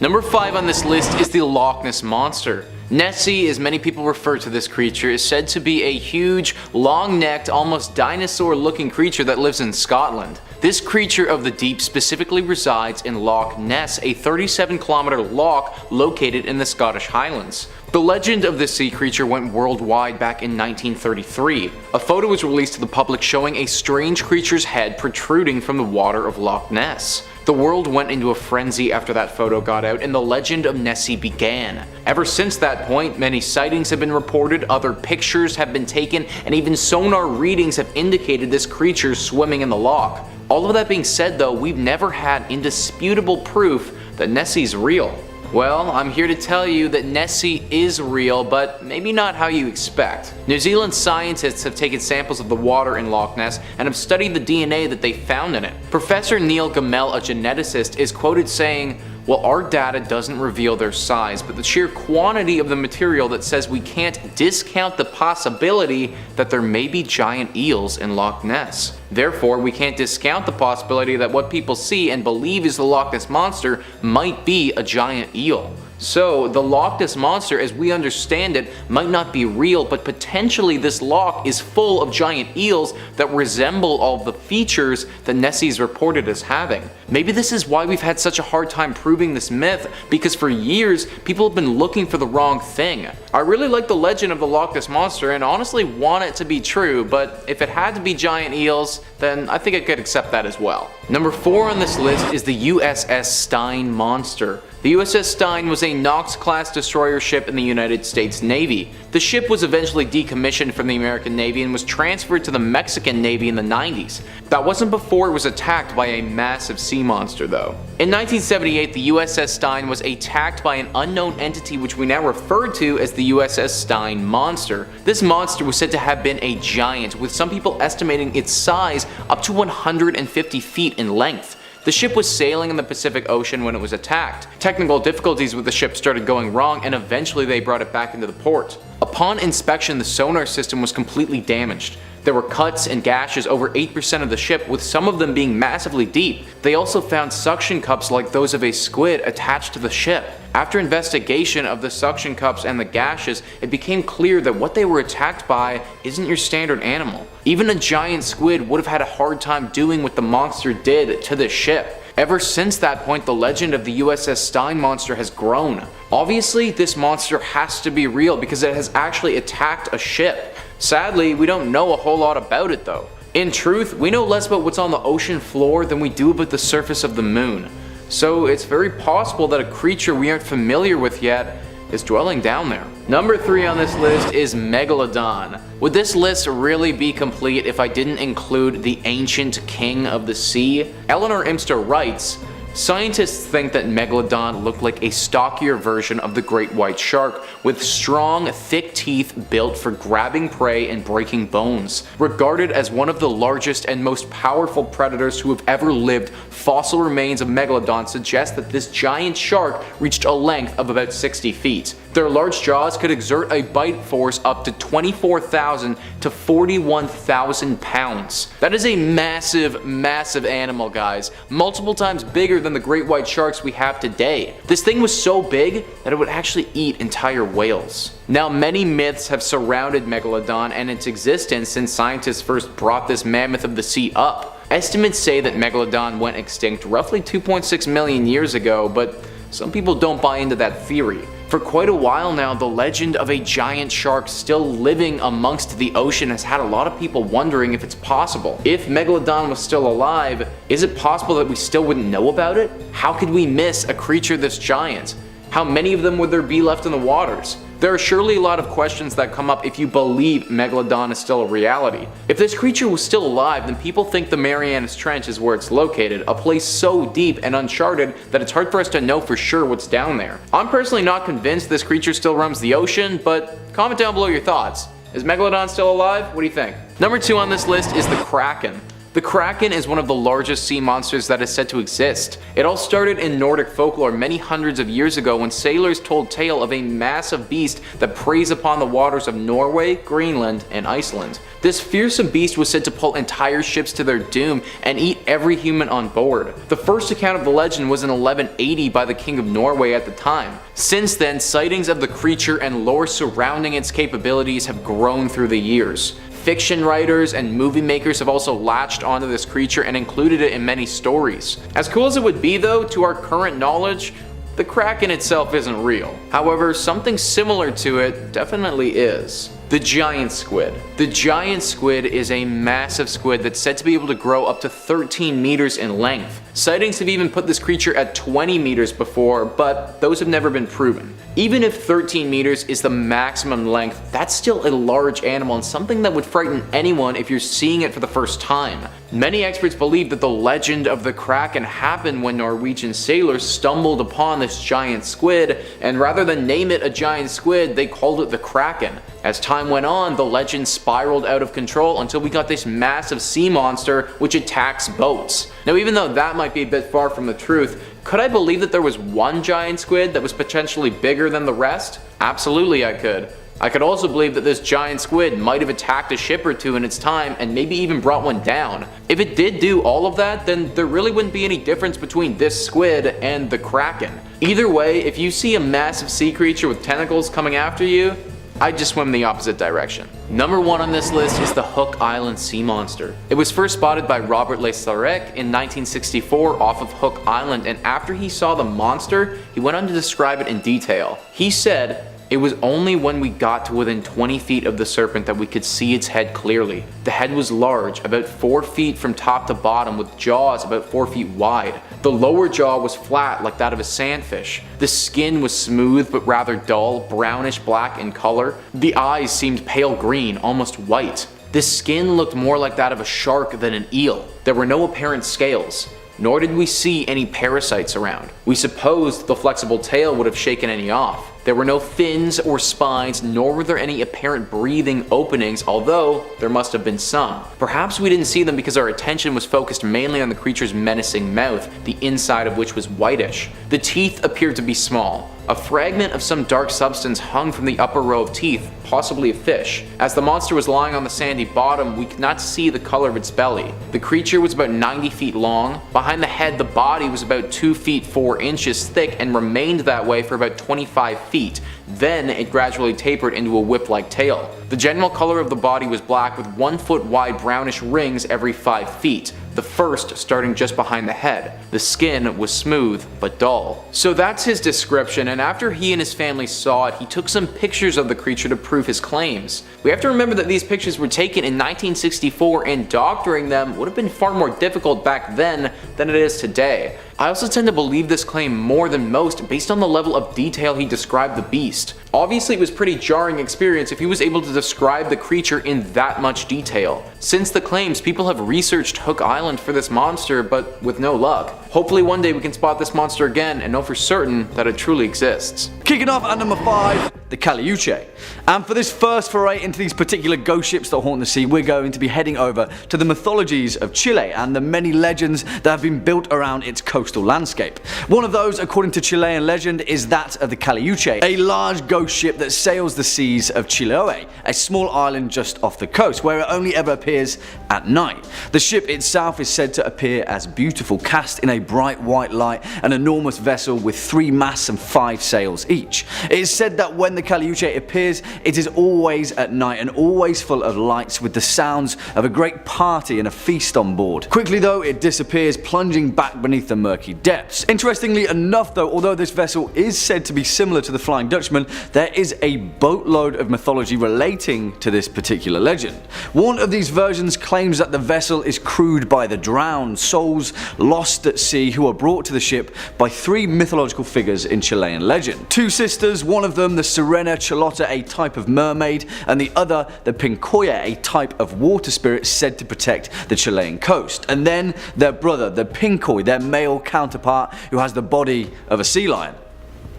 Number 5 on this list is the Loch Ness Monster. Nessie, as many people refer to this creature, is said to be a huge, long-necked, almost dinosaur-looking creature that lives in Scotland. This creature of the deep specifically resides in Loch Ness, a 37-kilometer loch located in the Scottish Highlands. The legend of this sea creature went worldwide back in 1933. A photo was released to the public showing a strange creature's head protruding from the water of Loch Ness. The world went into a frenzy after that photo got out and the legend of Nessie began. Ever since that point, many sightings have been reported, other pictures have been taken, and even sonar readings have indicated this creature swimming in the loch. All of that being said though, we've never had indisputable proof that Nessie's real. Well, I'm here to tell you that Nessie is real, but maybe not how you expect. New Zealand scientists have taken samples of the water in Loch Ness and have studied the DNA that they found in it. Professor Neil Gamel, a geneticist, is quoted saying, "Well, our data doesn't reveal their size, but the sheer quantity of the material that says we can't discount the possibility that there may be giant eels in Loch Ness. Therefore, we can't discount the possibility that what people see and believe is the Loch Ness Monster might be a giant eel." So, the Loch Ness Monster, as we understand it, might not be real, but potentially this loch is full of giant eels that resemble all of the features that Nessie is reported as having. Maybe this is why we've had such a hard time proving this myth, because for years, people have been looking for the wrong thing. I really like the legend of the Loch Ness Monster and honestly want it to be true, but if it had to be giant eels, then I think I could accept that as well. Number 4 on this list is the USS Stein Monster. The USS Stein was a Knox-class destroyer ship in the United States Navy. The ship was eventually decommissioned from the American Navy and was transferred to the Mexican Navy in the 90s. That wasn't before it was attacked by a massive sea monster though. In 1978, the USS Stein was attacked by an unknown entity which we now refer to as the USS Stein Monster. This monster was said to have been a giant, with some people estimating its size up to 150 feet in length. The ship was sailing in the Pacific Ocean when it was attacked. Technical difficulties with the ship started going wrong and eventually they brought it back into the port. Upon inspection, the sonar system was completely damaged. There were cuts and gashes over 8% of the ship, with some of them being massively deep. They also found suction cups like those of a squid attached to the ship. After investigation of the suction cups and the gashes, it became clear that what they were attacked by isn't your standard animal. Even a giant squid would have had a hard time doing what the monster did to this ship. Ever since that point, the legend of the USS Stein Monster has grown. Obviously, this monster has to be real because it has actually attacked a ship. Sadly, we don't know a whole lot about it though. In truth, we know less about what's on the ocean floor than we do about the surface of the moon. So it's very possible that a creature we aren't familiar with yet is dwelling down there. Number 3 on this list is Megalodon. Would this list really be complete if I didn't include the ancient king of the sea? Eleanor Imster writes, "Scientists think that Megalodon looked like a stockier version of the great white shark, with strong, thick teeth built for grabbing prey and breaking bones. Regarded as one of the largest and most powerful predators who have ever lived, fossil remains of Megalodon suggest that this giant shark reached a length of about 60 feet. Their large jaws could exert a bite force up to 24,000 to 41,000 pounds. That is a massive, massive animal, guys. Multiple times bigger than the great white sharks we have today. This thing was so big that it would actually eat entire whales." Now, many myths have surrounded Megalodon and its existence since scientists first brought this mammoth of the sea up. Estimates say that Megalodon went extinct roughly 2.6 million years ago, but some people don't buy into that theory. For quite a while now, the legend of a giant shark still living amongst the ocean has had a lot of people wondering if it's possible. If Megalodon was still alive, is it possible that we still wouldn't know about it? How could we miss a creature this giant? How many of them would there be left in the waters? There are surely a lot of questions that come up if you believe Megalodon is still a reality. If this creature was still alive, then people think the Marianas Trench is where it's located, a place so deep and uncharted that it's hard for us to know for sure what's down there. I'm personally not convinced this creature still roams the ocean, but comment down below your thoughts. Is Megalodon still alive? What do you think? Number 2 on this list is the Kraken. The Kraken is one of the largest sea monsters that is said to exist. It all started in Nordic folklore many hundreds of years ago when sailors told tale of a massive beast that preys upon the waters of Norway, Greenland, and Iceland. This fearsome beast was said to pull entire ships to their doom and eat every human on board. The first account of the legend was in 1180 by the King of Norway at the time. Since then, sightings of the creature and lore surrounding its capabilities have grown through the years. Fiction writers and movie makers have also latched onto this creature and included it in many stories. As cool as it would be though, to our current knowledge, the Kraken itself isn't real. However, something similar to it definitely is. The giant squid. The giant squid is a massive squid that's said to be able to grow up to 13 meters in length. Sightings have even put this creature at 20 meters before, but those have never been proven. Even if 13 meters is the maximum length, that's still a large animal and something that would frighten anyone if you're seeing it for the first time. Many experts believe that the legend of the Kraken happened when Norwegian sailors stumbled upon this giant squid, and rather than name it a giant squid, they called it the Kraken. As time went on, the legend spiraled out of control until we got this massive sea monster which attacks boats. Now, even though that might be a bit far from the truth, could I believe that there was one giant squid that was potentially bigger than the rest? Absolutely I could. I could also believe that this giant squid might have attacked a ship or two in its time and maybe even brought one down. If it did do all of that, then there really wouldn't be any difference between this squid and the Kraken. Either way, if you see a massive sea creature with tentacles coming after you, I'd just swim the opposite direction. Number 1 on this list is the Hook Island sea monster. It was first spotted by Robert Le Sarec in 1964 off of Hook Island, and after he saw the monster, he went on to describe it in detail. He said, "It was only when we got to within 20 feet of the serpent that we could see its head clearly. The head was large, about 4 feet from top to bottom, with jaws about 4 feet wide. The lower jaw was flat like that of a sandfish. The skin was smooth but rather dull, brownish black in color. The eyes seemed pale green, almost white. The skin looked more like that of a shark than an eel. There were no apparent scales, nor did we see any parasites around. We supposed the flexible tail would have shaken any off. There were no fins or spines, nor were there any apparent breathing openings, although there must have been some. Perhaps we didn't see them because our attention was focused mainly on the creature's menacing mouth, the inside of which was whitish. The teeth appeared to be small. A fragment of some dark substance hung from the upper row of teeth, possibly a fish. As the monster was lying on the sandy bottom, we could not see the color of its belly. The creature was about 90 feet long. Behind the head, the body was about 2 feet 4 inches thick and remained that way for about 25 feet. Then it gradually tapered into a whip-like tail. The general color of the body was black with 1 foot wide brownish rings every 5 feet. The first starting just behind the head. The skin was smooth but dull. So that's his description, and after he and his family saw it, he took some pictures of the creature to prove his claims. We have to remember that these pictures were taken in 1964 and doctoring them would have been far more difficult back then than it is today. I also tend to believe this claim more than most based on the level of detail he described the beast. Obviously it was a pretty jarring experience if he was able to describe the creature in that much detail. Since the claims, people have researched Hook Island for this monster, but with no luck. Hopefully one day we can spot this monster again and know for certain that it truly exists. Kicking off at number 5, the Caleuche. And for this first foray into these particular ghost ships that haunt the sea, we're going to be heading over to the mythologies of Chile and the many legends that have been built around its coastal landscape. One of those, according to Chilean legend, is that of the Caleuche, a large ghost ship that sails the seas of Chiloé, a small island just off the coast, where it only ever appears at night. The ship itself is said to appear as beautiful, cast in a bright white light, an enormous vessel with 3 masts and 5 sails each. It is said that when the Caleuche appears, it is always at night and always full of lights, with the sounds of a great party and a feast on board. Quickly though, it disappears, plunging back beneath the murky depths. Interestingly enough though, although this vessel is said to be similar to the Flying Dutchman, there is a boatload of mythology relating to this particular legend. One of these versions claims that the vessel is crewed by the drowned, souls lost at sea, who are brought to the ship by 3 mythological figures in Chilean legend. 2 sisters, one of them the Sirena Charlotta, a type of mermaid, and the other the Pincoya, a type of water spirit said to protect the Chilean coast. And then their brother, the Pincoy, their male counterpart, who has the body of a sea lion.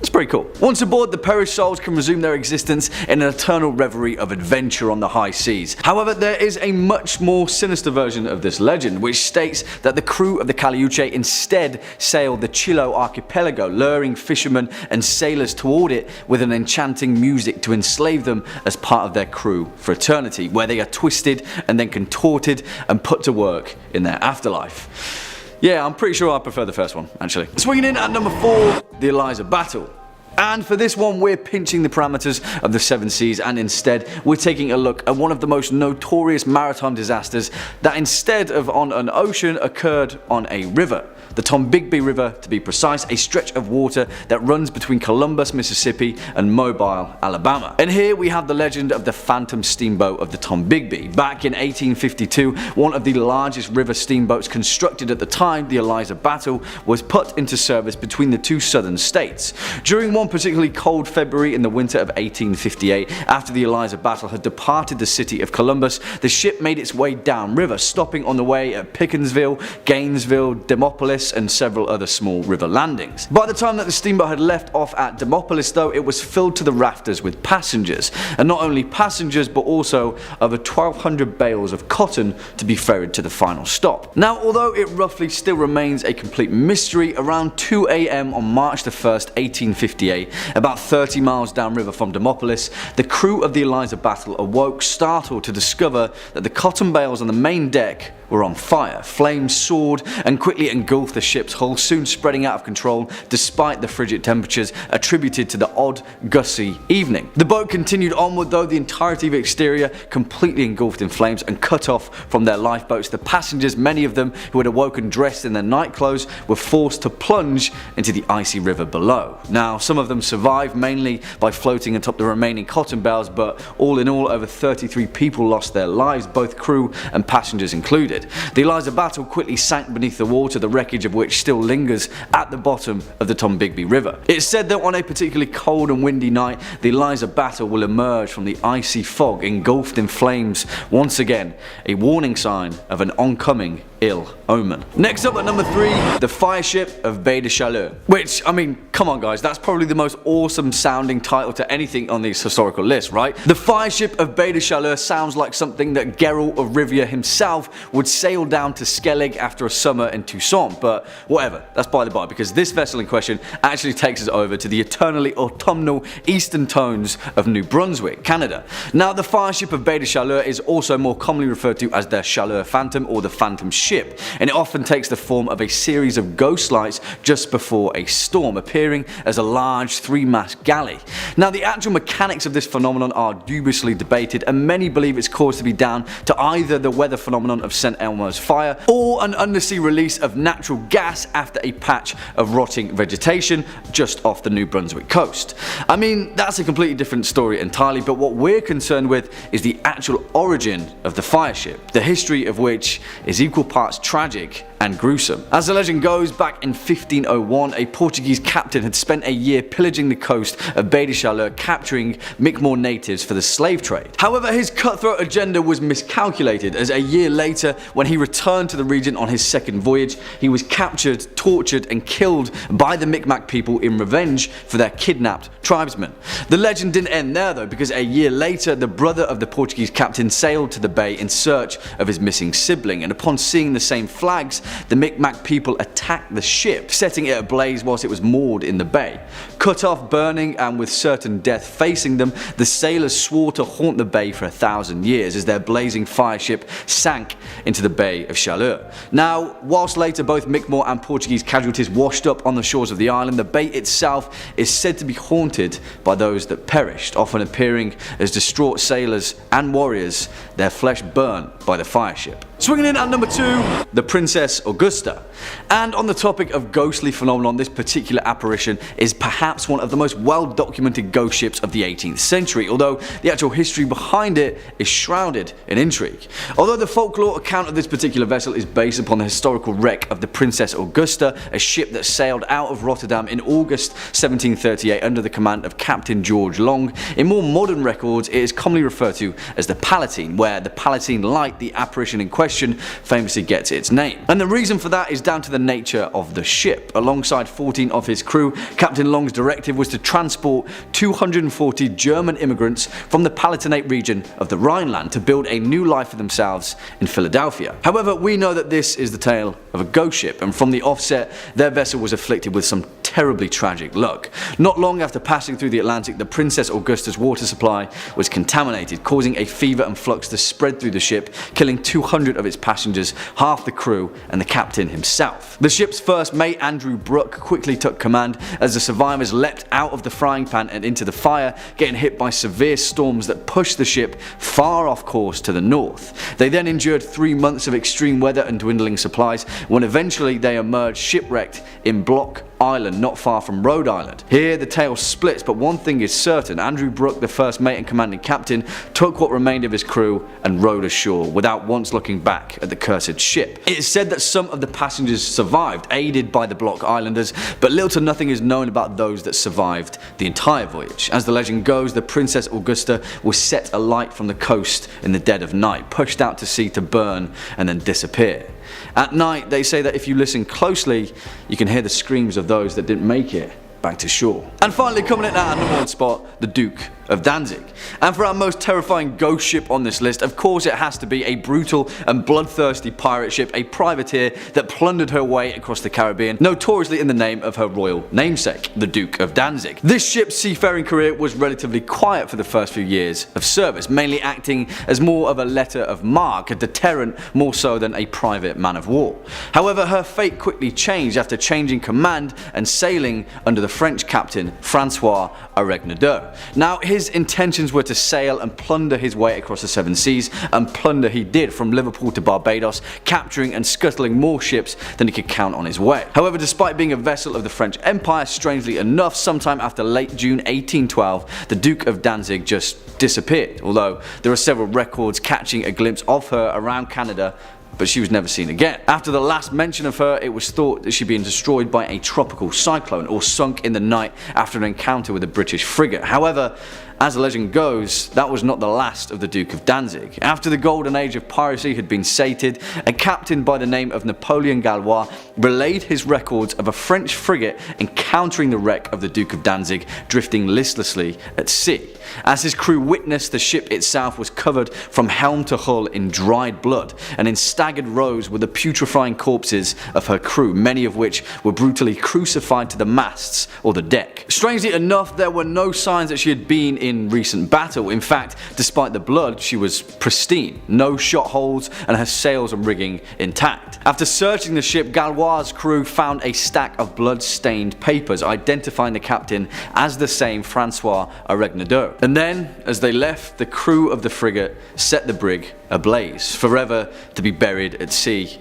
It's pretty cool. Once aboard, the perished souls can resume their existence in an eternal reverie of adventure on the high seas. However, there is a much more sinister version of this legend, which states that the crew of the Caleuche instead sailed the Chiloe archipelago, luring fishermen and sailors toward it with an enchanting music to enslave them as part of their crew for eternity, where they are twisted and then contorted and put to work in their afterlife. Yeah, I'm pretty sure I prefer the first one, actually. Swinging in at number 4, the Eliza Battle. And for this one, we're pinching the parameters of the Seven Seas, and instead we're taking a look at one of the most notorious maritime disasters that, instead of on an ocean, occurred on a river. The Tombigbee River, to be precise, a stretch of water that runs between Columbus, Mississippi and Mobile, Alabama. And here we have the legend of the phantom steamboat of the Tombigbee. Back in 1852, one of the largest river steamboats constructed at the time, the Eliza Battle, was put into service between the two southern states. During one particularly cold February in the winter of 1858, after the Eliza Battle had departed the city of Columbus, the ship made its way downriver, stopping on the way at Pickensville, Gainesville, Demopolis and several other small river landings. By the time that the steamboat had left off at Demopolis though, it was filled to the rafters with passengers, and not only passengers but also over 1,200 bales of cotton to be ferried to the final stop. Now, although it roughly still remains a complete mystery, around 2 AM on March the 1st, 1858, about 30 miles downriver from Demopolis, the crew of the Eliza Battle awoke startled to discover that the cotton bales on the main deck were on fire. Flames soared and quickly engulfed the ship's hull, soon spreading out of control despite the frigid temperatures attributed to the odd, gusty evening. The boat continued onward though, the entirety of the exterior completely engulfed in flames and cut off from their lifeboats. The passengers, many of them who had awoken dressed in their night clothes, were forced to plunge into the icy river below. Now, some of them survived, mainly by floating atop the remaining cotton bales, but all in all, over 33 people lost their lives, both crew and passengers included. The Eliza Battle quickly sank beneath the water, the wreckage of which still lingers at the bottom of the Tombigbee River. It's said that on a particularly cold and windy night, the Eliza Battle will emerge from the icy fog engulfed in flames, once again a warning sign of an oncoming ill omen. Next up at number 3, the Fireship of Baie de Chaleur. Which, I mean, come on guys, that's probably the most awesome sounding title to anything on this historical list, right? The Fireship of Baie de Chaleur sounds like something that Geralt of Rivia himself would sail down to Skellig after a summer in Toussaint, but whatever, that's by the by, because this vessel in question actually takes us over to the eternally autumnal eastern tones of New Brunswick, Canada. Now, the Fireship of Baie de Chaleur is also more commonly referred to as the Chaleur Phantom or the Phantom Ship, and it often takes the form of a series of ghost lights just before a storm, appearing as a large 3-mast galley. Now, the actual mechanics of this phenomenon are dubiously debated, and many believe it's caused to be down to either the weather phenomenon of St. Elmo's fire or an undersea release of natural gas after a patch of rotting vegetation just off the New Brunswick coast. I mean, that's a completely different story entirely, but what we're concerned with is the actual origin of the Fireship, the history of which is equal parts tragic and gruesome. As the legend goes, back in 1501, a Portuguese captain had spent a year pillaging the coast of Baie de Chaleur, capturing Mi'kmaq natives for the slave trade. However, his cutthroat agenda was miscalculated, as a year later, when he returned to the region on his second voyage, he was captured, tortured and killed by the Mi'kmaq people in revenge for their kidnapped tribesmen. The legend didn't end there though, because a year later, the brother of the Portuguese captain sailed to the bay in search of his missing sibling, and upon seeing the same flags, the Mi'kmaq people attacked the ship, setting it ablaze whilst it was moored in the bay. Cut off, burning, and with certain death facing them, the sailors swore to haunt the bay for 1,000 years as their blazing fireship sank into the Bay of Chaleur. Now, whilst later both Mi'kmaq and Portuguese casualties washed up on the shores of the island, the bay itself is said to be haunted by those that perished, often appearing as distraught sailors and warriors, their flesh burnt by the fireship. Swinging in at number 2, the Princess Augusta. And on the topic of ghostly phenomenon, this particular apparition is perhaps one of the most well documented ghost ships of the 18th century, although the actual history behind it is shrouded in intrigue. Although the folklore account of this particular vessel is based upon the historical wreck of the Princess Augusta, a ship that sailed out of Rotterdam in August 1738 under the command of Captain George Long, in more modern records it is commonly referred to as the Palatine, where the Palatine Light, the apparition in question, question famously gets its name. And the reason for that is down to the nature of the ship. Alongside 14 of his crew, Captain Long's directive was to transport 240 German immigrants from the Palatinate region of the Rhineland to build a new life for themselves in Philadelphia. However, we know that this is the tale of a ghost ship, and from the offset, their vessel was afflicted with some terribly tragic luck. Not long after passing through the Atlantic, the Princess Augusta's water supply was contaminated, causing a fever and flux to spread through the ship, killing 200 of its passengers, half the crew, and the captain himself. The ship's first mate, Andrew Brooke, quickly took command as the survivors leapt out of the frying pan and into the fire, getting hit by severe storms that pushed the ship far off course to the north. They then endured 3 months of extreme weather and dwindling supplies, when eventually they emerged shipwrecked in Block Island, not far from Rhode Island. Here the tale splits, but one thing is certain: Andrew Brooke, the first mate and commanding captain, took what remained of his crew and rowed ashore without once looking back at the cursed ship. It is said that some of the passengers survived, aided by the Block Islanders, but little to nothing is known about those that survived the entire voyage. As the legend goes, the Princess Augusta was set alight from the coast in the dead of night, pushed out to sea to burn and then disappear. At night, they say that if you listen closely, you can hear the screams of those that didn't make it back to shore. And finally, coming in at our number 1 spot, the Duke of Danzig. And for our most terrifying ghost ship on this list, of course it has to be a brutal and bloodthirsty pirate ship, a privateer that plundered her way across the Caribbean, notoriously in the name of her royal namesake, the Duke of Danzig. This ship's seafaring career was relatively quiet for the first few years of service, mainly acting as more of a letter of marque, a deterrent more so than a private man of war. However, her fate quickly changed after changing command and sailing under the French captain Francois Aregnadoux. Now, his intentions were to sail and plunder his way across the 7 seas, and plunder he did from Liverpool to Barbados, capturing and scuttling more ships than he could count on his way. However, despite being a vessel of the French Empire, strangely enough, sometime after late June 1812, the Duke of Danzig just disappeared, although there are several records catching a glimpse of her around Canada, but she was never seen again. After the last mention of her, it was thought that she'd been destroyed by a tropical cyclone or sunk in the night after an encounter with a British frigate. However, as the legend goes, that was not the last of the Duke of Danzig. After the golden age of piracy had been sated, a captain by the name of Napoleon Gallois relayed his records of a French frigate encountering the wreck of the Duke of Danzig drifting listlessly at sea. As his crew witnessed, the ship itself was covered from helm to hull in dried blood, and in staggered rows were the putrefying corpses of her crew, many of which were brutally crucified to the masts or the deck. Strangely enough, there were no signs that she had been in recent battle. In fact, despite the blood, she was pristine, no shot holes, and her sails and rigging intact. After searching the ship, Gallois' crew found a stack of blood-stained papers identifying the captain as the same Francois Aregnadoux. And then, as they left, the crew of the frigate set the brig ablaze, forever to be buried at sea,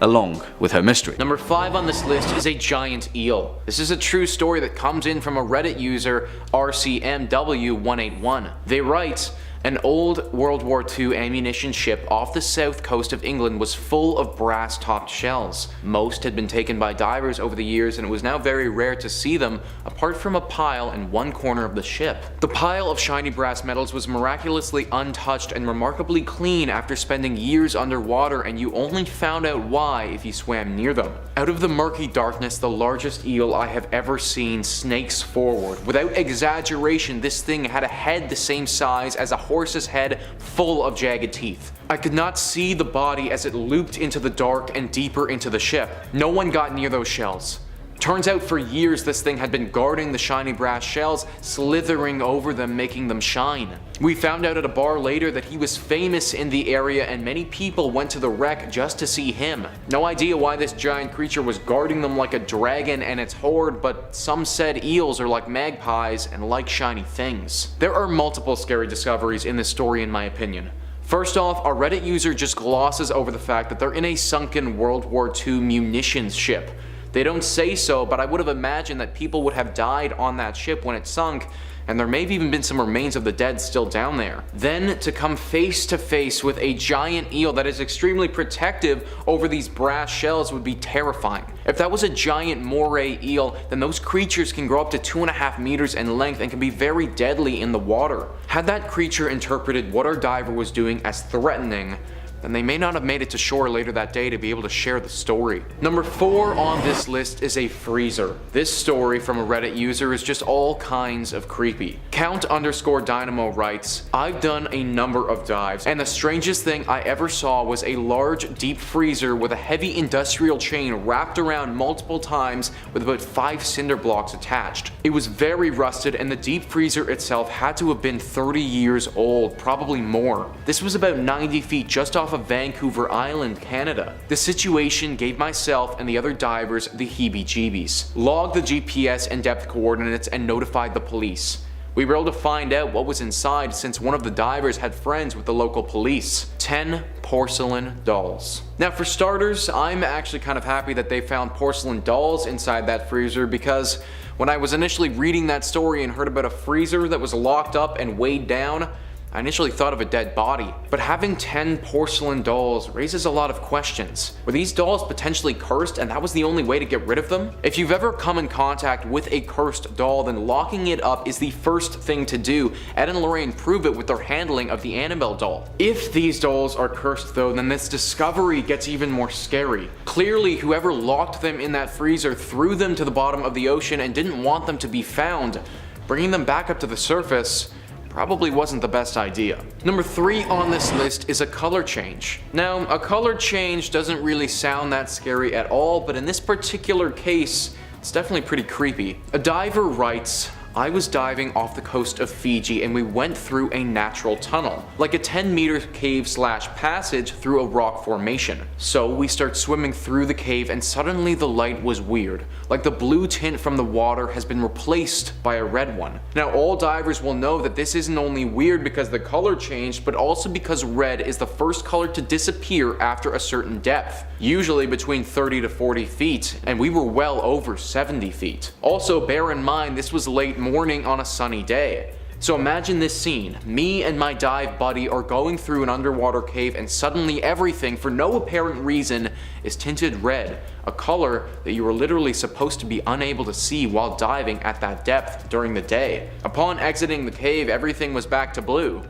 along with her mystery. Number 5 on this list is a giant eel. This is a true story that comes in from a Reddit user, RCMW181. They write, an old World War II ammunition ship off the south coast of England was full of brass-topped shells. Most had been taken by divers over the years, and it was now very rare to see them, apart from a pile in one corner of the ship. The pile of shiny brass metals was miraculously untouched and remarkably clean after spending years underwater, and you only found out why if you swam near them. Out of the murky darkness, the largest eel I have ever seen snakes forward. Without exaggeration, this thing had a head the same size as a horse's head, full of jagged teeth. I could not see the body as it looped into the dark and deeper into the ship. No one got near those shells. Turns out for years this thing had been guarding the shiny brass shells, slithering over them, making them shine. We found out at a bar later that he was famous in the area, and many people went to the wreck just to see him. No idea why this giant creature was guarding them like a dragon and its horde, but some said eels are like magpies and like shiny things. There are multiple scary discoveries in this story in my opinion. First off, a Reddit user just glosses over the fact that they're in a sunken World War II munitions ship. They don't say so, but I would have imagined that people would have died on that ship when it sunk, and there may have even been some remains of the dead still down there. Then to come face to face with a giant eel that is extremely protective over these brass shells would be terrifying. If that was a giant moray eel, then those creatures can grow up to 2.5 meters in length and can be very deadly in the water. Had that creature interpreted what our diver was doing as threatening, then they may not have made it to shore later that day to be able to share the story. Number 4 on this list is a freezer. This story from a Reddit user is just all kinds of creepy. Count_Dynamo writes, I've done a number of dives, and the strangest thing I ever saw was a large deep freezer with a heavy industrial chain wrapped around multiple times with about 5 cinder blocks attached. It was very rusted, and the deep freezer itself had to have been 30 years old, probably more. This was about 90 feet just off of Vancouver Island, Canada. The situation gave myself and the other divers the heebie-jeebies. Logged the GPS and depth coordinates and notified the police. We were able to find out what was inside since one of the divers had friends with the local police. 10 porcelain dolls. Now for starters, I'm actually kind of happy that they found porcelain dolls inside that freezer, because when I was initially reading that story and heard about a freezer that was locked up and weighed down, I initially thought of a dead body, but having 10 porcelain dolls raises a lot of questions. Were these dolls potentially cursed and that was the only way to get rid of them? If you've ever come in contact with a cursed doll, then locking it up is the first thing to do. Ed and Lorraine prove it with their handling of the Annabelle doll. If these dolls are cursed though, then this discovery gets even more scary. Clearly, whoever locked them in that freezer threw them to the bottom of the ocean and didn't want them to be found. Bringing them back up to the surface probably wasn't the best idea. Number 3 on this list is a color change. Now, a color change doesn't really sound that scary at all, but in this particular case, it's definitely pretty creepy. A diver writes, I was diving off the coast of Fiji and we went through a natural tunnel, like a 10-meter cave/passage through a rock formation. So we start swimming through the cave and suddenly the light was weird, like the blue tint from the water has been replaced by a red one. Now all divers will know that this isn't only weird because the color changed, but also because red is the first color to disappear after a certain depth, usually between 30 to 40 feet, and we were well over 70 feet. Also bear in mind this was late morning on a sunny day. So imagine this scene. Me and my dive buddy are going through an underwater cave and suddenly everything, for no apparent reason, is tinted red, a color that you were literally supposed to be unable to see while diving at that depth during the day. Upon exiting the cave, everything was back to blue.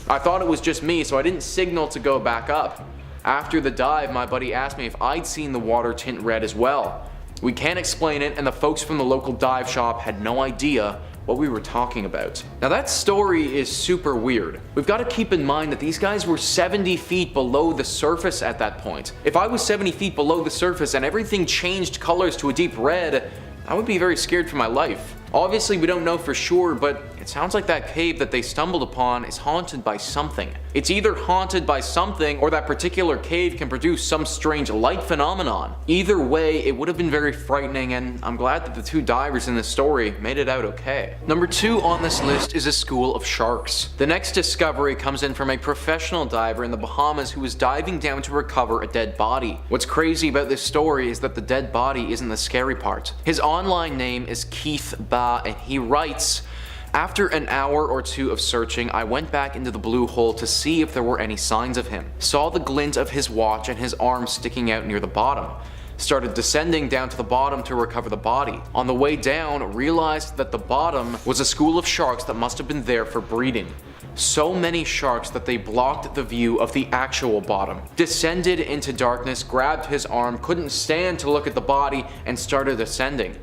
I thought it was just me, so I didn't signal to go back up. After the dive, my buddy asked me if I'd seen the water tint red as well. We can't explain it, and the folks from the local dive shop had no idea what we were talking about. Now that story is super weird. We've got to keep in mind that these guys were 70 feet below the surface at that point. If I was 70 feet below the surface and everything changed colors to a deep red, I would be very scared for my life. Obviously we don't know for sure, but it sounds like that cave that they stumbled upon is haunted by something. It's either haunted by something or that particular cave can produce some strange light phenomenon. Either way, it would have been very frightening, and I'm glad that the 2 divers in this story made it out okay. Number 2 on this list is a school of sharks. The next discovery comes in from a professional diver in the Bahamas who was diving down to recover a dead body. What's crazy about this story is that the dead body isn't the scary part. His online name is Keith Ba, and he writes, after an hour or 2 of searching, I went back into the blue hole to see if there were any signs of him. Saw the glint of his watch and his arm sticking out near the bottom. Started descending down to the bottom to recover the body. On the way down, realized that the bottom was a school of sharks that must have been there for breeding. So many sharks that they blocked the view of the actual bottom. Descended into darkness, grabbed his arm, couldn't stand to look at the body, and started ascending.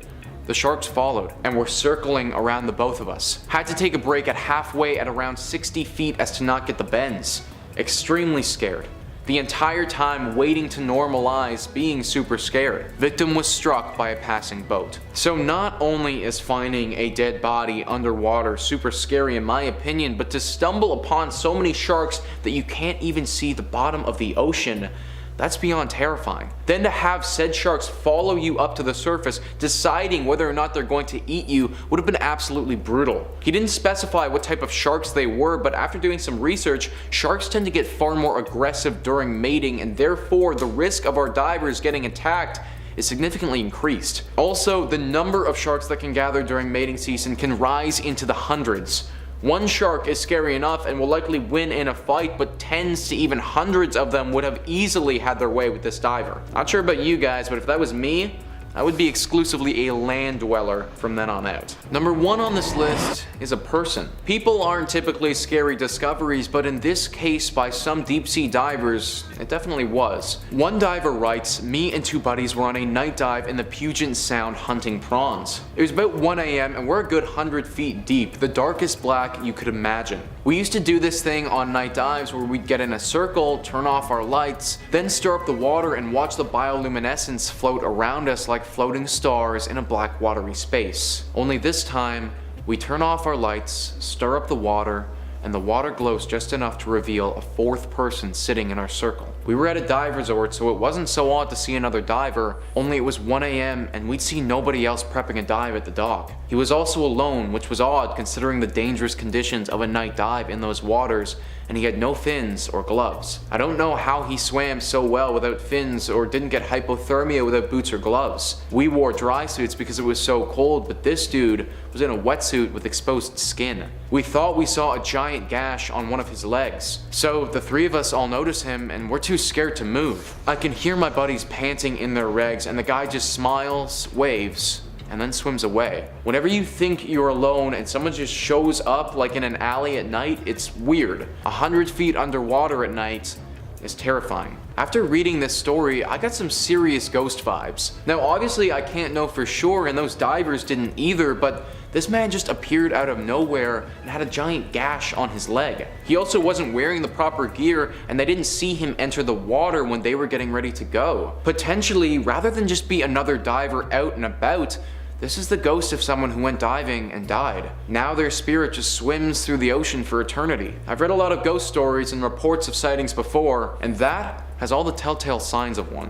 The sharks followed and were circling around the both of us. Had to take a break at halfway at around 60 feet as to not get the bends. Extremely scared. The entire time waiting to normalize being super scared. Victim was struck by a passing boat. So not only is finding a dead body underwater super scary in my opinion, but to stumble upon so many sharks that you can't even see the bottom of the ocean, that's beyond terrifying. Then to have said sharks follow you up to the surface, deciding whether or not they're going to eat you, would have been absolutely brutal. He didn't specify what type of sharks they were, but after doing some research, sharks tend to get far more aggressive during mating, and therefore the risk of our divers getting attacked is significantly increased. Also, the number of sharks that can gather during mating season can rise into the hundreds. One shark is scary enough and will likely win in a fight, but tens to even hundreds of them would have easily had their way with this diver. Not sure about you guys, but if that was me, I would be exclusively a land dweller from then on out. Number 1 on this list is a person. People aren't typically scary discoveries, but in this case by some deep sea divers, it definitely was. One diver writes, "Me and 2 buddies were on a night dive in the Puget Sound hunting prawns. It was about 1 a.m. and we're a good 100 feet deep, the darkest black you could imagine. We used to do this thing on night dives where we'd get in a circle, turn off our lights, then stir up the water and watch the bioluminescence float around us like floating stars in a black watery space. Only this time, we turn off our lights, stir up the water, and the water glows just enough to reveal a 4th person sitting in our circle. We were at a dive resort, so it wasn't so odd to see another diver, only it was 1 a.m. and we'd see nobody else prepping a dive at the dock. He was also alone, which was odd considering the dangerous conditions of a night dive in those waters, and he had no fins or gloves. I don't know how he swam so well without fins or didn't get hypothermia without boots or gloves. We wore dry suits because it was so cold, but this dude was in a wetsuit with exposed skin. We thought we saw a giant gash on one of his legs. So the 3 of us all notice him and we're too scared to move. I can hear my buddies panting in their regs and the guy just smiles, waves, and then swims away. Whenever you think you're alone and someone just shows up like in an alley at night, it's weird. 100 feet underwater at night is terrifying. After reading this story, I got some serious ghost vibes. Now obviously I can't know for sure and those divers didn't either, but this man just appeared out of nowhere and had a giant gash on his leg. He also wasn't wearing the proper gear and they didn't see him enter the water when they were getting ready to go. Potentially, rather than just be another diver out and about, this is the ghost of someone who went diving and died. Now their spirit just swims through the ocean for eternity. I've read a lot of ghost stories and reports of sightings before, and that has all the telltale signs of one.